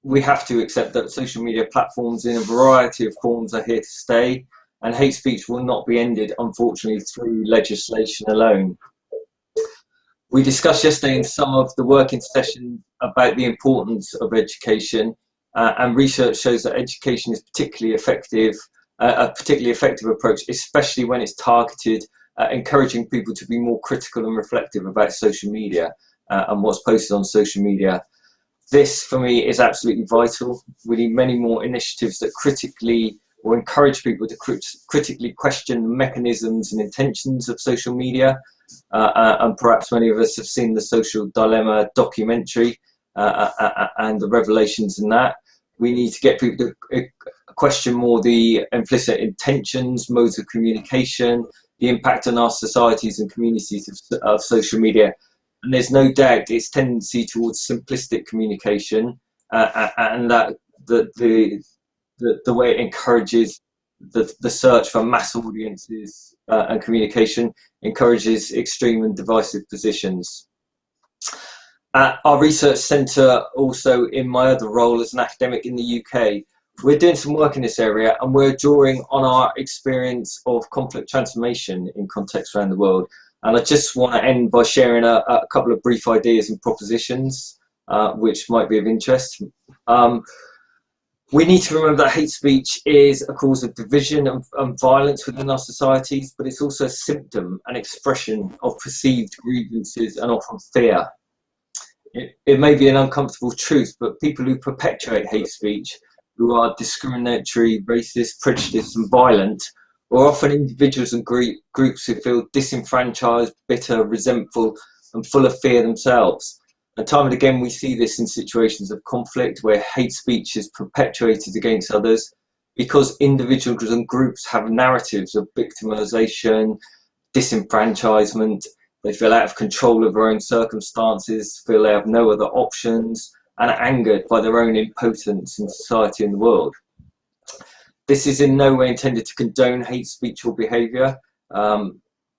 we have to accept that social media platforms in a variety of forms are here to stay, and hate speech will not be ended, unfortunately, through legislation alone. We discussed yesterday in some of the working sessions about the importance of education, and research shows that education is particularly effective, a particularly effective approach, especially when it's targeted, encouraging people to be more critical and reflective about social media and what's posted on social media. This, for me, is absolutely vital. We need many more initiatives that critically or encourage people to critically question the mechanisms and intentions of social media. And perhaps many of us have seen the Social Dilemma documentary and the revelations in that. We need to get people to question more the implicit intentions, modes of communication, the impact on our societies and communities of social media. And there's no doubt its tendency towards simplistic communication and that the way it encourages the search for mass audiences and communication encourages extreme and divisive positions. At our research centre, also in my other role as an academic in the UK, we're doing some work in this area, and we're drawing on our experience of conflict transformation in contexts around the world. And I just want to end by sharing a couple of brief ideas and propositions which might be of interest. We need to remember that hate speech is a cause of division and violence within our societies, but it's also a symptom and expression of perceived grievances and often fear. It may be an uncomfortable truth, but people who perpetuate hate speech, who are discriminatory, racist, prejudiced and violent, are often individuals and groups who feel disenfranchised, bitter, resentful and full of fear themselves. And time and again we see this in situations of conflict where hate speech is perpetuated against others because individuals and groups have narratives of victimization, disenfranchisement. They feel out of control of their own circumstances, feel they have no other options, and are angered by their own impotence in society and the world. This is in no way intended to condone hate speech or behaviour.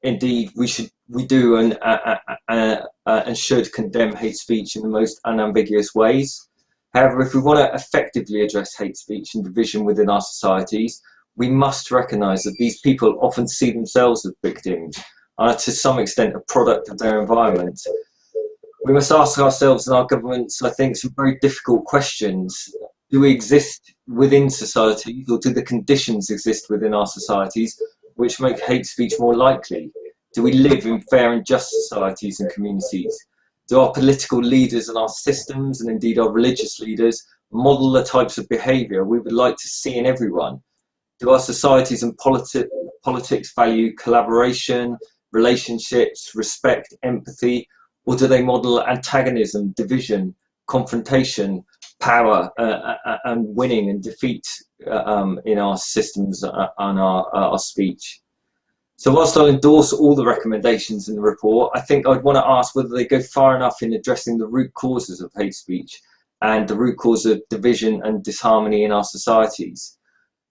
Indeed, we do and should condemn hate speech in the most unambiguous ways. However, if we want to effectively address hate speech and division within our societies, we must recognise that these people often see themselves as victims, are to some extent a product of their environment. We must ask ourselves and our governments, I think, some very difficult questions. Do we exist within societies, or do the conditions exist within our societies which make hate speech more likely? Do we live in fair and just societies and communities? Do our political leaders and our systems, and indeed our religious leaders, model the types of behaviour we would like to see in everyone? Do our societies and politics value collaboration, relationships, respect, empathy, or do they model antagonism, division, confrontation, power, and winning and defeat in our systems and our speech? So whilst I'll endorse all the recommendations in the report, I think I'd want to ask whether they go far enough in addressing the root causes of hate speech and the root cause of division and disharmony in our societies.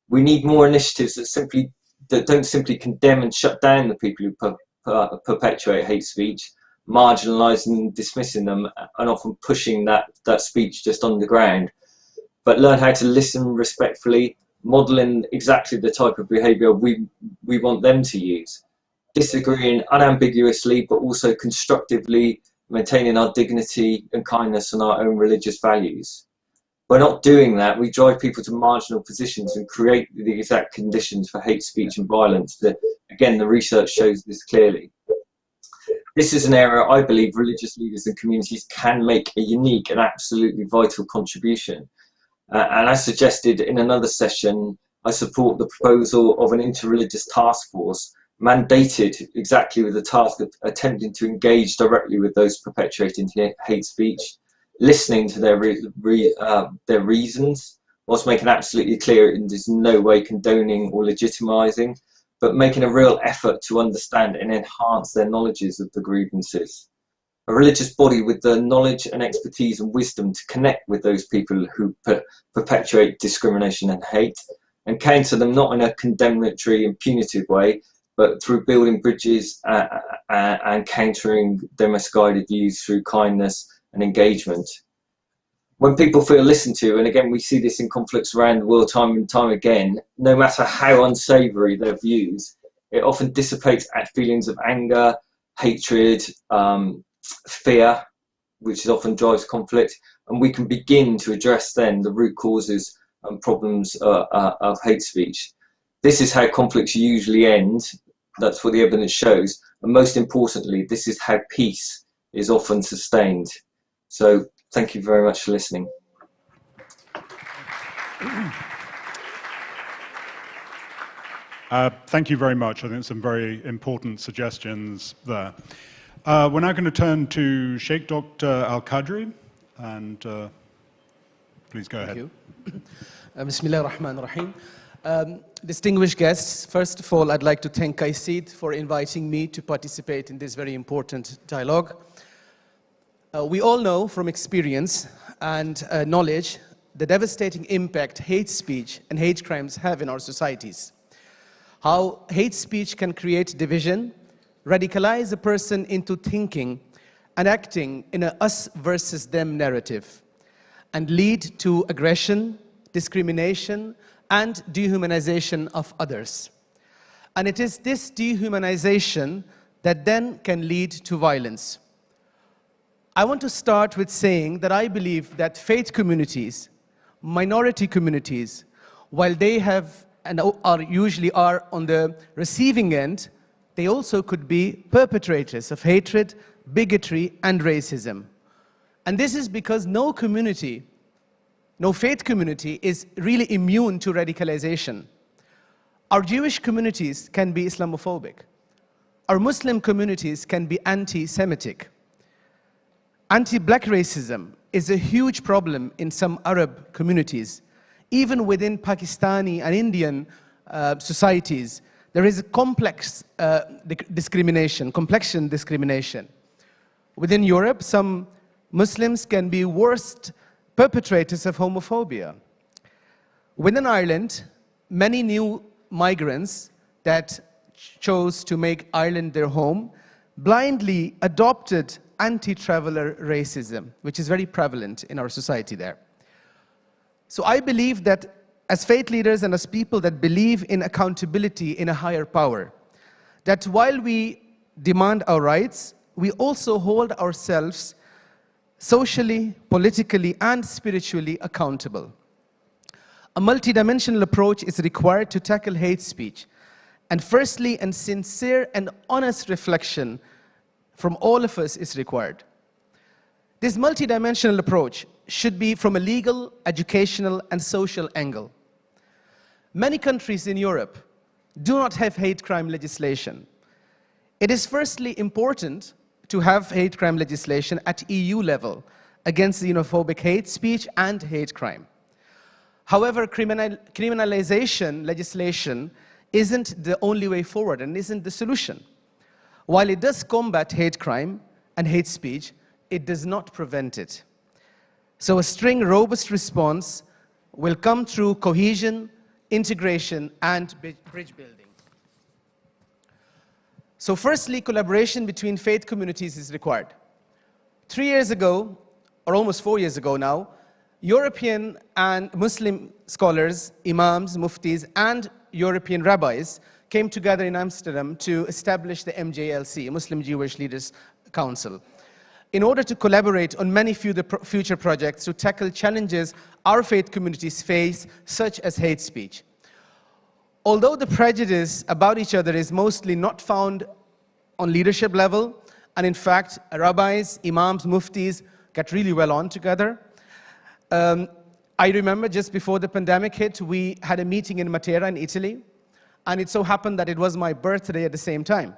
We need more initiatives that don't simply condemn and shut down the people who perpetuate hate speech, marginalising and dismissing them and often pushing that speech just underground, but learn how to listen respectfully, modelling exactly the type of behaviour we want them to use, disagreeing unambiguously but also constructively, maintaining our dignity and kindness and our own religious values. By not doing that, we drive people to marginal positions and create the exact conditions for hate speech and violence. That, again, the research shows this clearly. This is an area I believe religious leaders and communities can make a unique and absolutely vital contribution. And as suggested in another session, I support the proposal of an interreligious task force mandated exactly with the task of attempting to engage directly with those perpetuating hate speech, listening to their reasons, whilst making absolutely clear it is in no way condoning or legitimising, but making a real effort to understand and enhance their knowledges of the grievances. A religious body with the knowledge and expertise and wisdom to connect with those people who perpetuate discrimination and hate, and counter them not in a condemnatory and punitive way, but through building bridges and countering their misguided views through kindness and engagement. when people feel listened to, and again we see this in conflicts around the world time and time again, no matter how unsavoury their views, it often dissipates feelings of anger, hatred, fear, which often drives conflict, and we can begin to address then the root causes and problems of hate speech. This is how conflicts usually end. That's what the evidence shows, and most importantly, this is how peace is often sustained. So thank you very much for listening. Thank you very much. I think some very important suggestions there. We're now going to turn to Sheikh Dr. Al-Qadri, and please go ahead. Thank you. Bismillah ar-Rahman ar-Rahim. Distinguished guests, first of all, I'd like to thank KAICIID for inviting me to participate in this very important dialogue. We all know from experience and knowledge the devastating impact hate speech and hate crimes have in our societies. How hate speech can create division, radicalize a person into thinking and acting in a us versus them narrative, and lead to aggression, discrimination, and dehumanization of others. And it is this dehumanization that then can lead to violence. I want to start with saying that I believe that faith communities, minority communities, while they have and usually are on the receiving end, they also could be perpetrators of hatred, bigotry, and racism. And this is because no community, no faith community is really immune to radicalization. Our Jewish communities can be Islamophobic. Our Muslim communities can be anti-Semitic. Anti-black racism is a huge problem in some Arab communities. Even within Pakistani and Indian societies, there is a complex complexion discrimination. Within Europe, some Muslims can be worst perpetrators of homophobia. Within Ireland, many new migrants that chose to make Ireland their home blindly adopted anti-traveler racism, which is very prevalent in our society there. So I believe that as faith leaders and as people that believe in accountability in a higher power, that while we demand our rights, we also hold ourselves socially, politically, and spiritually accountable. A multidimensional approach is required to tackle hate speech. And firstly, a sincere and honest reflection from all of us is required. This multidimensional approach should be from a legal, educational, and social angle. Many countries in Europe do not have hate crime legislation. It is firstly important to have hate crime legislation at EU level against xenophobic hate speech and hate crime. However, criminalization legislation isn't the only way forward and isn't the solution. While it does combat hate crime and hate speech, it does not prevent it. So a robust response will come through cohesion, integration, and bridge building. So firstly, collaboration between faith communities is required. 3 years ago, or almost 4 years ago now, European and Muslim scholars, imams, muftis, and European rabbis came together in Amsterdam to establish the MJLC, Muslim Jewish Leaders Council, in order to collaborate on many future projects to tackle challenges our faith communities face, such as hate speech. Although the prejudice about each other is mostly not found on leadership level, and in fact, rabbis, imams, muftis get really well on together. I remember just before the pandemic hit, we had a meeting in Matera in Italy, and it so happened that it was my birthday at the same time.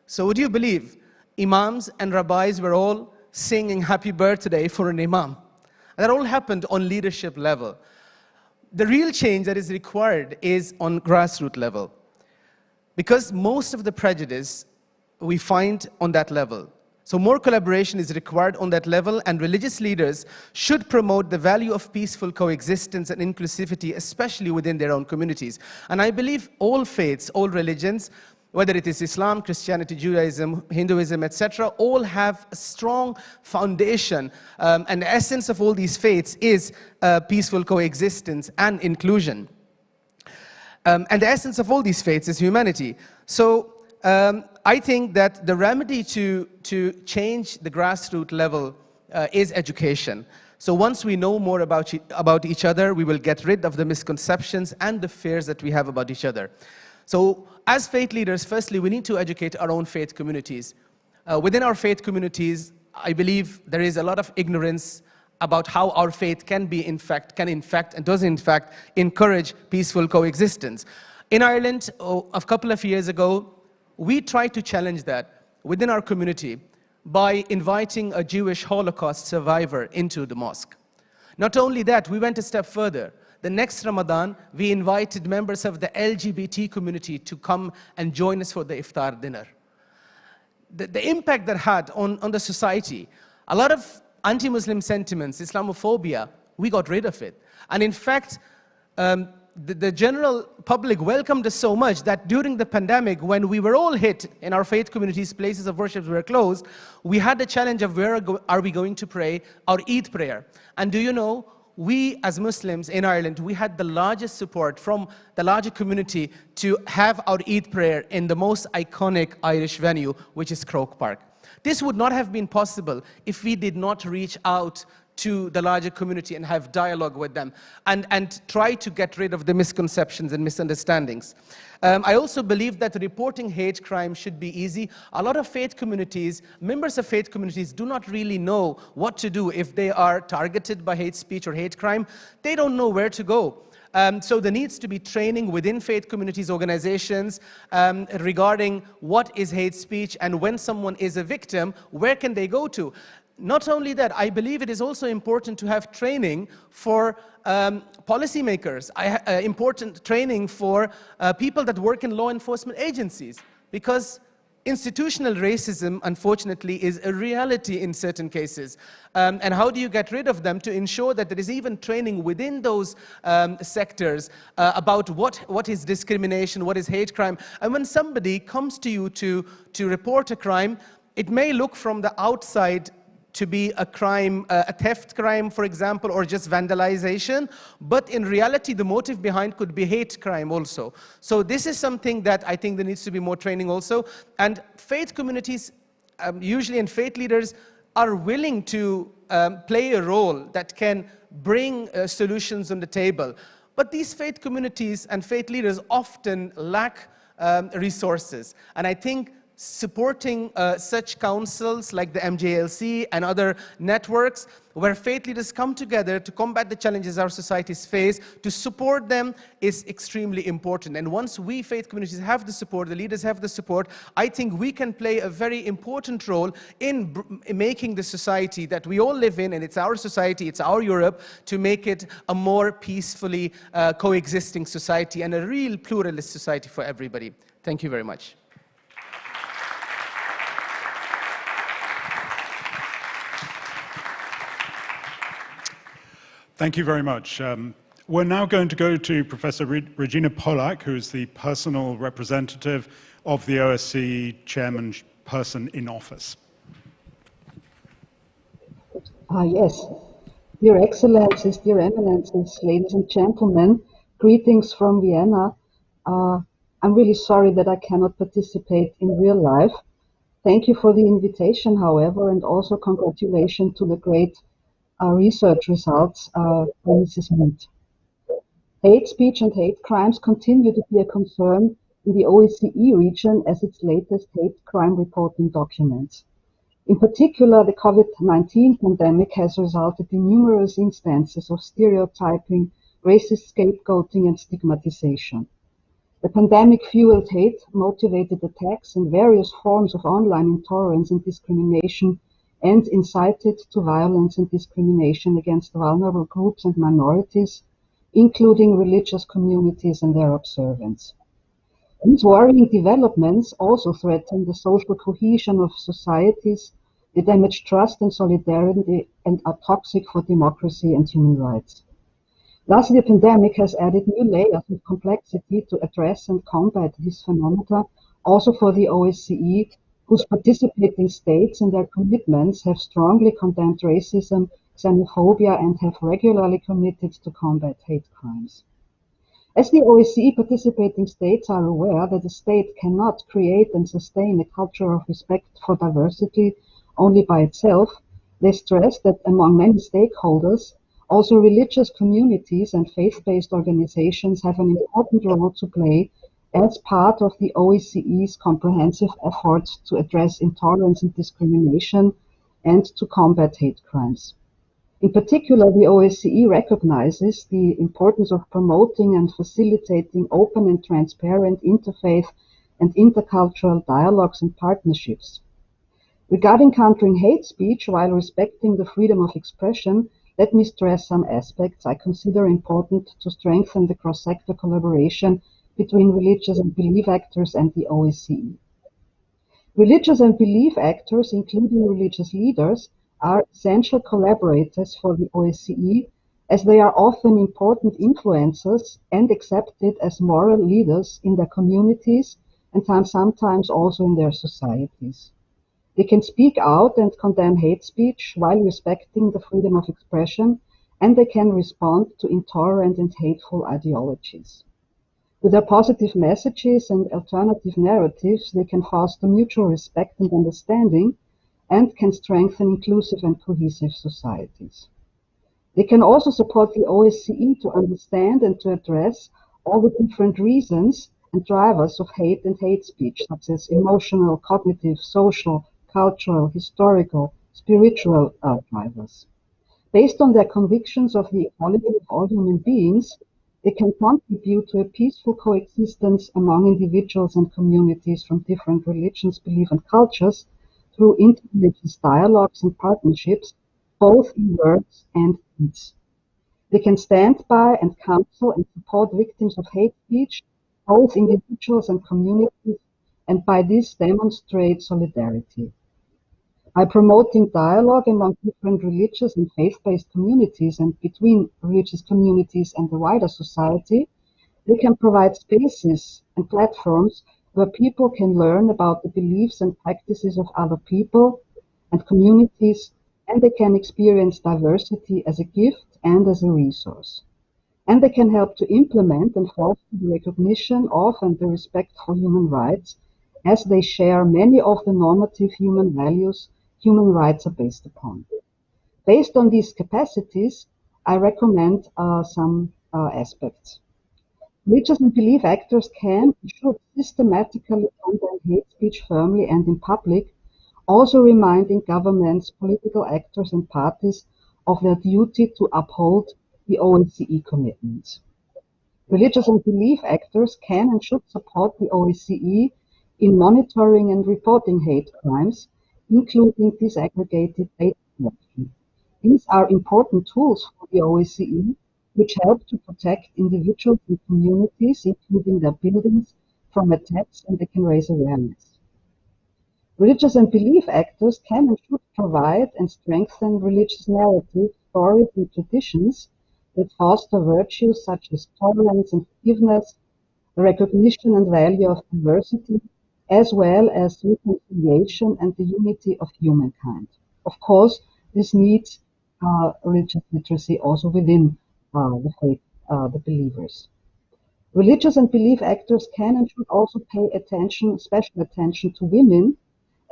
So would you believe, imams and rabbis were all singing happy birthday for an imam. And that all happened on leadership level. The real change that is required is on grassroots level, because most of the prejudice we find on that level. So more collaboration is required on that level, and religious leaders should promote the value of peaceful coexistence and inclusivity, especially within their own communities. And I believe all faiths, all religions, whether it is Islam, Christianity, Judaism, Hinduism, etc., all have a strong foundation, and the essence of all these faiths is peaceful coexistence and inclusion. And the essence of all these faiths is humanity. So I think that the remedy to change the grassroots level is education. So once we know more about each other, we will get rid of the misconceptions and the fears that we have about each other. So as faith leaders, firstly, we need to educate our own faith communities. Within our faith communities, I believe there is a lot of ignorance about how our faith can and does in fact encourage peaceful coexistence. In Ireland, a couple of years ago, we tried to challenge that within our community by inviting a Jewish Holocaust survivor into the mosque. Not only that, we went a step further. The next Ramadan, we invited members of the LGBT community to come and join us for the iftar dinner. The impact that had on the society, a lot of anti-Muslim sentiments, Islamophobia, we got rid of it. And in fact, the general public welcomed us so much that during the pandemic, when we were all hit in our faith communities, places of worship were closed, we had the challenge of where are we going to pray our Eid prayer. And do you know, we as Muslims in Ireland, we had the largest support from the larger community to have our Eid prayer in the most iconic Irish venue, which is Croke Park. This would not have been possible if we did not reach out to the larger community and have dialogue with them and try to get rid of the misconceptions and misunderstandings. I also believe that reporting hate crime should be easy. A lot of faith communities, members of faith communities do not really know what to do if they are targeted by hate speech or hate crime. They don't know where to go. So there needs to be training within faith communities, organizations, regarding what is hate speech and when someone is a victim, where can they go to? Not only that, I believe it is also important to have training for policymakers, important training for people that work in law enforcement agencies, because institutional racism, unfortunately, is a reality in certain cases. And how do you get rid of them to ensure that there is even training within those sectors about what is discrimination, what is hate crime. And when somebody comes to you to report a crime, it may look from the outside to be a crime, a theft crime, for example, or just vandalization. But in reality, the motive behind could be hate crime also. So this is something that I think there needs to be more training also. And faith communities, usually, and faith leaders are willing to play a role that can bring solutions on the table. But these faith communities and faith leaders often lack resources. And I think supporting such councils like the MJLC and other networks where faith leaders come together to combat the challenges our societies face, to support them is extremely important. And once we faith communities have the support, the leaders have the support, I think we can play a very important role in making the society that we all live in, and it's our society, it's our Europe, to make it a more peacefully coexisting society and a real pluralist society for everybody. Thank you very much. Thank you very much. We're now going to go to Professor Regina Pollack, who is the personal representative of the OSCE chairman person in office. Yes. Dear Excellencies, dear Eminences, ladies and gentlemen, greetings from Vienna. I'm really sorry that I cannot participate in real life. Thank you for the invitation, however, and also congratulations to the great research results from Mrs. Mead. Hate speech and hate crimes continue to be a concern in the OSCE region as its latest hate crime reporting documents. In particular, the COVID-19 pandemic has resulted in numerous instances of stereotyping, racist scapegoating, and stigmatization. The pandemic fueled hate-motivated attacks and various forms of online intolerance and discrimination, and incited to violence and discrimination against vulnerable groups and minorities, including religious communities and their observants. These worrying developments also threaten the social cohesion of societies, they damage trust and solidarity, and are toxic for democracy and human rights. Thus, the pandemic has added new layers of complexity to address and combat these phenomena, also for the OSCE, whose participating states in their commitments have strongly condemned racism, xenophobia, and have regularly committed to combat hate crimes. As the OSCE participating states are aware that a state cannot create and sustain a culture of respect for diversity only by itself, they stress that among many stakeholders, also religious communities and faith-based organizations have an important role to play as part of the OSCE's comprehensive efforts to address intolerance and discrimination and to combat hate crimes. In particular, the OSCE recognizes the importance of promoting and facilitating open and transparent interfaith and intercultural dialogues and partnerships. Regarding countering hate speech while respecting the freedom of expression, let me stress some aspects I consider important to strengthen the cross-sector collaboration between religious and belief actors and the OSCE. Religious and belief actors, including religious leaders, are essential collaborators for the OSCE, as they are often important influencers and accepted as moral leaders in their communities and sometimes also in their societies. They can speak out and condemn hate speech while respecting the freedom of expression, and they can respond to intolerant and hateful ideologies. With their positive messages and alternative narratives, they can foster mutual respect and understanding and can strengthen inclusive and cohesive societies. They can also support the OSCE to understand and to address all the different reasons and drivers of hate and hate speech, such as emotional, cognitive, social, cultural, historical, spiritual drivers. Based on their convictions of the equality of all human beings, they can contribute to a peaceful coexistence among individuals and communities from different religions, beliefs, and cultures through interreligious dialogues and partnerships, both in words and deeds. They can stand by and counsel and support victims of hate speech, both individuals and communities, and by this demonstrate solidarity. By promoting dialogue among different religious and faith-based communities and between religious communities and the wider society, they can provide spaces and platforms where people can learn about the beliefs and practices of other people and communities, and they can experience diversity as a gift and as a resource. And they can help to implement and foster the recognition of and the respect for human rights, as they share many of the normative human values human rights are based upon. Based on these capacities, I recommend some aspects. Religious and belief actors can and should systematically condemn hate speech firmly and in public, also reminding governments, political actors, and parties of their duty to uphold the OSCE commitments. Religious and belief actors can and should support the OSCE in monitoring and reporting hate crimes, including disaggregated data collection. These are important tools for the OSCE, which help to protect individuals and communities, including their buildings, from attacks, and they can raise awareness. Religious and belief actors can and should provide and strengthen religious narratives, stories, and traditions that foster virtues such as tolerance and forgiveness, the recognition and value of diversity, as well as reconciliation and the unity of humankind. Of course, this needs religious literacy also within the faith, the believers. Religious and belief actors can and should also pay attention, special attention to women,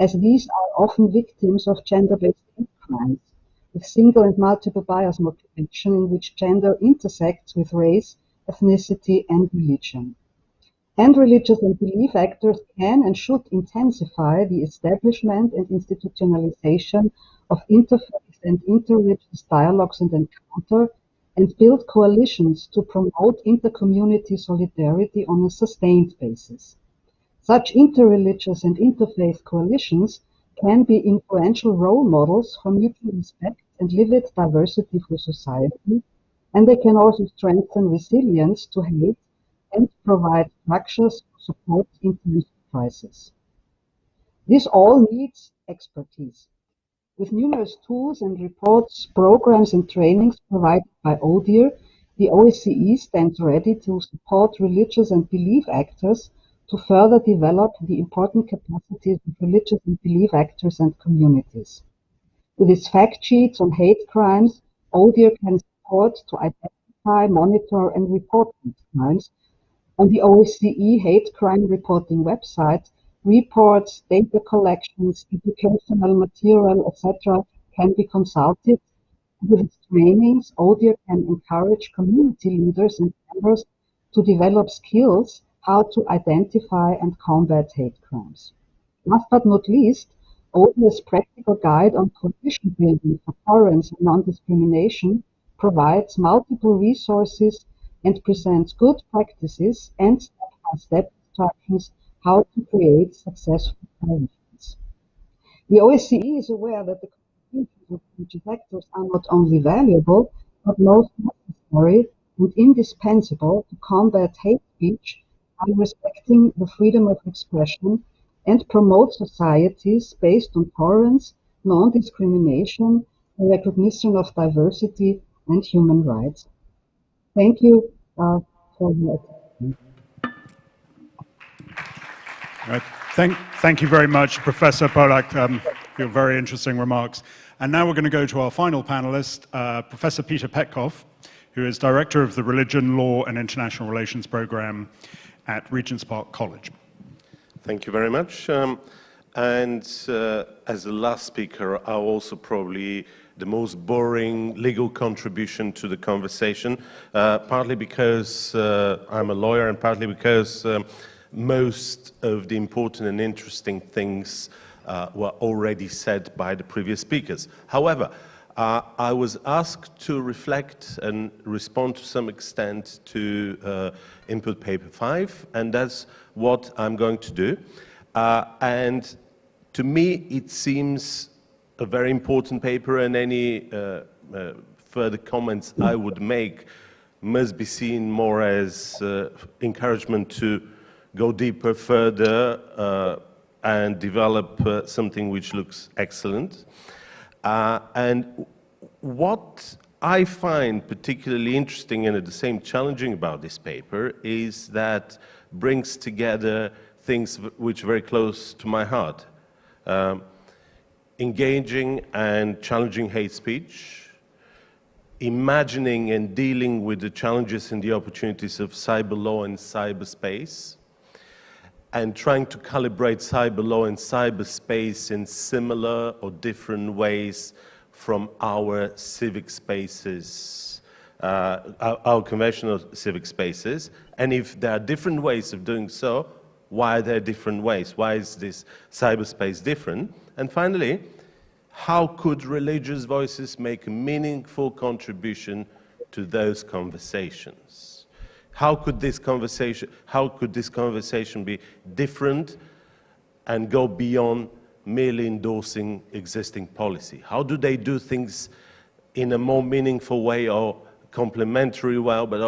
as these are often victims of gender-based hate crimes, with single and multiple bias motivation in which gender intersects with race, ethnicity, and religion. And religious and belief actors can and should intensify the establishment and institutionalization of interfaith and interreligious dialogues and encounter, and build coalitions to promote intercommunity solidarity on a sustained basis. Such interreligious and interfaith coalitions can be influential role models for mutual respect and lived diversity for society, and they can also strengthen resilience to hate and provide structures to support in times of crisis. This all needs expertise. With numerous tools and reports, programs, and trainings provided by ODIHR, the OSCE stands ready to support religious and belief actors to further develop the important capacities of religious and belief actors and communities. With its fact sheets on hate crimes, ODIHR can support to identify, monitor, and report hate crimes. On the OSCE hate crime reporting website, reports, data collections, educational material, etc. can be consulted. With its trainings, ODIHR can encourage community leaders and members to develop skills how to identify and combat hate crimes. Last but not least, ODIHR's practical guide on cohesion building for tolerance and non-discrimination provides multiple resources and presents good practices and step-by-step instructions how to create successful coalitions. The OSCE is aware that the contributions of religious actors are not only valuable, but most necessary and indispensable to combat hate speech by respecting the freedom of expression and promote societies based on tolerance, non-discrimination, the recognition of diversity and human rights. Thank you for your attention. Right. Thank you very much, Professor Polak, for your very interesting remarks. And now we're going to go to our final panelist, Professor Peter Petkov, who is Director of the Religion, Law and International Relations Program at Regent's Park College. Thank you very much. As the last speaker, I'll also probably the most boring legal contribution to the conversation, partly because I'm a lawyer and partly because most of the important and interesting things were already said by the previous speakers. However, I was asked to reflect and respond to some extent to input paper 5, and that's what I'm going to do. And to me, it seems a very important paper, and any further comments I would make must be seen more as encouragement to go deeper, further, and develop something which looks excellent. And what I find particularly interesting and at the same challenging about this paper is that brings together things which are very close to my heart. Engaging and challenging hate speech, imagining and dealing with the challenges and the opportunities of cyber law and cyberspace, and trying to calibrate cyber law and cyberspace in similar or different ways from our civic spaces, our conventional civic spaces. And if there are different ways of doing so, why are there different ways? Why is this cyberspace different? And finally, how could religious voices make a meaningful contribution to those conversations? How could this conversation be different and go beyond merely endorsing existing policy? How do they do things in a more meaningful way or complementary way, but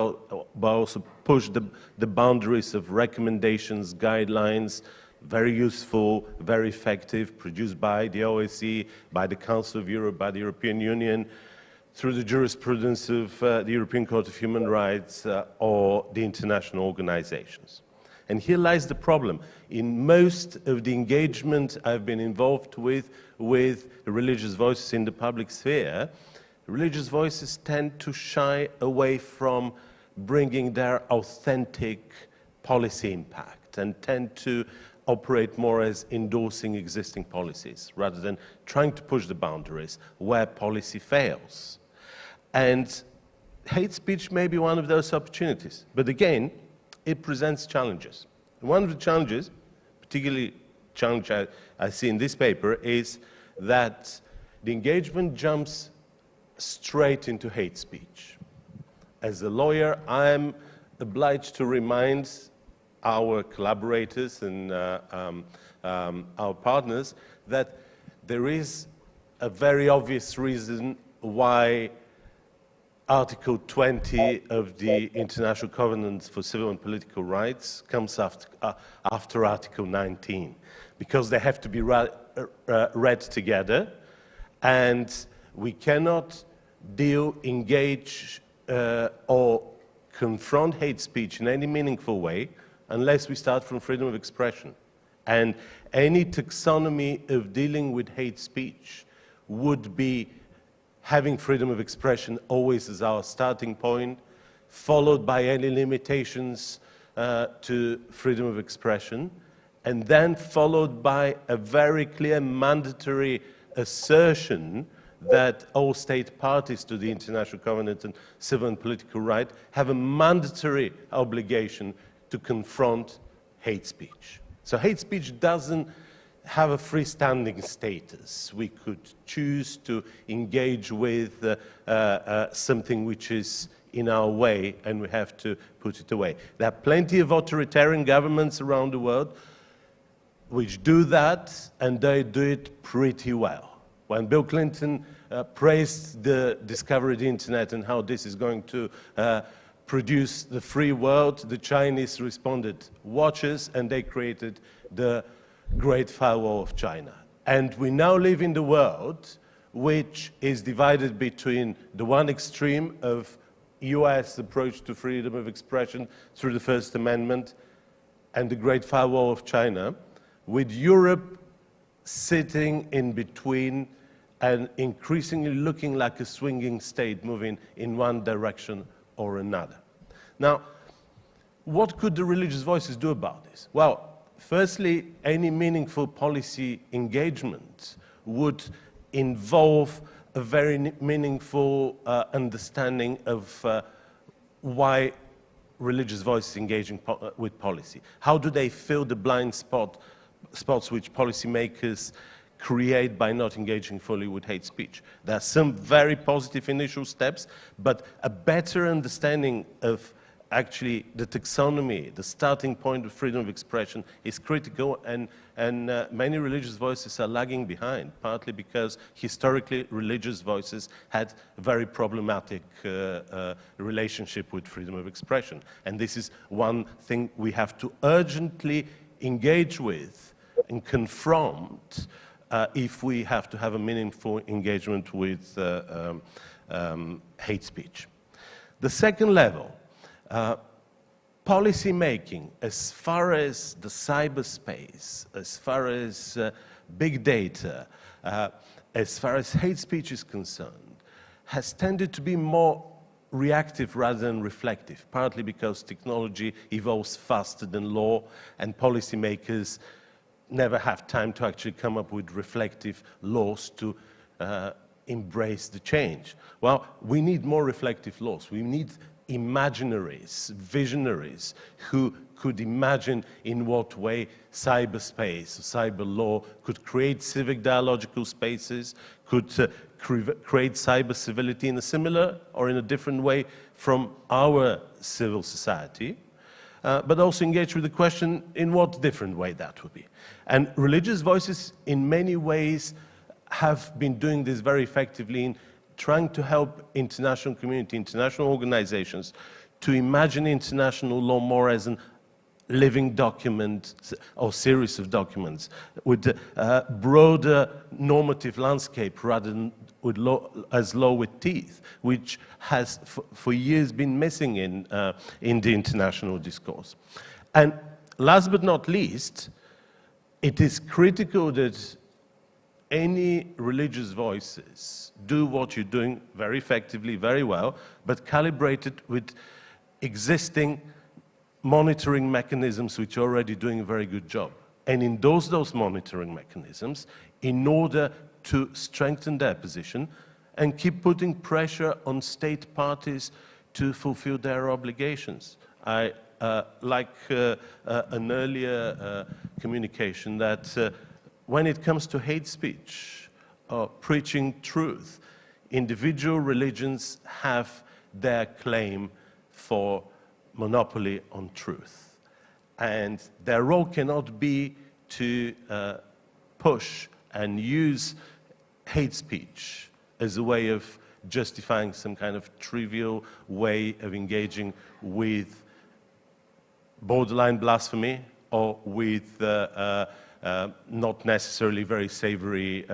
also push the boundaries of recommendations, guidelines, very useful, very effective, produced by the OSCE, by the Council of Europe, by the European Union, through the jurisprudence of the European Court of Human Rights or the international organizations. And here lies the problem. In most of the engagement I've been involved with religious voices in the public sphere, religious voices tend to shy away from bringing their authentic policy impact and tend to operate more as endorsing existing policies rather than trying to push the boundaries where policy fails. And hate speech may be one of those opportunities, but again, it presents challenges. And one of the challenges, particularly challenge I see in this paper, is that the engagement jumps straight into hate speech. As a lawyer, I'm obliged to remind our collaborators and our partners that there is a very obvious reason why Article 20 of the International Covenant for Civil and Political Rights comes after Article 19, because they have to be read together, and we cannot engage or confront hate speech in any meaningful way unless we start from freedom of expression. And any taxonomy of dealing with hate speech would be having freedom of expression always as our starting point, followed by any limitations to freedom of expression, and then followed by a very clear mandatory assertion that all state parties to the International Covenant on Civil and Political Rights have a mandatory obligation to confront hate speech. So hate speech doesn't have a freestanding status. We could choose to engage with something which is in our way, and we have to put it away. There are plenty of authoritarian governments around the world which do that, and they do it pretty well. When Bill Clinton praised the discovery of the internet and how this is going to produce the free world, the Chinese responded, watch us, and they created the Great Firewall of China. And we now live in the world which is divided between the one extreme of US approach to freedom of expression through the First Amendment and the Great Firewall of China, with Europe sitting in between and increasingly looking like a swinging state moving in one direction or another. Now, what could the religious voices do about this? Well, firstly, any meaningful policy engagement would involve a very meaningful understanding of why religious voices engaging with policy. How do they fill the blind spots which policymakers create by not engaging fully with hate speech? There are some very positive initial steps, but a better understanding of actually the taxonomy, the starting point of freedom of expression is critical, and many religious voices are lagging behind, partly because historically religious voices had a very problematic relationship with freedom of expression. And this is one thing we have to urgently engage with and confront if we have to have a meaningful engagement with hate speech. The second level, policy making, as far as the cyberspace, as far as big data, as far as hate speech is concerned, has tended to be more reactive rather than reflective, partly because technology evolves faster than law, and policymakers never have time to actually come up with reflective laws to embrace the change. Well, we need more reflective laws. We need imaginaries, visionaries, who could imagine in what way cyberspace, cyber law could create civic dialogical spaces, could create cyber civility in a similar or in a different way from our civil society, but also engage with the question in what different way that would be. And religious voices in many ways have been doing this very effectively in trying to help international community, international organizations to imagine international law more as a living document or series of documents with a broader normative landscape rather than with law with teeth, which has for years been missing in the international discourse. And last but not least, it is critical that any religious voices do what you're doing very effectively, very well, but calibrated with existing monitoring mechanisms which are already doing a very good job. And in those monitoring mechanisms, in order to strengthen their position and keep putting pressure on state parties to fulfill their obligations. I like an earlier communication that when it comes to hate speech or preaching truth, individual religions have their claim for monopoly on truth. And their role cannot be to push and use hate speech as a way of justifying some kind of trivial way of engaging with borderline blasphemy or with not necessarily very savory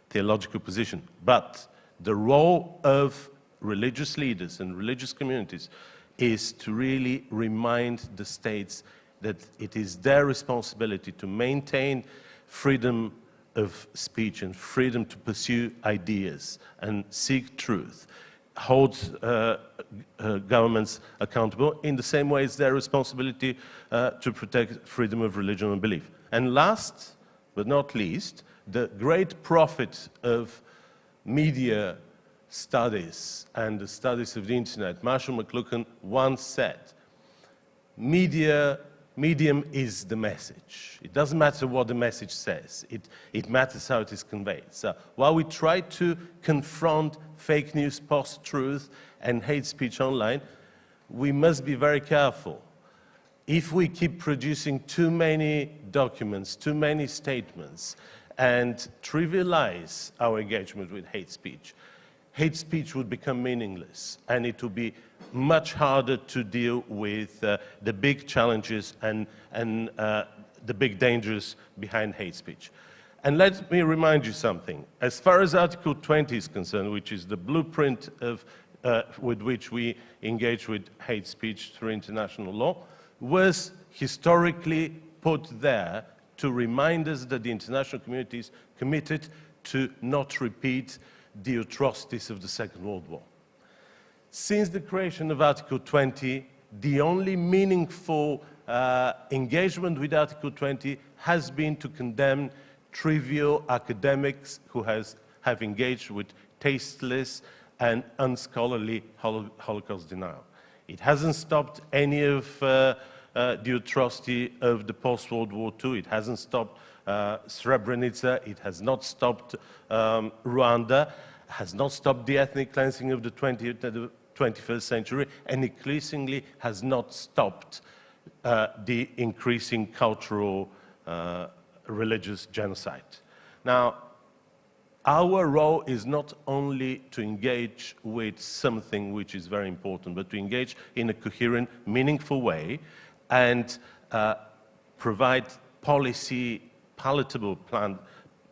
theological position. But the role of religious leaders and religious communities is to really remind the states that it is their responsibility to maintain freedom of speech and freedom to pursue ideas and seek truth, hold governments accountable in the same way it's their responsibility to protect freedom of religion and belief. And last but not least, the great prophet of media studies and the studies of the internet, Marshall McLuhan, once said, medium is the message. It doesn't matter what the message says. It matters how it is conveyed. So while we try to confront fake news, post-truth, and hate speech online, we must be very careful. If we keep producing too many documents, too many statements, and trivialize our engagement with hate speech would become meaningless, and it would be much harder to deal with the big challenges and the big dangers behind hate speech. And let me remind you something. As far as Article 20 is concerned, which is the blueprint of, with which we engage with hate speech through international law, was historically put there to remind us that the international community is committed to not repeat the atrocities of the Second World War. Since the creation of Article 20, the only meaningful engagement with Article 20 has been to condemn trivial academics who have engaged with tasteless and unscholarly Holocaust denial. It hasn't stopped any of the atrocity of the post-World War II. It hasn't stopped Srebrenica. It has not stopped Rwanda. Has not stopped the ethnic cleansing of the 21st century, and increasingly has not stopped the increasing cultural, religious genocide. Now, our role is not only to engage with something which is very important, but to engage in a coherent, meaningful way and provide policy, palatable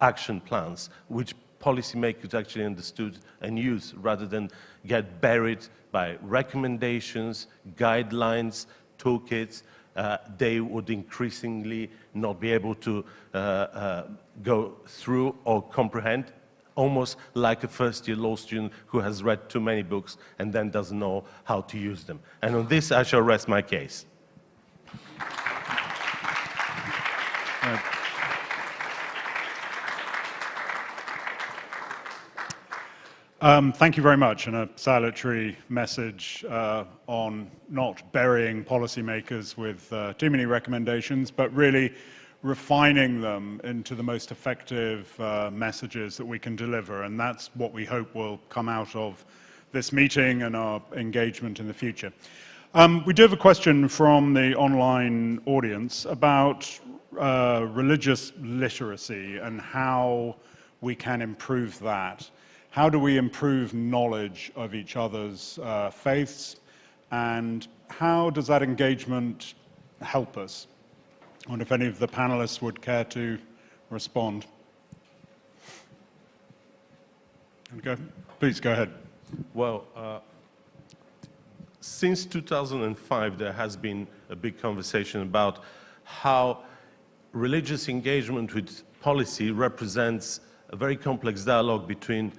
action plans which policymakers actually understood and use, rather than get buried by recommendations, guidelines, toolkits. They would increasingly not be able to go through or comprehend, almost like a first-year law student who has read too many books and then doesn't know how to use them. And on this, I shall rest my case. Thank you very much, and a salutary message on not burying policymakers with too many recommendations, but really refining them into the most effective messages that we can deliver, and that's what we hope will come out of this meeting and our engagement in the future. We do have a question from the online audience about religious literacy and how we can improve that. How do we improve knowledge of each other's faiths, and how does that engagement help us? I wonder if any of the panelists would care to respond. Please go ahead. Well, since 2005, there has been a big conversation about how religious engagement with policy represents a very complex dialogue between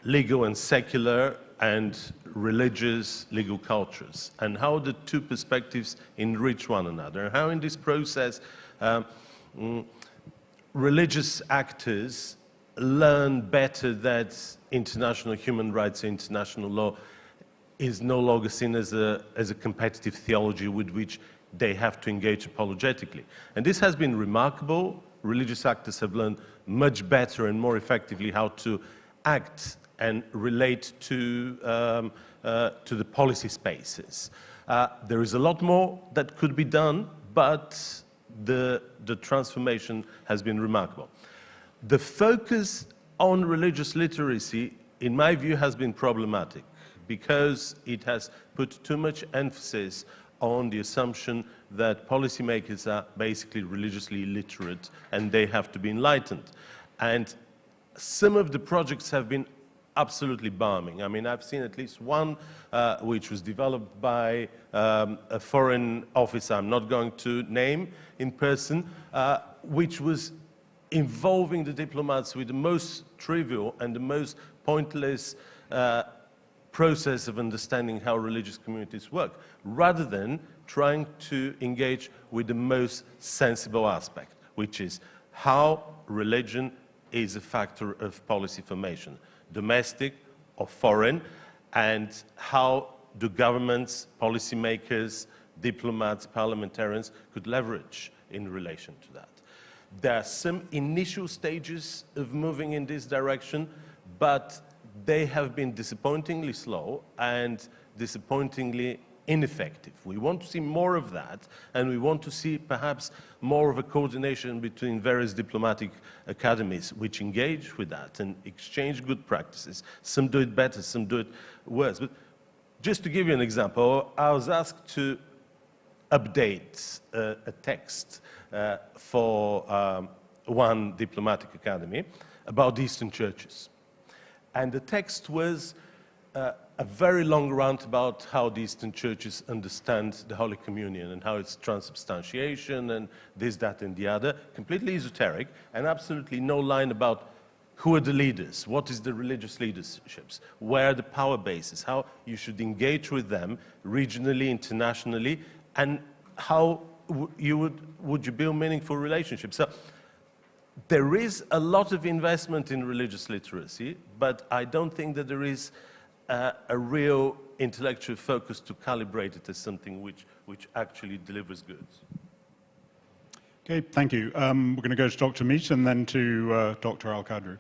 legal and secular and religious legal cultures, and how the two perspectives enrich one another, and how in this process religious actors learn better that international human rights, international law is no longer seen as a competitive theology with which they have to engage apologetically. And this has been remarkable. Religious actors have learned much better and more effectively how to act and relate to the policy spaces. There is a lot more that could be done, but the transformation has been remarkable. The focus on religious literacy, in my view, has been problematic because it has put too much emphasis on the assumption that policymakers are basically religiously illiterate and they have to be enlightened. And some of the projects have been absolutely bombing. I mean, I've seen at least one which was developed by a foreign officer I'm not going to name in person, which was involving the diplomats with the most trivial and the most pointless process of understanding how religious communities work, rather than trying to engage with the most sensible aspect, which is how religion is a factor of policy formation, domestic or foreign, and how do governments, policymakers, diplomats, parliamentarians could leverage in relation to that. There are some initial stages of moving in this direction, but they have been disappointingly slow and disappointingly ineffective. We want to see more of that, and we want to see perhaps more of a coordination between various diplomatic academies which engage with that and exchange good practices. Some do it better, some do it worse. But just to give you an example, I was asked to update a text for one diplomatic academy about Eastern churches. And the text was a very long rant about how the Eastern churches understand the Holy Communion and how it's transubstantiation and this, that, and the other, completely esoteric, and absolutely no line about who are the leaders, what is the religious leaderships, where are the power bases, how you should engage with them regionally, internationally, and how would you build meaningful relationships. So there is a lot of investment in religious literacy, but I don't think that there is a real intellectual focus to calibrate it as something which actually delivers goods. Okay, thank you. We're going to go to Dr. Meach and then to Dr. Al-Qadri.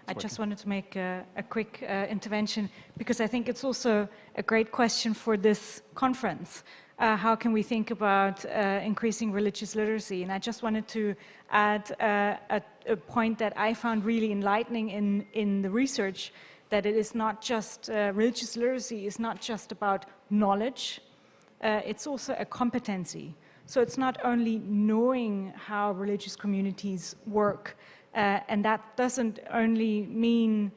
I just wanted to make a quick intervention, because I think it's also a great question for this conference. How can we think about increasing religious literacy? And I just wanted to add a point that I found really enlightening in the research, that it is not just, religious literacy is not just about knowledge, it's also a competency. So it's not only knowing how religious communities work, and that doesn't only mean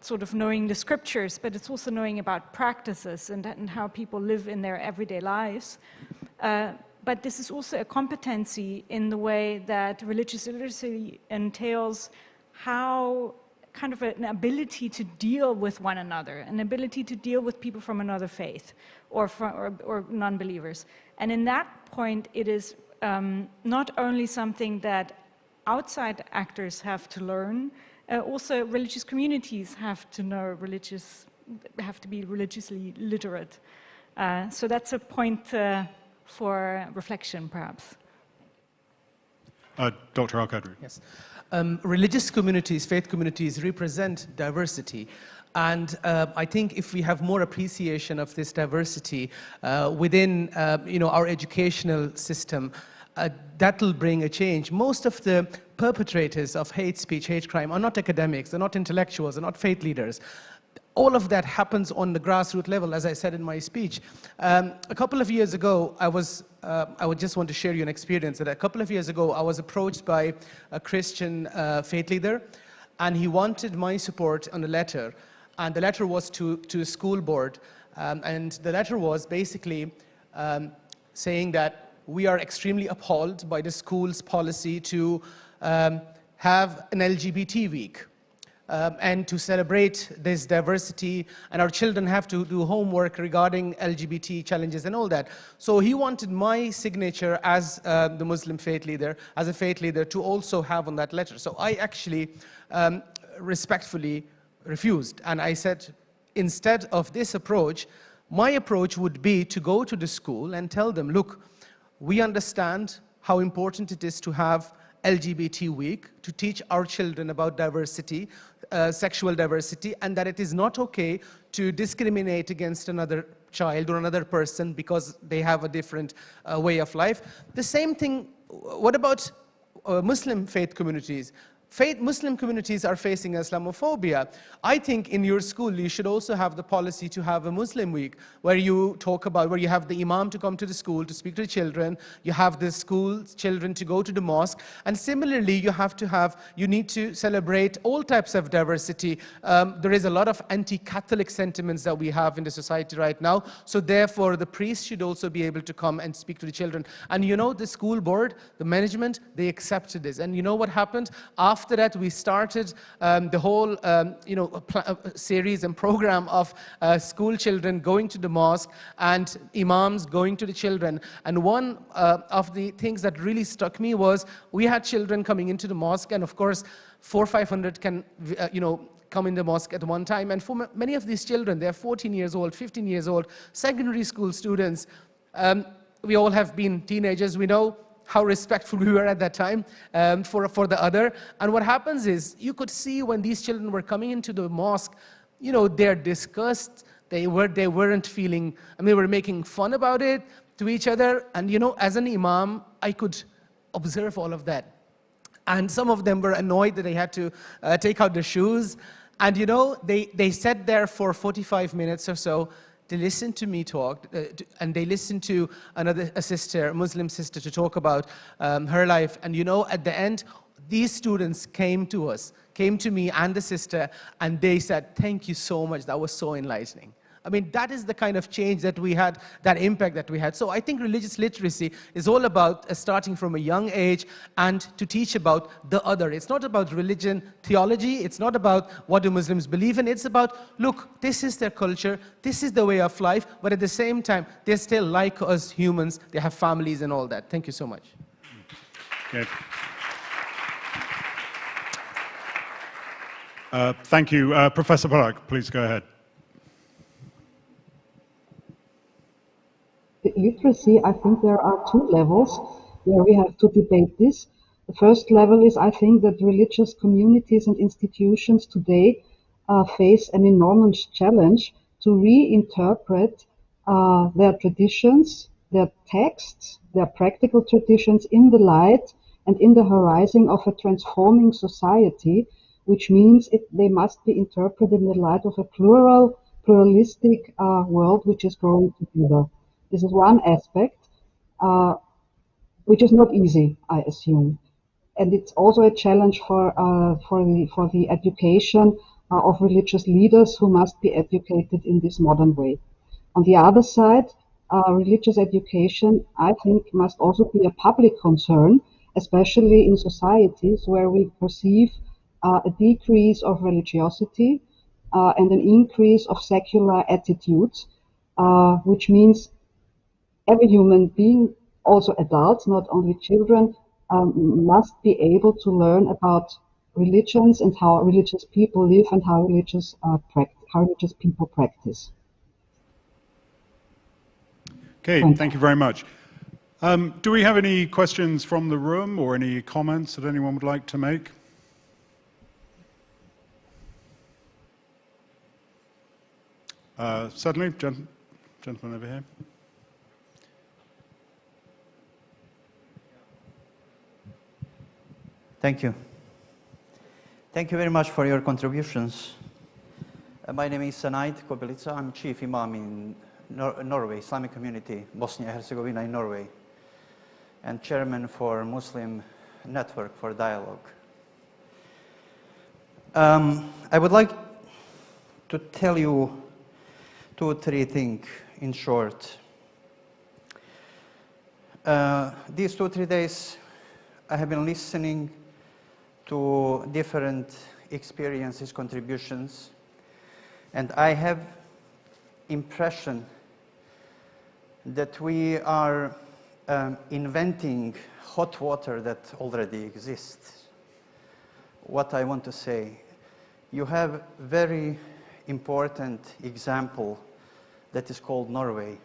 sort of knowing the scriptures, but it's also knowing about practices and how people live in their everyday lives. But this is also a competency in the way that religious literacy entails how kind of an ability to deal with one another, an ability to deal with people from another faith or non-believers. And in that point, it is not only something that outside actors have to learn, also religious communities have to know have to be religiously literate. So that's a point for reflection, perhaps. Dr. Al-Qadri. Yes. Religious communities, faith communities represent diversity. And I think if we have more appreciation of this diversity within our educational system, that will bring a change. Most of the perpetrators of hate speech, hate crime are not academics, they're not intellectuals, they're not faith leaders. All of that happens on the grassroots level, as I said in my speech. A couple of years ago, I would just want to share you an experience that a couple of years ago, I was approached by a Christian faith leader, and he wanted my support on a letter. And the letter was to a school board. And the letter was basically saying that we are extremely appalled by the school's policy to have an LGBT week and to celebrate this diversity, and our children have to do homework regarding LGBT challenges and all that. So he wanted my signature as the Muslim faith leader, as a faith leader, to also have on that letter. So I actually respectfully refused, and I said, instead of this approach, my approach would be to go to the school and tell them, look, we understand how important it is to have LGBT week, to teach our children about diversity, sexual diversity, and that it is not okay to discriminate against another child or another person because they have a different way of life. The same thing, what about Muslim faith communities? Muslim communities are facing Islamophobia. I think in your school you should also have the policy to have a Muslim week where you talk about, where you have the imam to come to the school to speak to the children, you have the school children to go to the mosque, and similarly you need to celebrate all types of diversity. There is a lot of anti-Catholic sentiments that we have in the society right now, so therefore the priests should also be able to come and speak to the children. And you know, the school board, the management, they accepted this. And you know what happened? After that, we started the whole series and program of school children going to the mosque and imams going to the children. And one of the things that really struck me was we had children coming into the mosque, and of course 400 or 500 can come in the mosque at one time. And for many of these children, they're 14 years old, 15 years old, secondary school students. We all have been teenagers. We know how respectful we were at that time for the other. And what happens is, you could see when these children were coming into the mosque, they're disgusted. They weren't feeling, they were making fun about it to each other. And as an imam, I could observe all of that. And some of them were annoyed that they had to take out their shoes. And they sat there for 45 minutes or so. They listened to me talk, and they listened to a sister, a Muslim sister, to talk about her life. And at the end, these students came to me and the sister, and they said, "Thank you so much, that was so enlightening." That is the kind of change that we had, that impact that we had. So I think religious literacy is all about starting from a young age and to teach about the other. It's not about religion, theology. It's not about what do Muslims believe in. It's about, look, this is their culture, this is the way of life, but at the same time, they're still like us humans. They have families and all that. Thank you so much. Okay. Thank you. Professor Barak, please go ahead. Literacy, I think there are two levels where we have to debate this. The first level is, I think, that religious communities and institutions today face an enormous challenge to reinterpret their traditions, their texts, their practical traditions in the light and in the horizon of a transforming society, which means they must be interpreted in the light of a pluralistic world which is growing together. This is one aspect, which is not easy, I assume, and it's also a challenge for the education of religious leaders who must be educated in this modern way. On the other side, religious education, I think, must also be a public concern, especially in societies where we perceive a decrease of religiosity and an increase of secular attitudes, which means every human being, also adults, not only children, must be able to learn about religions and how religious people live and how religious people practice. Okay, thank you very much. Do we have any questions from the room or any comments that anyone would like to make? Certainly, gentleman over here. Thank you. Thank you very much for your contributions. My name is Sanait Kobilica. I'm Chief Imam in Norway, Islamic community, Bosnia and Herzegovina in Norway, and Chairman for Muslim Network for Dialogue. I would like to tell you 2 or 3 things in short. These 2 or 3 days, I have been listening to different experiences, contributions, and I have impression that we are inventing hot water that already exists. What I want to say, you have very important example that is called Norway.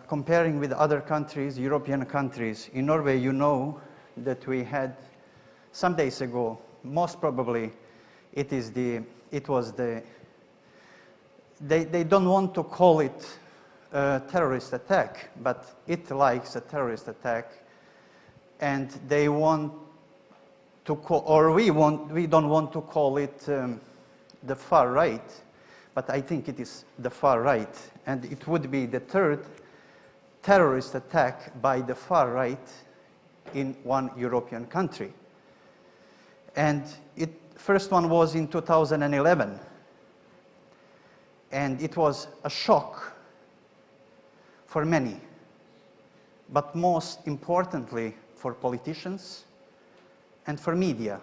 Comparing with other countries, European countries, in Norway, you know that we had some days ago, most probably they don't want to call it a terrorist attack, but it likes a terrorist attack, and they want we don't want to call it the far right, but I think it is the far right, and it would be the third terrorist attack by the far right in one European country. And the first one was in 2011, and it was a shock for many, but most importantly for politicians and for media.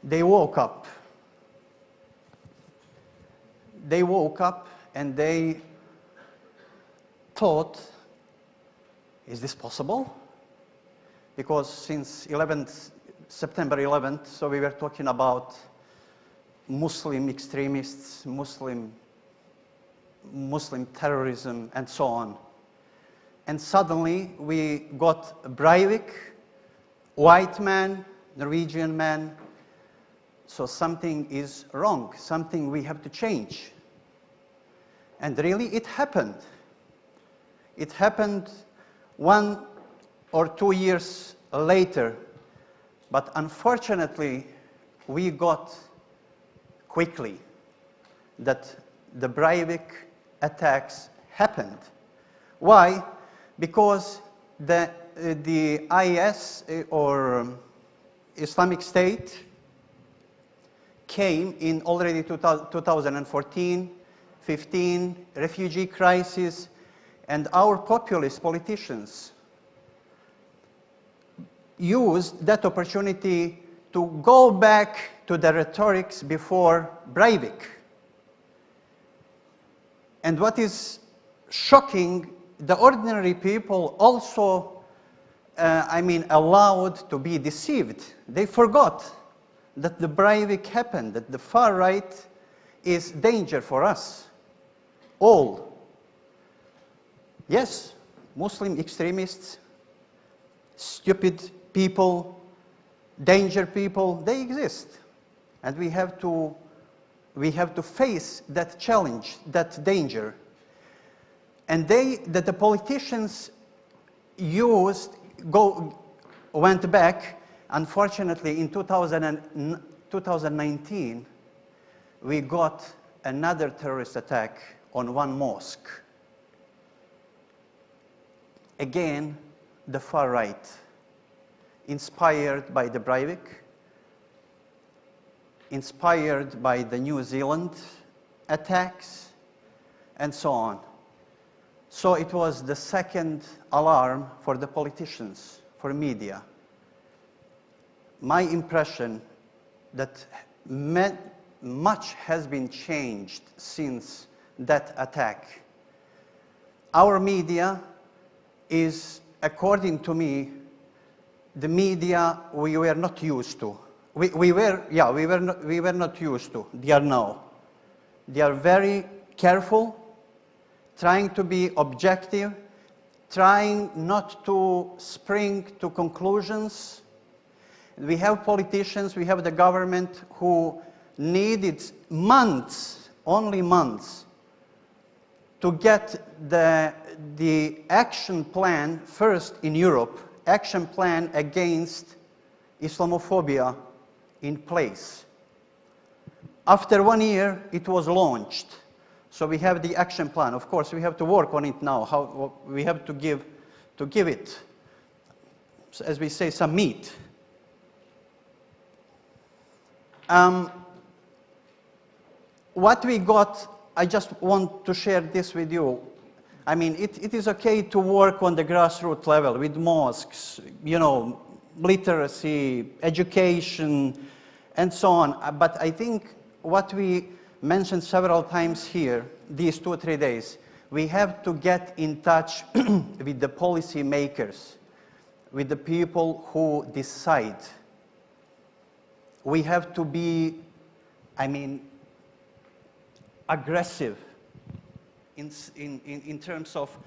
They woke up. They woke up and they thought, is this possible? Because since September 11th, so we were talking about Muslim extremists, Muslim terrorism, and so on. And suddenly we got Breivik, white man, Norwegian man. So something is wrong, something we have to change. And really it happened. It happened 1 or 2 years later, but unfortunately we got quickly that the Breivik attacks happened. Why? Because the IS or Islamic State came in already 2014, 15, refugee crisis, and our populist politicians used that opportunity to go back to the rhetorics before Breivik. And what is shocking, the ordinary people also, allowed to be deceived. They forgot that the Breivik happened, that the far right is danger for us all. Yes, Muslim extremists, stupid people, danger people, they exist. And we have to face that challenge, that danger. And that the politicians went back. Unfortunately, in 2019, we got another terrorist attack on one mosque. Again, the far right, inspired by the Breivik, inspired by the New Zealand attacks, and so on. So it was the second alarm for the politicians, for media. My impression that much has been changed since that attack. Our media is, according to me, the media we were not used to. We were not used to. They are now. They are very careful, trying to be objective, trying not to spring to conclusions. We have politicians, we have the government who needed months, only months, to get the action plan first in Europe, action plan against Islamophobia in place. After 1 year, it was launched. So we have the action plan. Of course, we have to work on it now. We have to give it, as we say, some meat. What we got, I just want to share this with you. I mean, it is okay to work on the grassroots level with mosques, literacy, education, and so on. But I think what we mentioned several times here, these 2 or 3 days, we have to get in touch with the policymakers, with the people who decide. We have to be, aggressive in terms of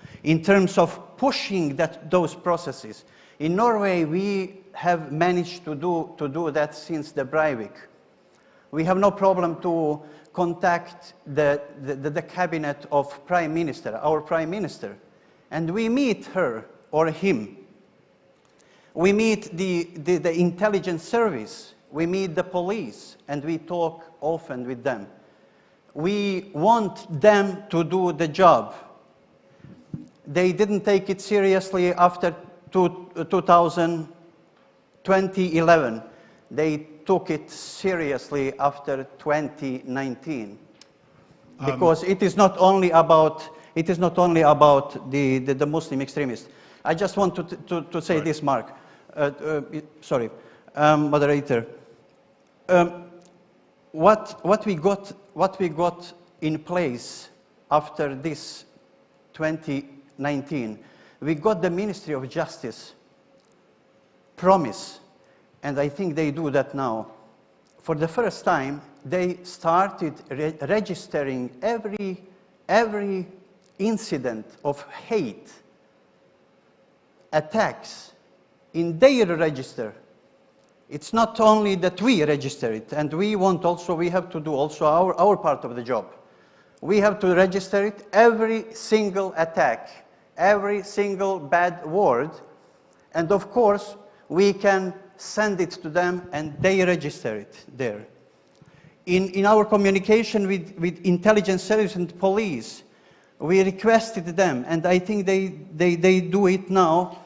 pushing those processes. In Norway, we have managed to do that since the Breivik. We have no problem to contact the cabinet of Prime Minister, our Prime Minister, and we meet her or him. We meet the intelligence service, we meet the police, and we talk often with them. We want them to do the job. They didn't take it seriously after 2011. They took it seriously after 2019. Because it is not only about the Muslim extremists. I just want to say this, Mark. Sorry, moderator. What we got in place after this 2019, we got the Ministry of Justice promise, and I think they do that now. For the first time, they started registering every incident of hate, attacks in their register. It's not only that we register it, and we have to do also our part of the job. We have to register it, every single attack, every single bad word, and of course, we can send it to them and they register it there. In our communication with intelligence service and police, we requested them, and I think they do it now.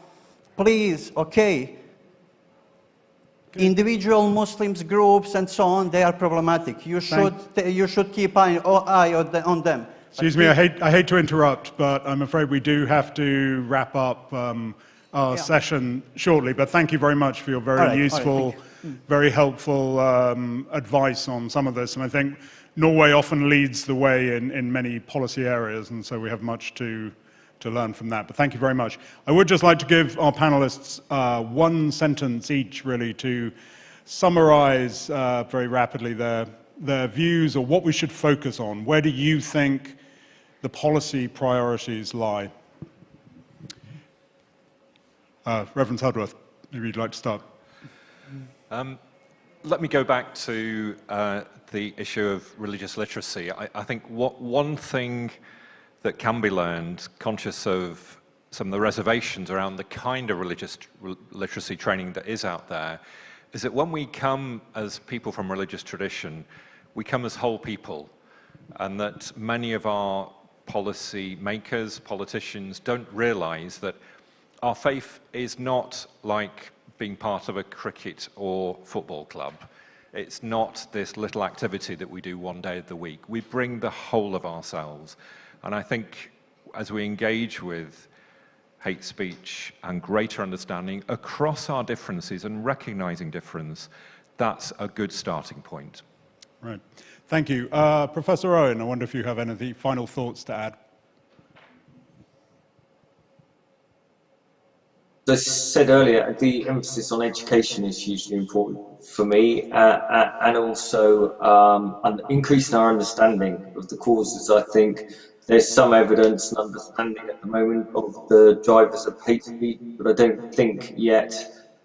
Please, okay, individual Muslims groups and so on, they are problematic. You should keep eye on them. Excuse me, I hate to interrupt, but I'm afraid we do have to wrap up our session shortly. But thank you very much for your very useful, very helpful advice on some of this. And I think Norway often leads the way in many policy areas, and so we have much to learn from that. But thank you very much. I would just like to give our panelists one sentence each, really, to summarize very rapidly their views or what we should focus on. Where do you think the policy priorities lie? Reverend Hudworth, maybe you'd like to start. Let me go back to the issue of religious literacy. I think one thing that can be learned, conscious of some of the reservations around the kind of religious literacy training that is out there, is that when we come as people from religious tradition, we come as whole people, and that many of our policy makers, politicians, don't realize that our faith is not like being part of a cricket or football club. It's not this little activity that we do one day of the week. We bring the whole of ourselves. And I think as we engage with hate speech and greater understanding across our differences and recognizing difference, that's a good starting point. Right. Thank you. Professor Owen, I wonder if you have any final thoughts to add. As I said earlier, the emphasis on education is hugely important for me, and also increasing our understanding of the causes. I think there's some evidence and understanding at the moment of the drivers of hate speech, but I don't think yet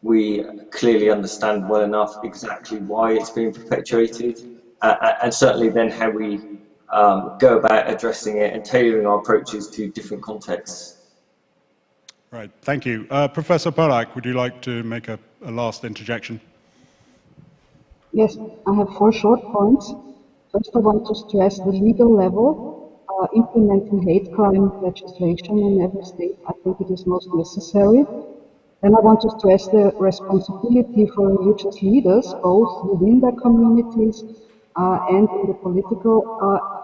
we clearly understand well enough exactly why it's being perpetuated, and certainly then how we go about addressing it and tailoring our approaches to different contexts. Right, thank you. Professor Pollack, would you like to make a last interjection? Yes, I have 4 short points. First, I want to stress the legal level. Implementing hate crime legislation in every state, I think it is most necessary. Then I want to stress the responsibility for religious leaders, both within their communities and in the political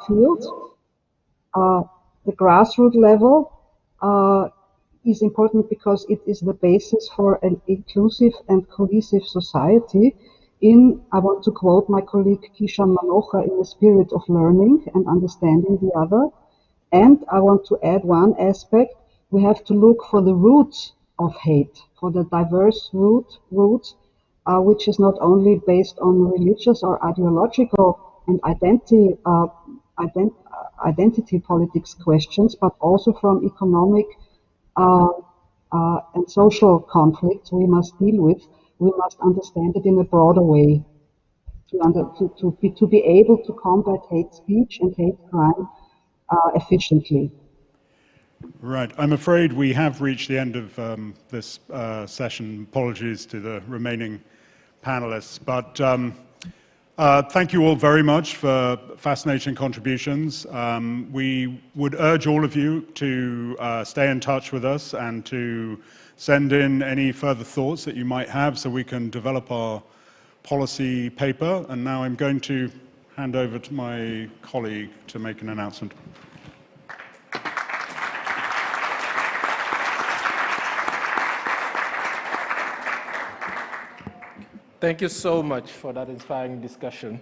field. The grassroots level is important because it is the basis for an inclusive and cohesive society. I want to quote my colleague Kishan Manocha, in the spirit of learning and understanding the other. And I want to add one aspect. We have to look for the roots of hate, for the diverse roots, which is not only based on religious or ideological and identity politics questions, but also from economic and social conflicts we must deal with. We must understand it in a broader way to be able to combat hate speech and hate crime efficiently. Right. I'm afraid we have reached the end of this session. Apologies to the remaining panelists. But thank you all very much for fascinating contributions. We would urge all of you to stay in touch with us and to send in any further thoughts that you might have so we can develop our policy paper. And now I'm going to hand over to my colleague to make an announcement. Thank you so much for that inspiring discussion.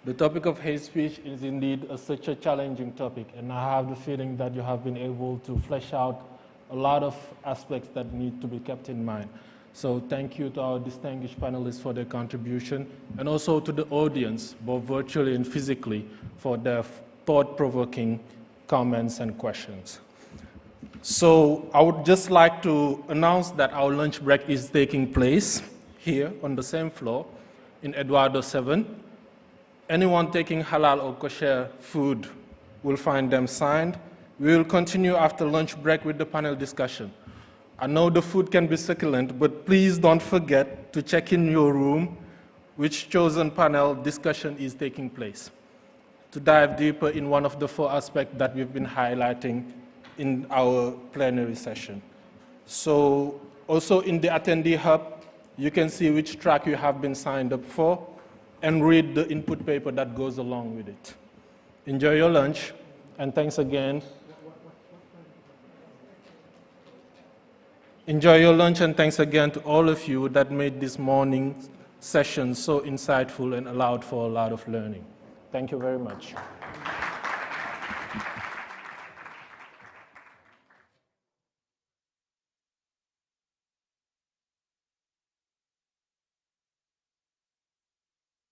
The topic of hate speech is indeed such a challenging topic, and I have the feeling that you have been able to flesh out a lot of aspects that need to be kept in mind. So thank you to our distinguished panelists for their contribution, and also to the audience, both virtually and physically, for their thought-provoking comments and questions. So I would just like to announce that our lunch break is taking place here on the same floor in Eduardo 7. Anyone taking halal or kosher food will find them signed. We will continue after lunch break with the panel discussion. I know the food can be succulent, but please don't forget to check in your room which chosen panel discussion is taking place, to dive deeper in one of the 4 aspects that we've been highlighting in our plenary session. So also in the attendee hub, you can see which track you have been signed up for and read the input paper that goes along with it. Enjoy your lunch, and thanks again. Enjoy your lunch, and thanks again to all of you that made this morning's session so insightful and allowed for a lot of learning. Thank you very much.